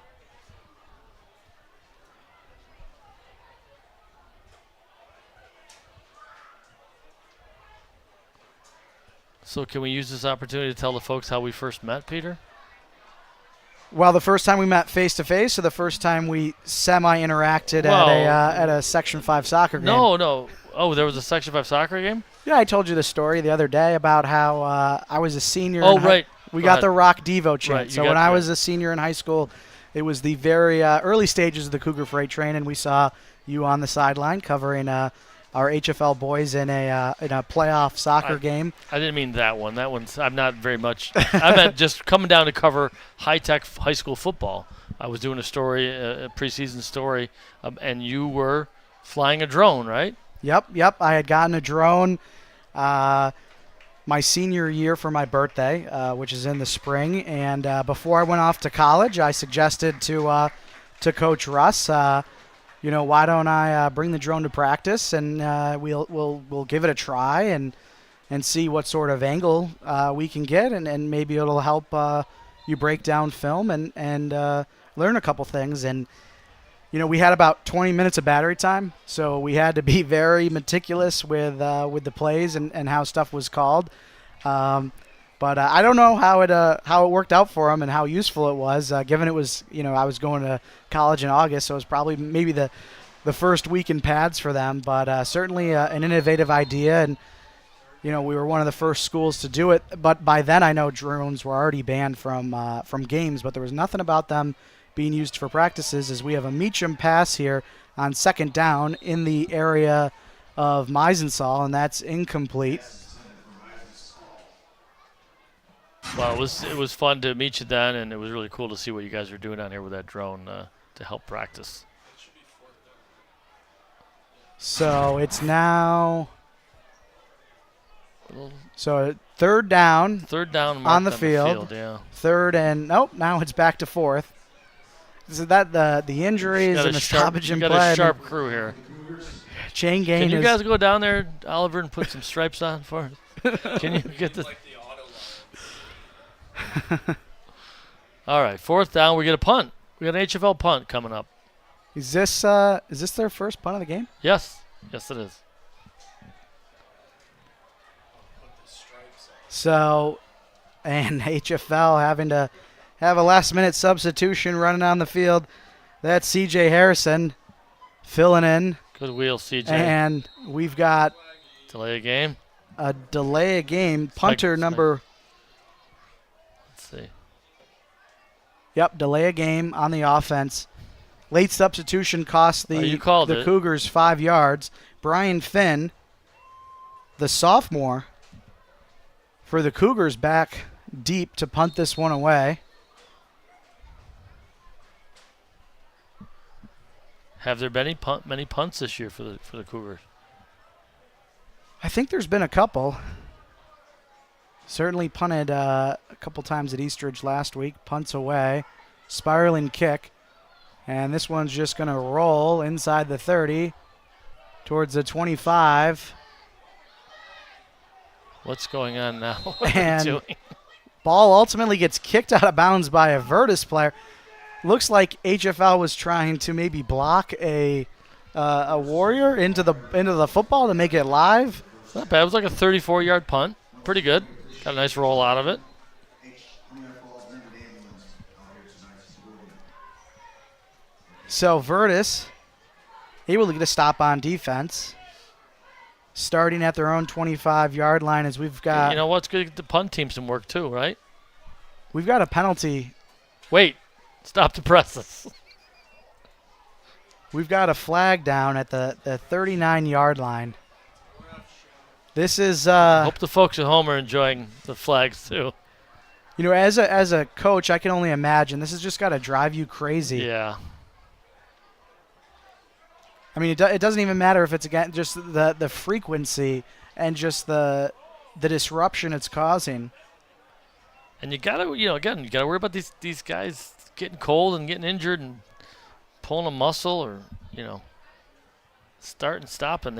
So can we use this opportunity to tell the folks how we first met, Peter? Well, the first time we met face-to-face, or the first time we semi-interacted Well, at a Section 5 soccer game? No. Oh, there was a Section 5 soccer game? Yeah, I told you the story the other day about how I was a senior. Oh, in hi- right. We Go got ahead. the Rock Devo chant. Right, you So got when I that. was a senior in high school, it was the very early stages of the Cougar Freight Train, and we saw you on the sideline covering our HFL boys in a playoff soccer game. I didn't mean that one. That one's I'm not very much. I meant just coming down to cover high-tech high school football. I was doing a story, a preseason story, and you were flying a drone, right? Yep. I had gotten a drone my senior year for my birthday, which is in the spring. And before I went off to college, I suggested to Coach Russ, why don't I bring the drone to practice, and we'll give it a try and see what sort of angle we can get, and maybe it'll help you break down film and learn a couple things. And we had about 20 minutes of battery time, so we had to be very meticulous with the plays and how stuff was called. But I don't know how it worked out for him and how useful it was, given it was, I was going to college in August, so it was probably maybe the first week in pads for them. But certainly an innovative idea, and we were one of the first schools to do it. But by then, I know drones were already banned from games, but there was nothing about them being used for practices, as we have a Meacham pass here on second down in the area of Meisensall, and that's incomplete. Well, it was fun to meet you then, and it was really cool to see what you guys were doing down here with that drone to help practice. So it's now third down. Third down on marked the field. Yeah. Third and now it's back to fourth. So that the injuries and the stoppage in got play. a sharp crew here. Chain gang Can you is guys go down there, Oliver, and put some stripes on for us? Can you get this? Like the auto. All right, fourth down. We get a punt. We got an HFL punt coming up. Is this their first punt of the game? Yes, it is. So, and HFL having to have a last-minute substitution running on the field. That's C.J. Harrison filling in. Good wheel, CJ. And we've got Delay a game. a delay of game. Punter number, Let's see. delay of game on the offense. Late substitution cost You called the it. Cougars 5 yards. Brian Finn, the sophomore, for the Cougars, back deep to punt this one away. Have there been many punts this year for the Cougars? I think there's been a couple. Certainly punted a couple times at Eastridge last week. Punts away. Spiraling kick. And this one's just going to roll inside the 30 towards the 25. What's going on now? What are And we doing? ball ultimately gets kicked out of bounds by a Vertus player. Looks like HFL was trying to maybe block a Warrior into the football to make it live. It's not bad. It was like a 34-yard punt. Pretty good. Got a nice roll out of it. So Vertus able to get a stop on defense, starting at their own 25-yard line as we've got. You know what's good? The punt team some work too, right? We've got a penalty. Wait. Stop the presses. We've got a flag down at the 39-yard line. This is. Hope the folks at home are enjoying the flags too. You know, as a coach, I can only imagine this has just got to drive you crazy. Yeah. I mean, it doesn't even matter if it's again just the frequency and just the disruption it's causing. And you gotta, you gotta worry about these guys getting cold and getting injured and pulling a muscle or, start and stop. And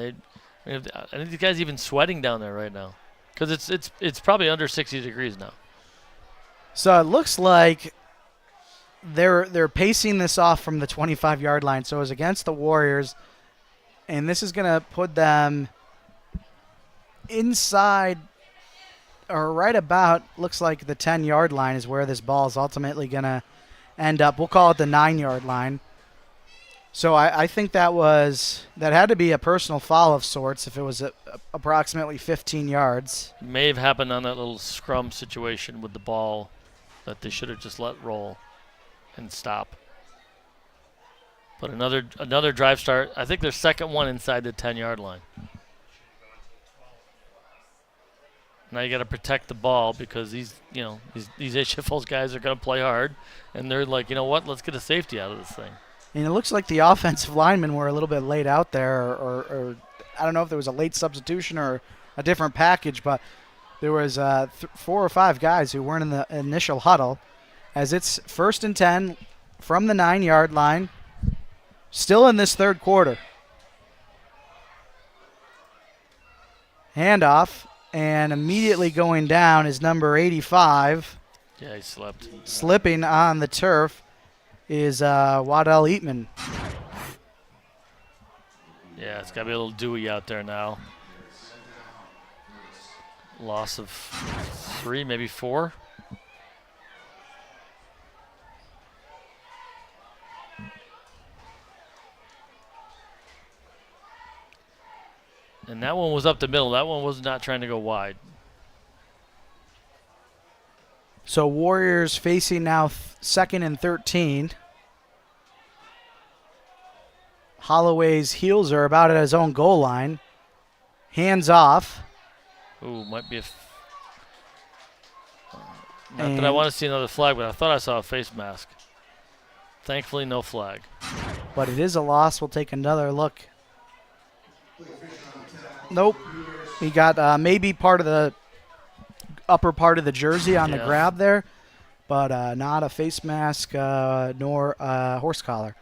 I think these guys even sweating down there right now because it's probably under 60 degrees now. So it looks like they're pacing this off from the 25-yard line. So it was against the Warriors, and this is going to put them inside or right about, looks like the 10-yard line is where this ball is ultimately going to end up. We'll call it the 9-yard line. So I think that had to be a personal foul of sorts if it was approximately 15 yards. May have happened on that little scrum situation with the ball that they should have just let roll and stop. But another drive start. I think their second one inside the 10-yard line. Now you got to protect the ball because these HFL's guys are going to play hard, and they're like, you know what? Let's get a safety out of this thing. And it looks like the offensive linemen were a little bit late out there, or I don't know if there was a late substitution or a different package, but there was 4 or 5 guys who weren't in the initial huddle. As it's 1st and 10 from the 9-yard line, still in this third quarter. Handoff, and immediately going down is number 85. Yeah, he slept. Slipping on the turf is Waddell Eatman. Yeah, it's got to be a little dewy out there now. Loss of 3, maybe 4. And that one was up the middle. That one was not trying to go wide. So Warriors facing now 2nd and 13. Holloway's heels are about at his own goal line. Hands off. Ooh, might be a... Not that I want to see another flag, but I thought I saw a face mask. Thankfully, no flag. But it is a loss. We'll take another look. Nope. He got maybe part of the upper part of the jersey on the grab there, but not a face mask nor a horse collar.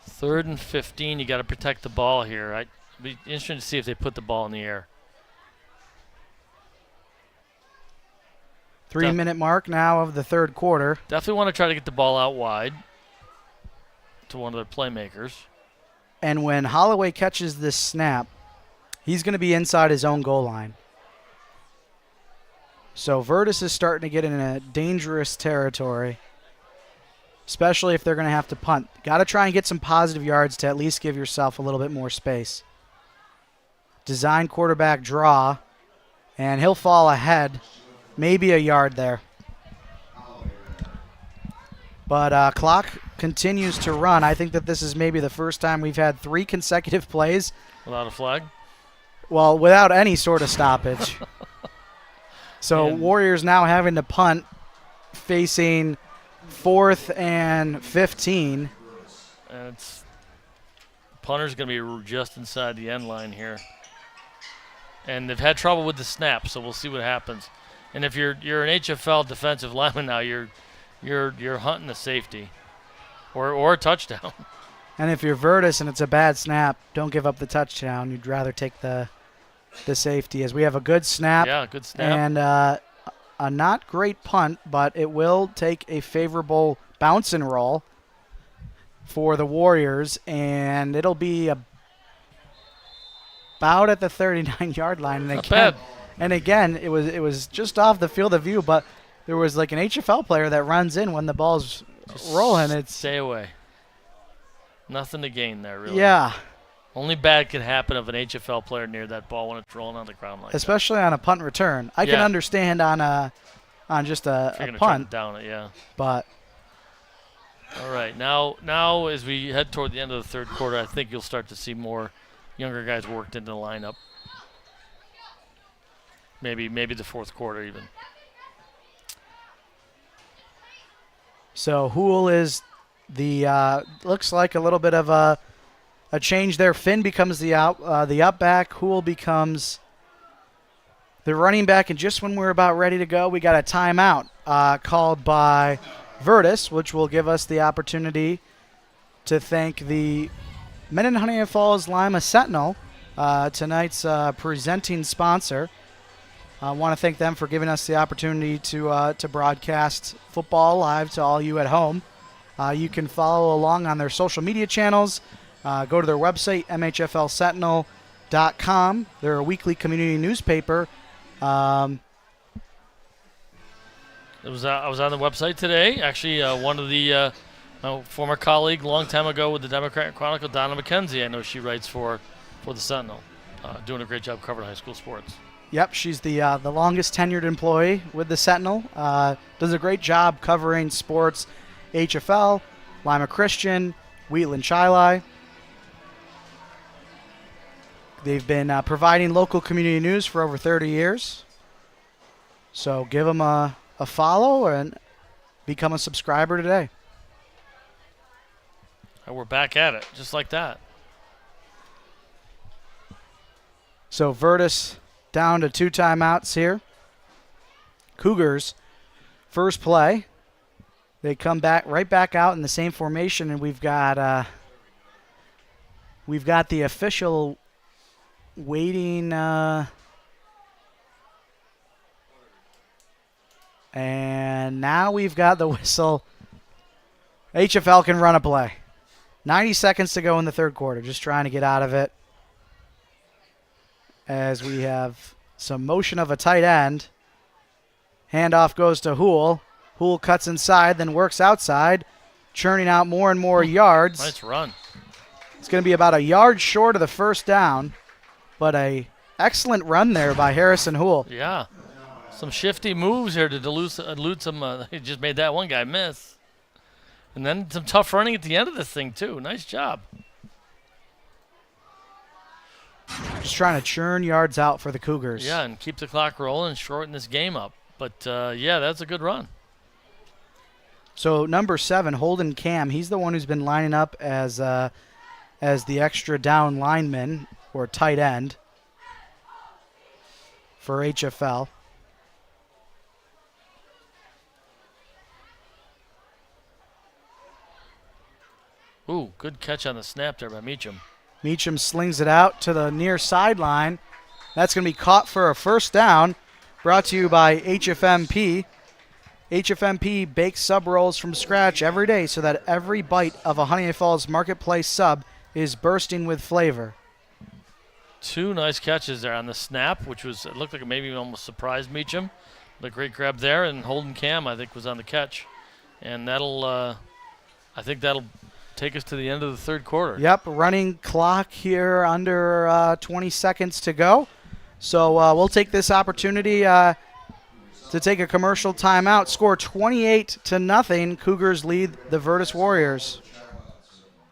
3rd and 15. You got to protect the ball here. It'd be interesting to see if they put the ball in the air. 3-minute mark now of the third quarter. Definitely want to try to get the ball out wide to one of their playmakers. And when Holloway catches this snap, he's going to be inside his own goal line. So Vertus is starting to get in a dangerous territory, especially if they're going to have to punt. Got to try and get some positive yards to at least give yourself a little bit more space. Design quarterback draw, and he'll fall ahead, maybe a yard there. But clock continues to run. I think that this is maybe the first time we've had 3 consecutive plays. Without a flag? Well, without any sort of stoppage. So Warriors now having to punt, facing 4th and 15. And punter's going to be just inside the end line here. And they've had trouble with the snap, so we'll see what happens. And if you're an HFL defensive lineman now, you're hunting the safety. Or a touchdown. And if you're Vertus and it's a bad snap, don't give up the touchdown. You'd rather take the safety, as we have a good snap. Yeah, good snap. And a not great punt, but it will take a favorable bounce and roll for the Warriors, and it'll be about at the 39-yard line. And Not bad. And again, it was just off the field of view, but there was like an HFL player that runs in when the ball's rolling. Stay away. Nothing to gain there, really. Yeah. Only bad could happen of an HFL player near that ball when it's rolling on the ground like Especially on a punt return. I can understand on just a punt. Down it, yeah. But all right, now as we head toward the end of the third quarter, I think you'll start to see more younger guys worked into the lineup. Maybe the fourth quarter even. So Hoole is the looks like a little bit of a change there. Finn becomes the up back. Hoole becomes the running back. And just when we're about ready to go, we got a timeout called by Vertus, which will give us the opportunity to thank the Mendon-Honeoye Falls-Lima Sentinel, tonight's presenting sponsor. I want to thank them for giving us the opportunity to broadcast football live to all you at home. You can follow along on their social media channels. Go to their website, mhflsentinel.com. They're a weekly community newspaper. I was on the website today. Actually, one of the my former colleague, long time ago with the Democrat Chronicle, Donna McKenzie. I know she writes for the Sentinel, doing a great job covering high school sports. Yep, she's the longest tenured employee with the Sentinel. Does a great job covering sports, HFL, Lima Christian, Wheatland Chili. They've been providing local community news for over 30 years. So give them a follow and become a subscriber today. And we're back at it, just like that. So Vertus down to 2 timeouts here. Cougars, first play. They come right back out in the same formation, and we've got the official waiting, and now we've got the whistle. HFL can run a play. 90 seconds to go in the third quarter. Just trying to get out of it, as we have some motion of a tight end. Handoff goes to Hoole. Hoole cuts inside, then works outside, churning out more and more yards. Nice run. It's going to be about a yard short of the first down, but a excellent run there by Harrison Hoole. Yeah. Some shifty moves here to elude some. He just made that one guy miss. And then some tough running at the end of this thing, too. Nice job. Just trying to churn yards out for the Cougars. Yeah, and keep the clock rolling and shorten this game up. But, yeah, that's a good run. So number 7, Holden Cam, he's the one who's been lining up as the extra down lineman or tight end for HFL. Ooh, good catch on the snap there by Meacham. Meacham slings it out to the near sideline. That's going to be caught for a first down. Brought to you by HFMP. HFMP bakes sub rolls from scratch every day so that every bite of a Honeoye Falls Marketplace sub is bursting with flavor. 2 nice catches there on the snap, which it looked like it maybe almost surprised Meacham. The great grab there, and Holden Cam, I think, was on the catch. And I think that'll take us to the end of the third quarter. Yep, running clock here under 20 seconds to go. So we'll take this opportunity to take a commercial timeout. Score 28-0. Cougars lead the Vertus Warriors.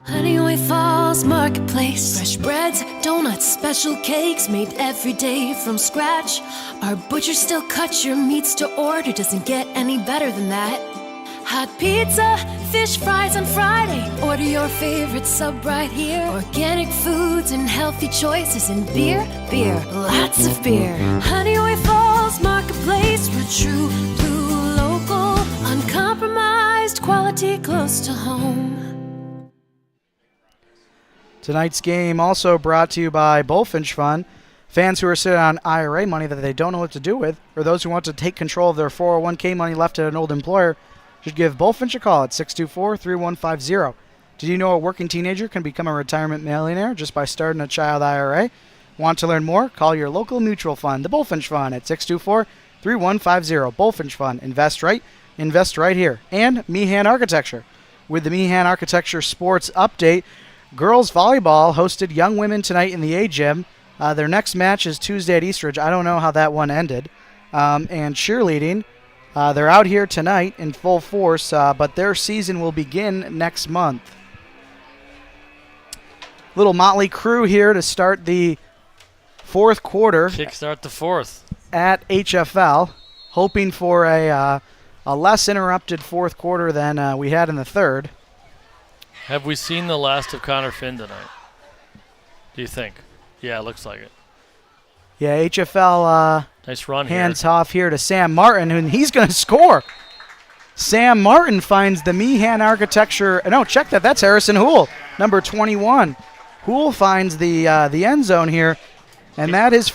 Honeoye Falls Marketplace. Fresh breads, donuts, special cakes made every day from scratch. Our butcher still cuts your meats to order. Doesn't get any better than that. Hot pizza, fish fries on Friday. Order your favorite sub right here. Organic foods and healthy choices. And beer, lots of beer. Honeoye Falls Marketplace. We're true blue local. Uncompromised quality. Varsity close to home. Tonight's game also brought to you by Bullfinch Fund. Fans who are sitting on IRA money that they don't know what to do with, or those who want to take control of their 401k money left at an old employer, should give Bullfinch a call at 624-3150. Did you know a working teenager can become a retirement millionaire just by starting a child IRA? Want to learn more? Call your local mutual fund, the Bullfinch Fund, at 624-3150. Bullfinch Fund. Invest right here. And Meehan Architecture. With the Meehan Architecture Sports Update, girls volleyball hosted young women tonight in the A-Gym. Their next match is Tuesday at Eastridge. I don't know how that one ended. And cheerleading, they're out here tonight in full force, but their season will begin next month. Little motley crew here to start the fourth quarter. Kickstart the fourth. At HFL, hoping for a less interrupted fourth quarter than we had in the third. Have we seen the last of Connor Finn tonight? Do you think? Yeah, it looks like it. Yeah, HFL nice run hands here. off here to Sam Martin, and he's going to score. Sam Martin finds the Meehan Architecture. No, check that. That's Harrison Houle, number 21. Houle finds the end zone here, and that's his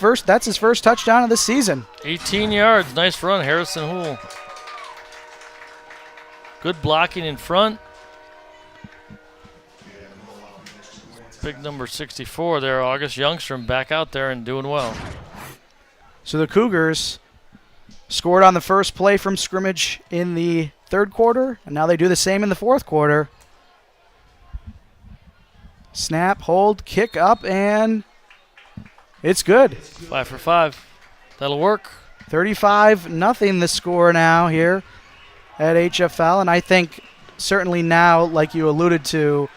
first touchdown of the season. 18 yards. Nice run, Harrison Houle. Good blocking in front. Big number 64 there, August Youngstrom, back out there and doing well. So the Cougars scored on the first play from scrimmage in the third quarter, and now they do the same in the fourth quarter. Snap, hold, kick up, and it's good. 5 for 5. That'll work. 35-0 the score now here at HFL, and I think certainly now, like you alluded to,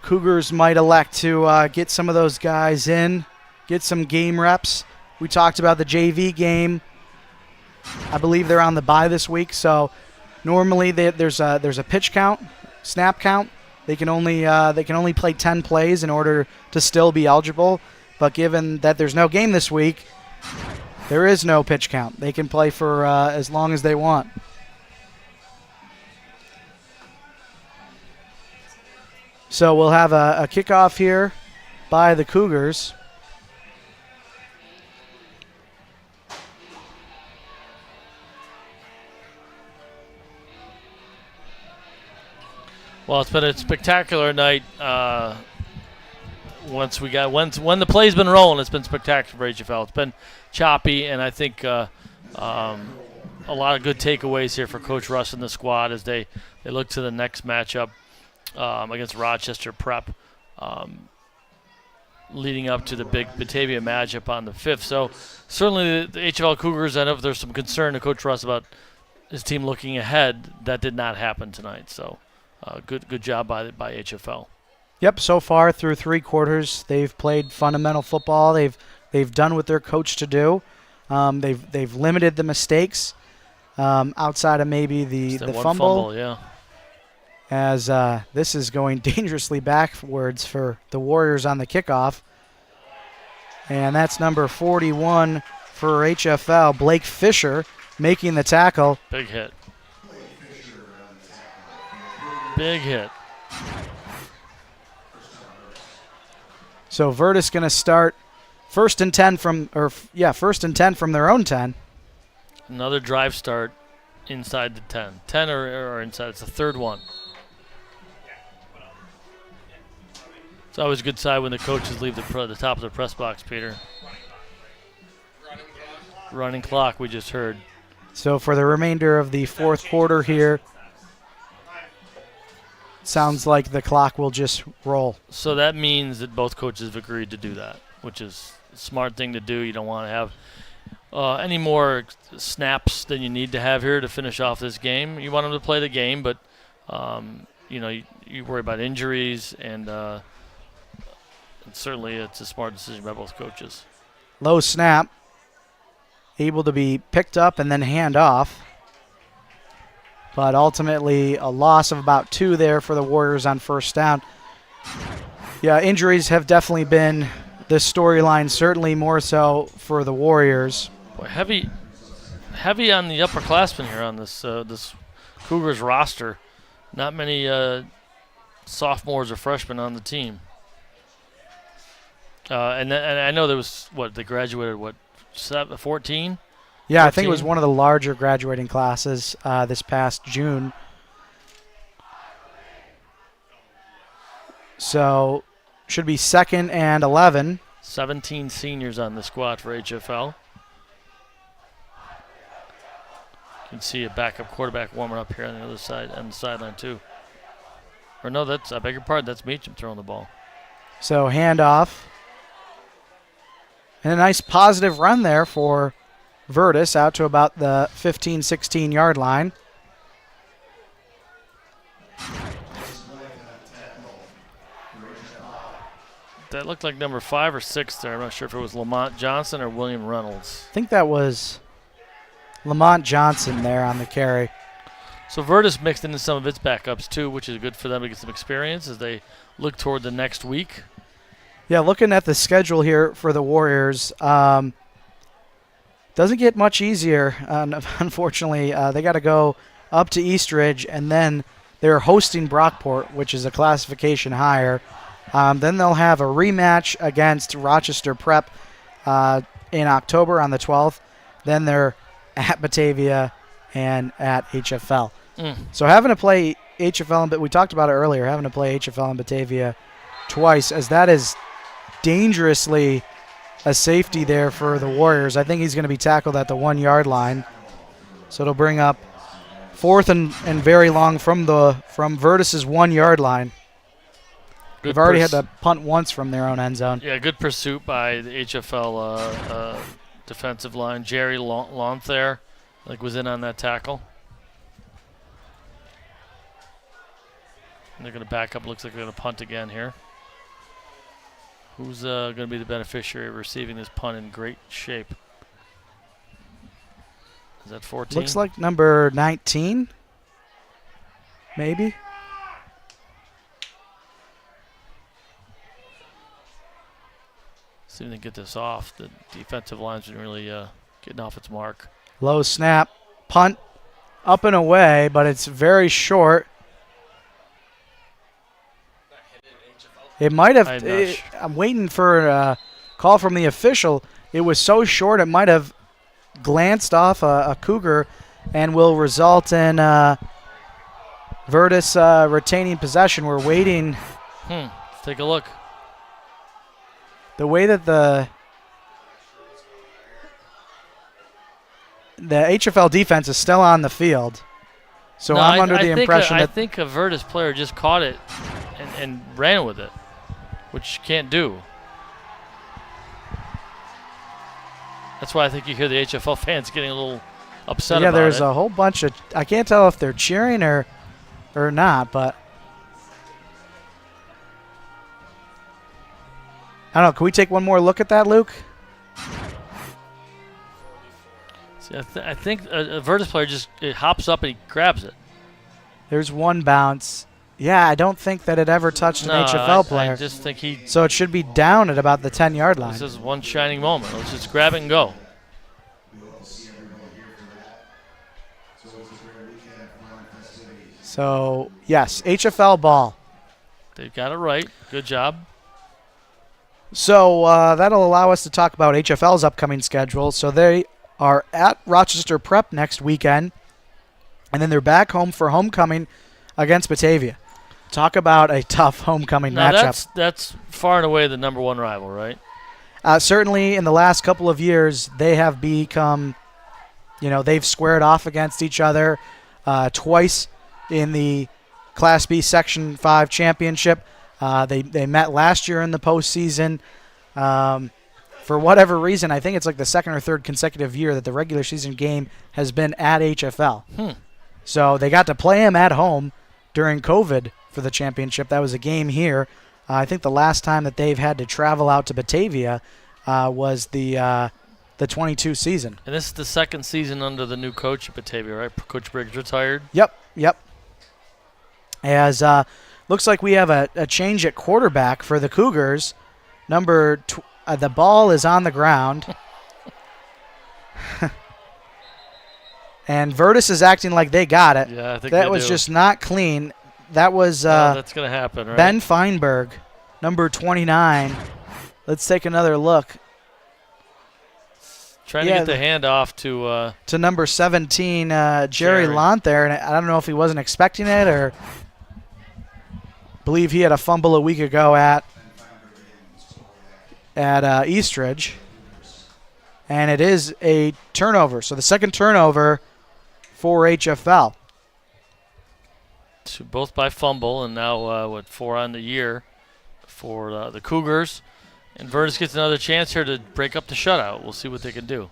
Cougars might elect to get some of those guys in, get some game reps. We talked about the JV game. I believe they're on the bye this week, so normally there's a pitch count, snap count. They can only play 10 plays in order to still be eligible. But given that there's no game this week, there is no pitch count. They can play for as long as they want. So we'll have a kickoff here by the Cougars. Well, it's been a spectacular night. When the play's been rolling, it's been spectacular for HFL. It's been choppy, and I think a lot of good takeaways here for Coach Russ and the squad as they look to the next matchup against Rochester Prep, leading up to the big Batavia matchup on the 5th. So certainly the HFL Cougars, I know there's some concern to Coach Russ about his team looking ahead. That did not happen tonight. So good job by HFL. Yep, so far through 3 quarters, they've played fundamental football. They've done what they're coached to do. They've limited the mistakes outside of maybe the fumble. Yeah. As this is going dangerously backwards for the Warriors on the kickoff. And that's number 41 for HFL, Blake Fisher, making the tackle. Big hit. Big hit. So Vertus going to start first and 10 from their own 10. Another drive start inside the 10. 10 or inside. It's the third one. It's always a good sign when the coaches leave the top of the press box, Peter. Running clock, we just heard. So for the remainder of the fourth quarter here, sounds like the clock will just roll. So that means that both coaches have agreed to do that, which is a smart thing to do. You don't want to have any more snaps than you need to have here to finish off this game. You want them to play the game, but you worry about injuries, and certainly it's a smart decision by both coaches. Low snap, able to be picked up and then hand off. But ultimately a loss of about 2 there for the Warriors on first down. Yeah, injuries have definitely been the storyline, certainly more so for the Warriors. Boy, heavy on the upperclassmen here on this Cougars roster. Not many sophomores or freshmen on the team. And I know there was, they graduated, 14? Yeah, 14? I think it was one of the larger graduating classes this past June. So, should be 2nd and 11. 17 seniors on the squad for HFL. You can see a backup quarterback warming up here on the other side, on the sideline too. Or no, I beg your pardon, that's Meacham throwing the ball. So, handoff. And a nice positive run there for Vertus out to about the 15, 16-yard line. That looked like number 5 or 6 there. I'm not sure if it was Lamont Johnson or William Reynolds. I think that was Lamont Johnson there on the carry. So Vertus mixed into some of its backups too, which is good for them to get some experience as they look toward the next week. Yeah, looking at the schedule here for the Warriors, doesn't get much easier. Unfortunately, they got to go up to Eastridge, and then they're hosting Brockport, which is a classification higher. Then they'll have a rematch against Rochester Prep in October on the 12th. Then they're at Batavia and at HFL. So having to play HFL, but we talked about it earlier, having to play HFL and Batavia twice, as that is dangerously a safety there for the Warriors. I think he's going to be tackled at the 1-yard line. So it'll bring up 4th and very long from Vertus's 1-yard line. They've already had to punt once from their own end zone. Yeah, good pursuit by the HFL defensive line. Jerry Lonthair, was in on that tackle. And they're going to back up. Looks like they're going to punt again here. Who's going to be the beneficiary of receiving this punt in great shape? Is that 14? Looks like number 19, maybe. See if they can get this off. The defensive line's been really getting off its mark. Low snap, punt, up and away, but it's very short. It might have. I'm waiting for a call from the official. It was so short it might have glanced off a Cougar and will result in Vertus retaining possession. We're waiting. Let's take a look. The way that the HFL defense is still on the field. So no, I'm under the impression that I think a Vertus player just caught it and ran with it, which you can't do. That's why I think you hear the HFL fans getting a little upset about it. Yeah, there's a whole bunch of – I can't tell if they're cheering or not, but – I don't know. Can we take one more look at that, Luke? See, I think a Vertus player just hops up and he grabs it. There's one bounce. Yeah, I don't think that it ever touched an HFL player. I just think he... So it should be down at about the 10-yard line. This is one shining moment. Let's just grab it and go. So, yes, HFL ball. They've got it right. Good job. So that'll allow us to talk about HFL's upcoming schedule. So they are at Rochester Prep next weekend, and then they're back home for homecoming against Batavia. Talk about a tough homecoming matchup. That's far and away the number one rival, right? Certainly in the last couple of years, they have become, they've squared off against each other twice in the Class B Section 5 championship. They met last year in the postseason. For whatever reason, I think it's like the second or third consecutive year that the regular season game has been at HFL. So they got to play them at home during COVID for the championship. That was a game here. I think the last time that they've had to travel out to Batavia was the 22 season. And this is the second season under the new coach at Batavia, right? Coach Briggs retired. Yep. As looks like we have a change at quarterback for the Cougars. The ball is on the ground. And Vertus is acting like they got it. Yeah, I think that was just not clean. that was that's going to happen, right? Ben Feinberg, number 29. Let's take another look. Trying to get the handoff to number 17, Jerry Lant there, and I don't know if he wasn't expecting it or believe he had a fumble a week ago at Eastridge, and it is a turnover. So the second turnover for HFL. So both by fumble, and now 4 on the year for the Cougars. And Vertus gets another chance here to break up the shutout. We'll see what they can do.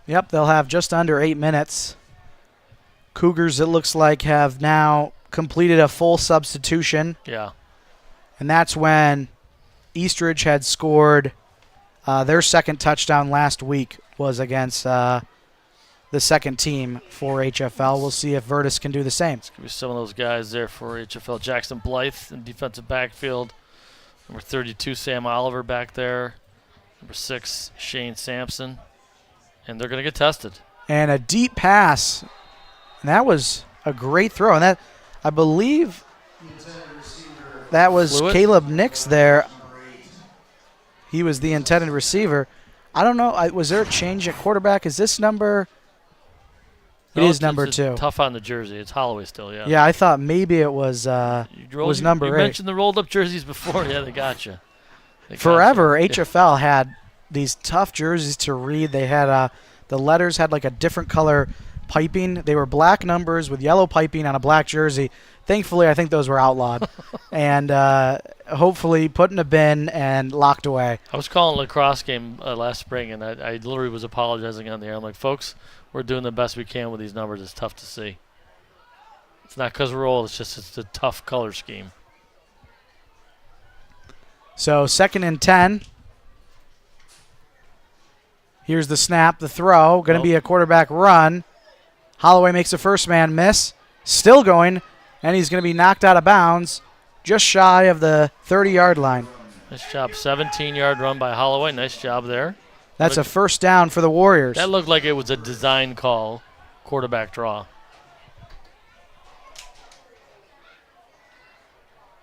Yep, they'll have just under 8 minutes. Cougars, it looks like, have now completed a full substitution. Yeah. And that's when Eastridge had scored their second touchdown last week was against the second team for HFL. We'll see if Vertus can do the same. It's going to be some of those guys there for HFL. Jackson Blythe in defensive backfield. Number 32, Sam Oliver back there. Number 6, Shane Sampson. And they're going to get tested. And a deep pass. And that was a great throw. And that, I believe, that was Caleb Nix there. He was the intended receiver. I don't know. Was there a change at quarterback? Is this number? It is number 2. Tough on the jersey. It's Holloway still, yeah. Yeah, I thought maybe it was number 8. You mentioned the rolled-up jerseys before. Yeah, they got you. Forever, HFL had these tough jerseys to read. They had the letters had like a different color piping. They were black numbers with yellow piping on a black jersey. Thankfully, I think those were outlawed and hopefully put in a bin and locked away. I was calling a lacrosse game last spring, and I literally was apologizing on the air. I'm like, folks, we're doing the best we can with these numbers. It's tough to see. It's not because we're old. It's a tough color scheme. So 2nd and 10. Here's the snap, the throw. Going to be a quarterback run. Holloway makes a first man miss. Still going, and he's going to be knocked out of bounds just shy of the 30-yard line. Nice job. 17-yard run by Holloway. Nice job there. That's a first down for the Warriors. That looked like it was a design call, quarterback draw.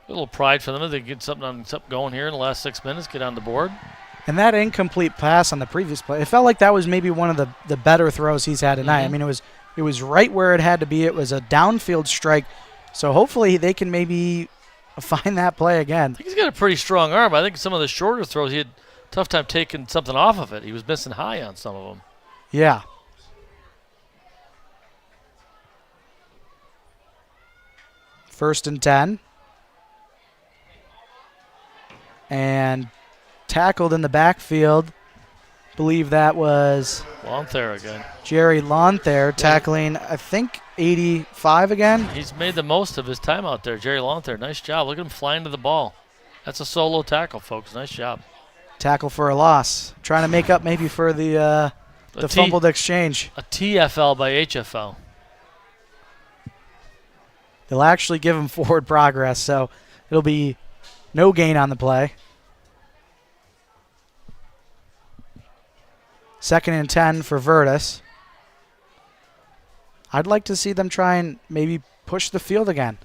A little pride for them. They get something going here in the last 6 minutes, get on the board. And that incomplete pass on the previous play, it felt like that was maybe one of the better throws he's had tonight. Mm-hmm. I mean, it was right where it had to be. It was a downfield strike. So hopefully they can maybe find that play again. I think he's got a pretty strong arm. I think some of the shorter throws, he had a tough time taking something off of it. He was missing high on some of them. Yeah. First and 10. And tackled in the backfield. Believe that was Lanther again. Jerry Lanther tackling, I think, 85 again. He's made the most of his time out there. Jerry Lanther, nice job. Look at him flying to the ball. That's a solo tackle, folks. Nice job. Tackle for a loss. Trying to make up maybe for the fumbled exchange. A TFL by HFL. They'll actually give him forward progress, so it'll be no gain on the play. 2nd and 10 for Vertus. I'd like to see them try and maybe push the field again.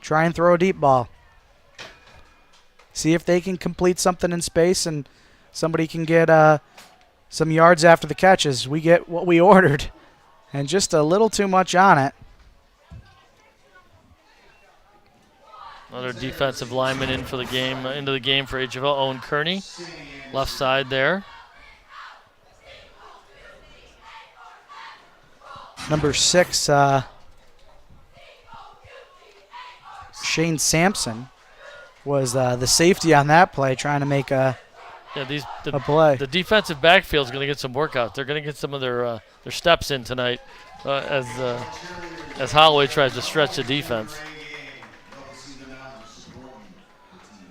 Try and throw a deep ball. See if they can complete something in space and somebody can get some yards after the catches. We get what we ordered and just a little too much on it. Another defensive lineman into the game for HFL, Owen Kearney. Left side there. Number 6, Shane Sampson was the safety on that play, trying to make a play. The defensive backfield is going to get some workout. They're going to get some of their steps in tonight as Holloway tries to stretch the defense.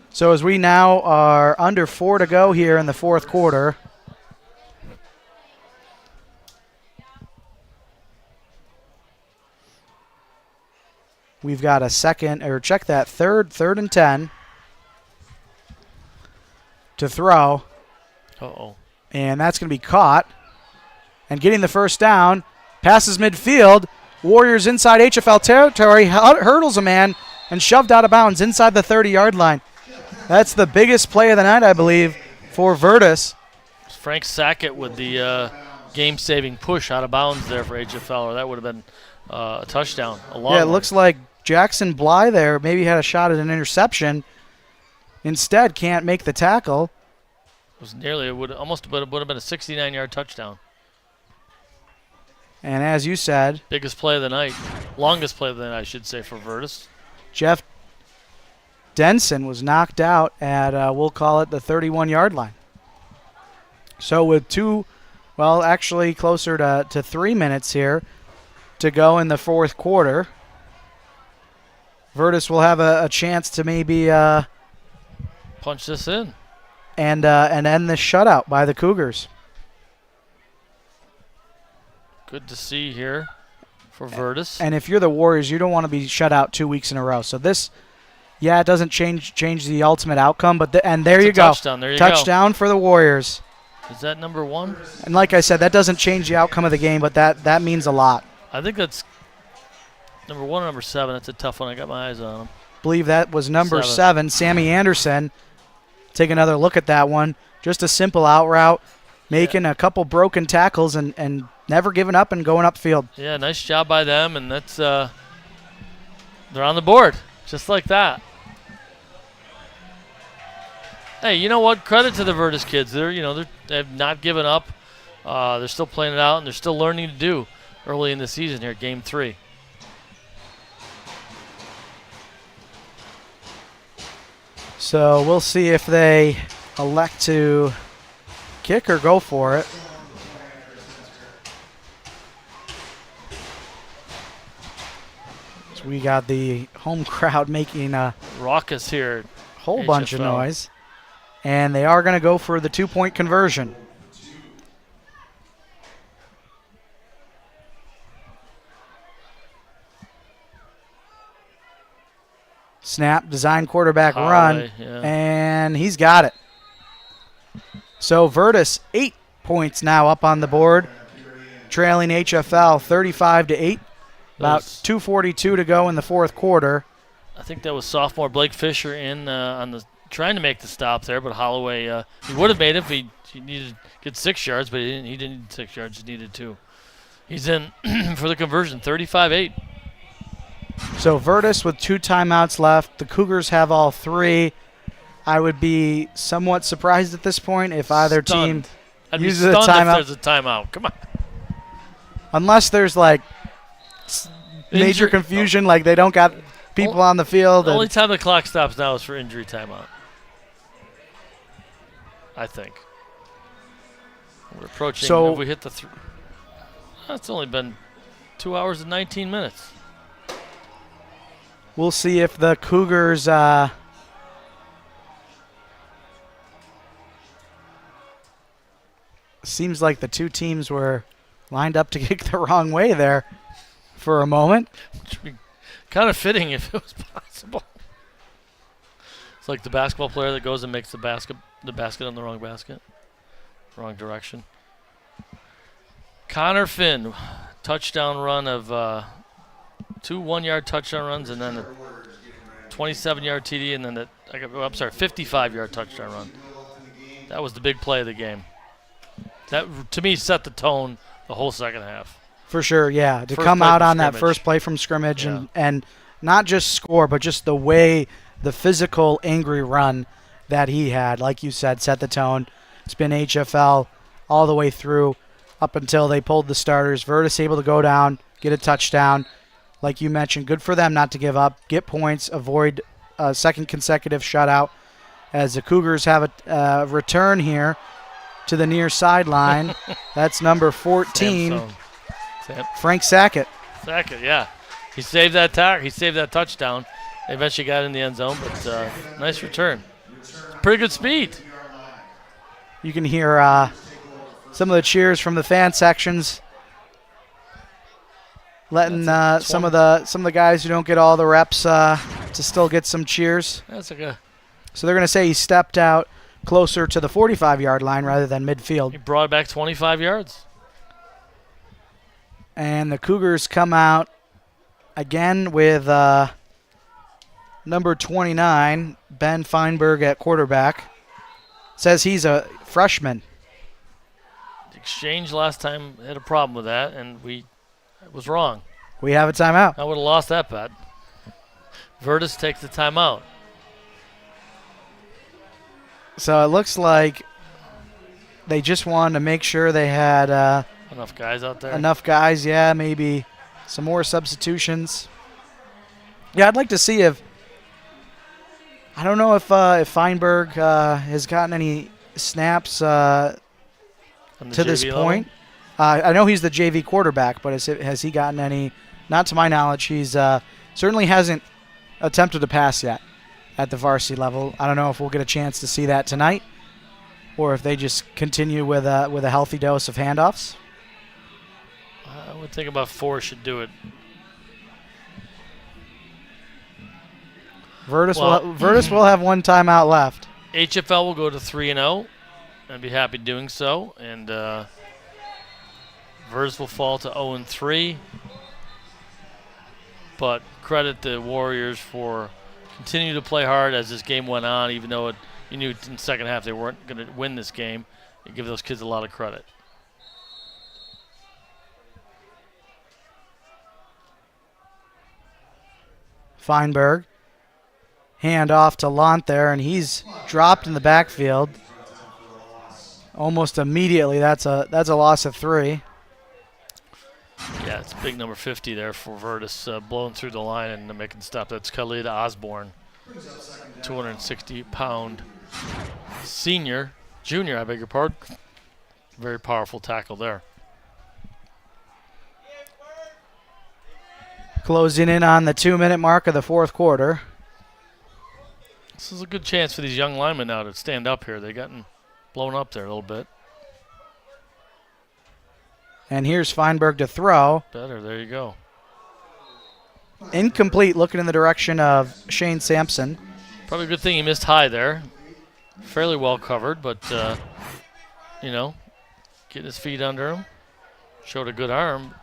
So as we now are under 4 to go here in the fourth quarter. We've got a third and 10 to throw. Uh-oh. And that's going to be caught. And getting the first down, passes midfield, Warriors inside HFL territory, hurdles a man and shoved out of bounds inside the 30-yard line. That's the biggest play of the night, I believe, for Vertus. Frank Sackett with the game-saving push out of bounds there for HFL, or that would have been a touchdown. It looks like Jackson Bly there maybe had a shot at an interception. Instead, can't make the tackle. It would have been a 69-yard touchdown. And as you said, biggest play of the night, longest play of the night, I should say, for Vertus. Jeff Denson was knocked out at, we'll call it the 31-yard line. So with actually closer to 3 minutes here to go in the fourth quarter, Vertus will have a chance to maybe punch this in and end this shutout by the Cougars. Good to see here for Vertus. And if you're the Warriors, you don't want to be shut out 2 weeks in a row. So this, it doesn't change the ultimate outcome. But there you go. Touchdown. There you touchdown for the Warriors. Is that number 1? And like I said, that doesn't change the outcome of the game, but that means a lot. I think that's number 1 or number 7. That's a tough one. I got my eyes on him. Believe that was number 7, Sammy Anderson. Take another look at that one. Just a simple out route, making a couple broken tackles and never giving up and going upfield. Yeah, nice job by them, and that's they're on the board just like that. Hey, you know what? Credit to the Vertus kids. They've not given up. They're still playing it out, and they're still learning to do early in the season here, Game 3. So we'll see if they elect to kick or go for it. So we got the home crowd making a raucous here. Whole bunch of noise. And they are going to go for the 2-point conversion. Snap, design quarterback run, and he's got it. So Vertus 8 points now up on the board, trailing HFL 35-8. About 2:42 to go in the fourth quarter. I think that was sophomore Blake Fisher in trying to make the stop there, but Holloway he would have made it if he needed to get 6 yards, but he didn't need 6 yards. He needed 2. He's in for the conversion, 35-8. So Vertus with 2 timeouts left. The Cougars have all 3. I would be somewhat surprised at this point if either team uses a timeout. If there's a timeout. Come on. Unless there's major confusion, like they don't got people on the field. The only time the clock stops now is for injury timeout, I think. We're approaching. So if we hit the that's only been 2 hours and 19 minutes. We'll see if the Cougars seems like the two teams were lined up to kick the wrong way there for a moment. Which would be kind of fitting if it was possible. It's like the basketball player that goes and makes the basket on the wrong basket. Wrong direction. Connor Finn, touchdown run of 2 one-yard touchdown runs, and then a 27-yard TD, and then 55-yard touchdown run. That was the big play of the game. That, to me, set the tone the whole second half. For sure, yeah. To come out on that first play from scrimmage and not just score, but just the way, the physical, angry run that he had, like you said, set the tone. It's been HFL all the way through up until they pulled the starters. Vertus able to go down, get a touchdown. Like you mentioned, good for them not to give up, get points, avoid a second consecutive shutout. As the Cougars have a return here to the near sideline. That's number 14, Frank Sackett. Sackett, yeah. He saved that He saved that touchdown. They eventually got in the end zone, but nice return. Pretty good speed. You can hear some of the cheers from the fan sections, letting some of the guys who don't get all the reps to still get some cheers. So they're going to say he stepped out closer to the 45-yard line rather than midfield. He brought it back 25 yards. And the Cougars come out again with number 29, Ben Feinberg at quarterback. Says he's a freshman. The exchange last time had a problem with that, and I was wrong. We have a timeout. I would have lost that bet. Vertus takes the timeout. So it looks like they just wanted to make sure they had Enough guys out there. enough guys. Yeah, maybe some more substitutions. Yeah, I'd like to see if I don't know if Feinberg has gotten any snaps On the to this JV level. point. I know he's the JV quarterback, but has he gotten any? Not to my knowledge. He's certainly hasn't attempted to pass yet at the varsity level. I don't know if we'll get a chance to see that tonight, or if they just continue with a healthy dose of handoffs. I would think about 4 should do it. Vertus Well, will have one timeout left. HFL will go to 3-0 and be happy doing so. And Vertus will fall to 0-3. But credit the Warriors for continuing to play hard as this game went on, even though you knew in the second half they weren't going to win this game. You give those kids a lot of credit. Feinberg. Hand off to Lant there, and he's dropped in the backfield almost immediately. That's a loss of 3. Yeah, it's big number 50 there for Vertus, blowing through the line and making the stop. That's Khalid Osborne, 260-pound junior, I beg your pardon. Very powerful tackle there. Closing in on the 2-minute mark of the fourth quarter. This is a good chance for these young linemen now to stand up here. They've gotten blown up there a little bit. And here's Feinberg to throw. Better, there you go. Incomplete, looking in the direction of Shane Sampson. Probably a good thing he missed high there. Fairly well covered, but, getting his feet under him. Showed a good arm.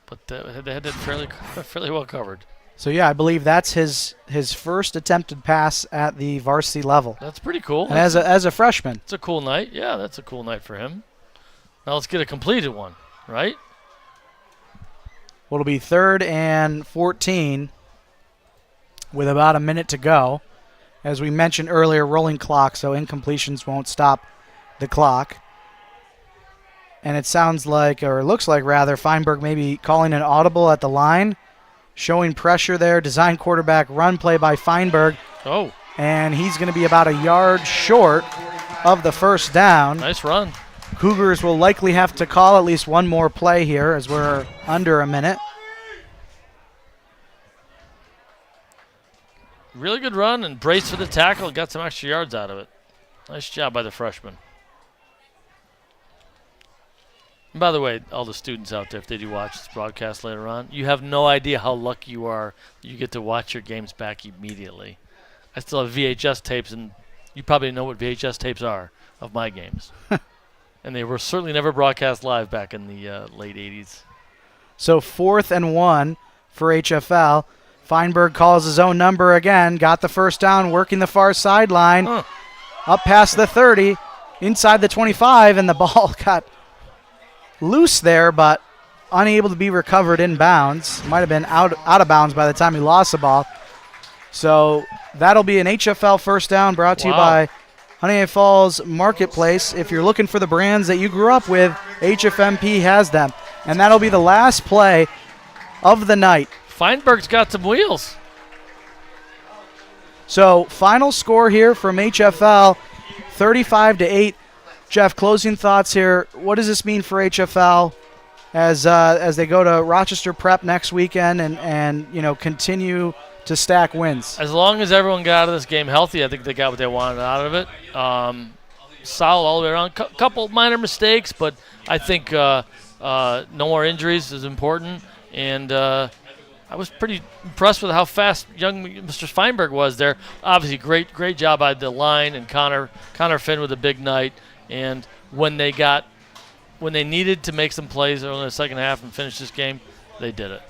But they had that fairly well covered. So, yeah, I believe that's his first attempted pass at the varsity level. That's pretty cool. And as a freshman. It's a cool night. Yeah, that's a cool night for him. Now let's get a completed one, right? Well, it'll be 3rd and 14 with about a minute to go. As we mentioned earlier, rolling clock, so incompletions won't stop the clock. And it sounds like, or it looks like rather, Feinberg maybe calling an audible at the line, showing pressure there. Design quarterback run play by Feinberg. Oh. And he's going to be about a yard short of the first down. Nice run. Cougars will likely have to call at least one more play here as we're under a minute. Really good run and brace for the tackle. Got some extra yards out of it. Nice job by the freshman. And by the way, all the students out there, if they do watch this broadcast later on, you have no idea how lucky you are that you get to watch your games back immediately. I still have VHS tapes, and you probably know what VHS tapes are of my games. And they were certainly never broadcast live back in the late 80s. So 4th and 1 for HFL. Feinberg calls his own number again. Got the first down, working the far sideline. Up past the 30, inside the 25, and the ball got loose there, but unable to be recovered in bounds. Might have been out of bounds by the time he lost the ball. So that'll be an HFL first down brought to you by Honeoye Falls Marketplace. If you're looking for the brands that you grew up with, HFMP has them. And that'll be the last play of the night. Feinberg's got some wheels. So final score here from HFL, 35-8. Jeff, closing thoughts here. What does this mean for HFL as they go to Rochester Prep next weekend and continue to stack wins? As long as everyone got out of this game healthy, I think they got what they wanted out of it. Solid all the way around. Couple minor mistakes, but I think no more injuries is important. And I was pretty impressed with how fast young Mr. Feinberg was there. Obviously, great job by the line and Connor Finn with a big night. And when they got when they needed to make some plays early in the second half and finish this game, they did it.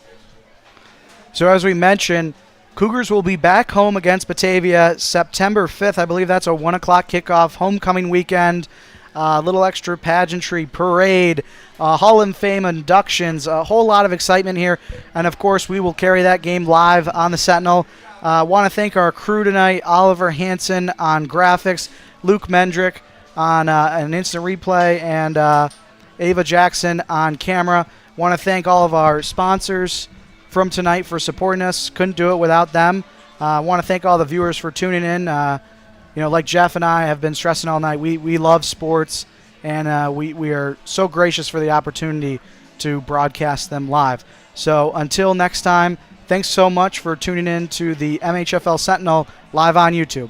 So as we mentioned, Cougars will be back home against Batavia September 5th. I believe that's a 1 o'clock kickoff, homecoming weekend, little extra pageantry, parade, Hall of Fame inductions, a whole lot of excitement here. And, of course, we will carry that game live on the Sentinel. I want to thank our crew tonight, Oliver Hansen on graphics, Luke Mendrick on an instant replay, and Ava Jackson on camera. Want to thank all of our sponsors from tonight for supporting us. Couldn't do it without them. Want to thank all the viewers for tuning in. Like Jeff and I have been stressing all night, we love sports, and we are so gracious for the opportunity to broadcast them live. So until next time, thanks so much for tuning in to the MHFL Sentinel live on YouTube.